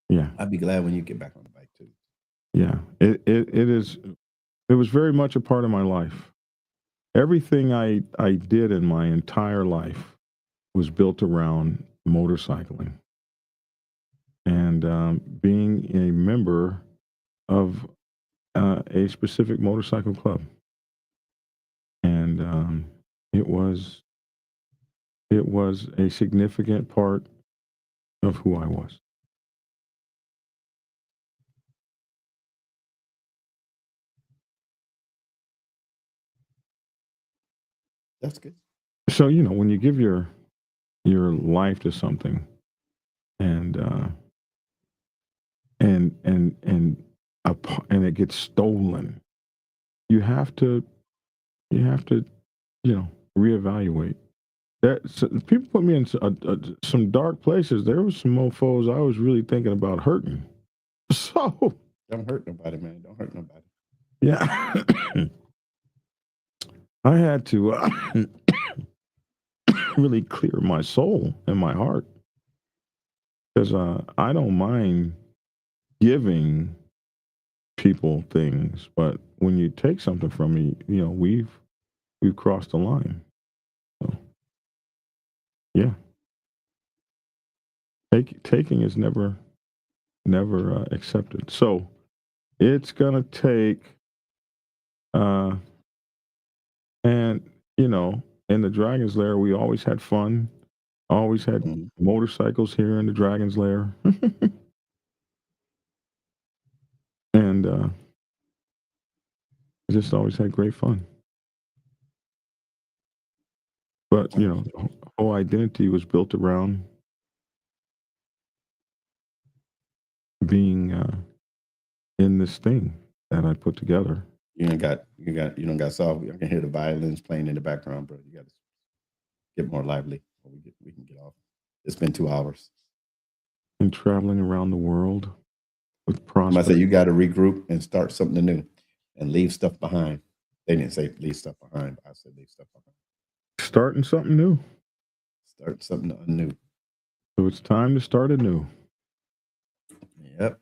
Yeah. I'd be glad when you get back on the bike too. Yeah. It was very much a part of my life. Everything I did in my entire life was built around motorcycling and being a member of a specific motorcycle club. And it was a significant part of who I was. That's good. So, when you give your life to something and it gets stolen, you have to reevaluate. People put me in some dark places. There was some mofos I was really thinking about hurting. So Don't hurt nobody, man. Don't hurt nobody. yeah, I had to really clear my soul and my heart because I don't mind giving people things, but when you take something from me, we've crossed the line. So, yeah, taking is never accepted. So it's gonna take, and in the Dragon's Lair, we always had fun. Always had motorcycles here in the Dragon's Lair, and just always had great fun. But the whole identity was built around being in this thing that I put together. You don't got soft. I can hear the violins playing in the background, bro. You got to get more lively. We can get off. It's been 2 hours. And traveling around the world with I prospects. said you got to regroup and start something new, and leave stuff behind. They didn't say leave stuff behind. I said leave stuff behind. Starting something new. Start something new. So it's time to start anew. Yep.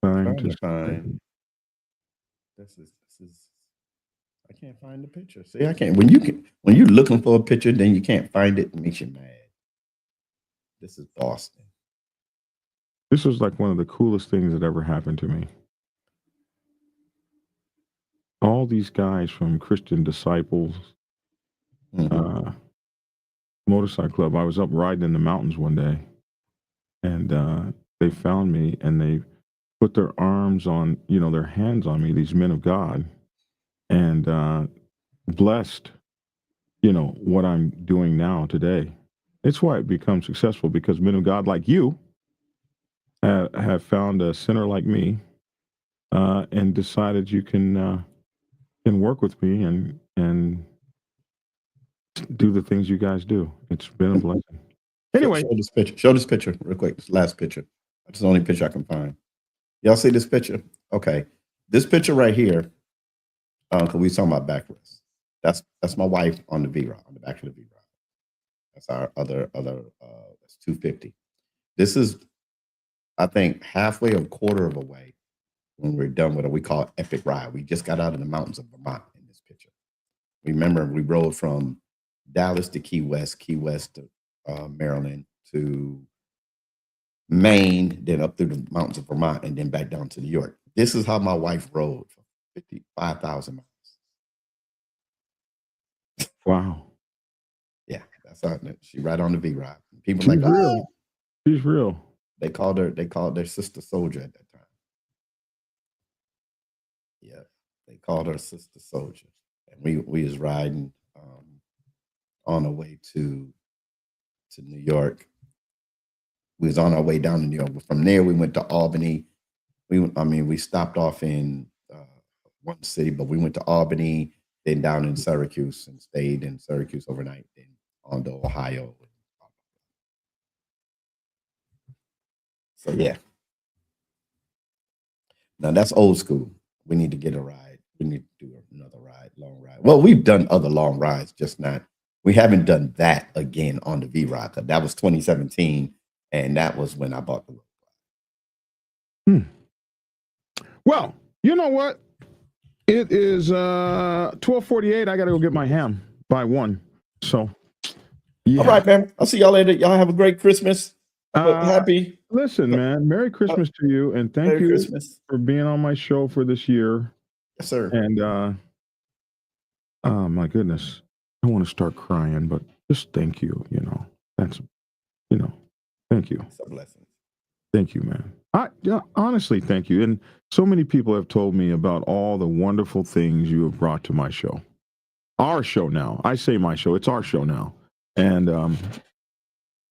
Time Trying to to find. This is. I can't find the picture. See, I can't. When you're looking for a picture, then you can't find it. It makes you mad. This is Boston. This was like one of the coolest things that ever happened to me. All these guys from Christian Disciples Motorcycle Club. I was up riding in the mountains one day, and they found me and they put their arms on, their hands on me. These men of God, and blessed, what I'm doing now today. It's why it becomes successful, because men of God like you have found a sinner like me, and decided you can work with me and do the things you guys do. It's been a blessing. Anyway, show this picture real quick. This last picture. That's the only picture I can find. Y'all see this picture? Okay, this picture right here Because we talking about backrest. That's my wife on the V-Rod, on the back of the V-Rod. That's our other that's 250. This is, I think, halfway or a quarter of a way when we're done with it. We call it epic ride. We just got out of the mountains of Vermont in this picture. Remember, we rode from Dallas to Key West to Maryland to Maine, then up through the mountains of Vermont, and then back down to New York. This is how my wife rode for 55,000 miles. Wow. Yeah, that's how she ride on the V-Rod. People She's like, real. She's real. They called their sister soldier at that time. Yeah, they called her Sister Soldier. And we was riding on our way to New York. We was on our way down to New York. But from there, we went to Albany. We stopped off in one city, but we went to Albany, then down in Syracuse and stayed in Syracuse overnight, then on to Ohio. So yeah. Now that's old school. We need to get a ride. We need to do another ride, long ride. Well, we've done other long rides, just not. We haven't done that again on the V-Rod. That was 2017, and that was when I bought the road. Well, you know what? It is 12:48. I got to go get my ham by 1. So, yeah. All right, man. I'll see y'all later. Y'all have a great Christmas. Happy. Listen, man. Merry Christmas to you, and thank you for being on my show for this year. Yes, sir. And oh my goodness, I want to start crying, but just thank you. Thank you. It's a blessing. Thank you, man. Honestly, thank you. And so many people have told me about all the wonderful things you have brought to my show. Our show now. I say my show. It's our show now. And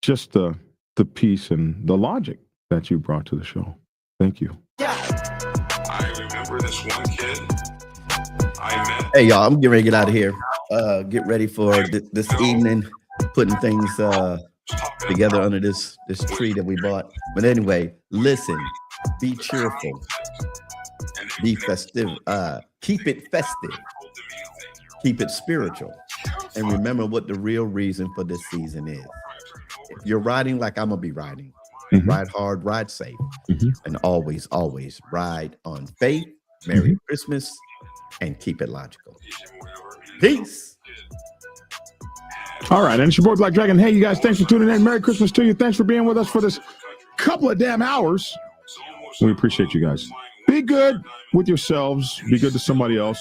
just the peace and the logic that you brought to the show. Thank you. I remember this one kid I met. Hey, y'all, I'm getting ready to get out of here. Get ready for this evening, putting things together under this tree that we bought. But anyway, listen, be cheerful, be festive, keep it festive, keep it spiritual, and remember what the real reason for this season is. If you're riding like I'm gonna be riding, ride hard, ride safe, and always, always ride on faith. Merry Christmas, and keep it logical. Peace. All right, and it's your boy Black Dragon. Hey, you guys, thanks for tuning in. Merry Christmas to you. Thanks for being with us for this couple of damn hours. We appreciate you guys. Be good with yourselves. Be good to somebody else.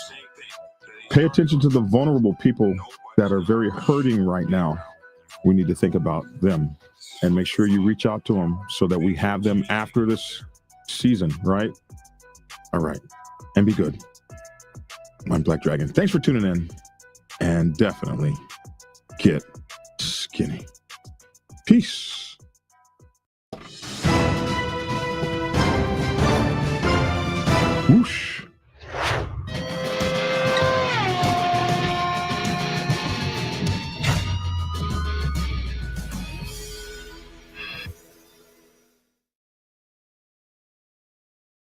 Pay attention to the vulnerable people that are very hurting right now. We need to think about them and make sure you reach out to them so that we have them after this season, right? All right, and be good. I'm Black Dragon. Thanks for tuning in, and definitely get skinny. Peace.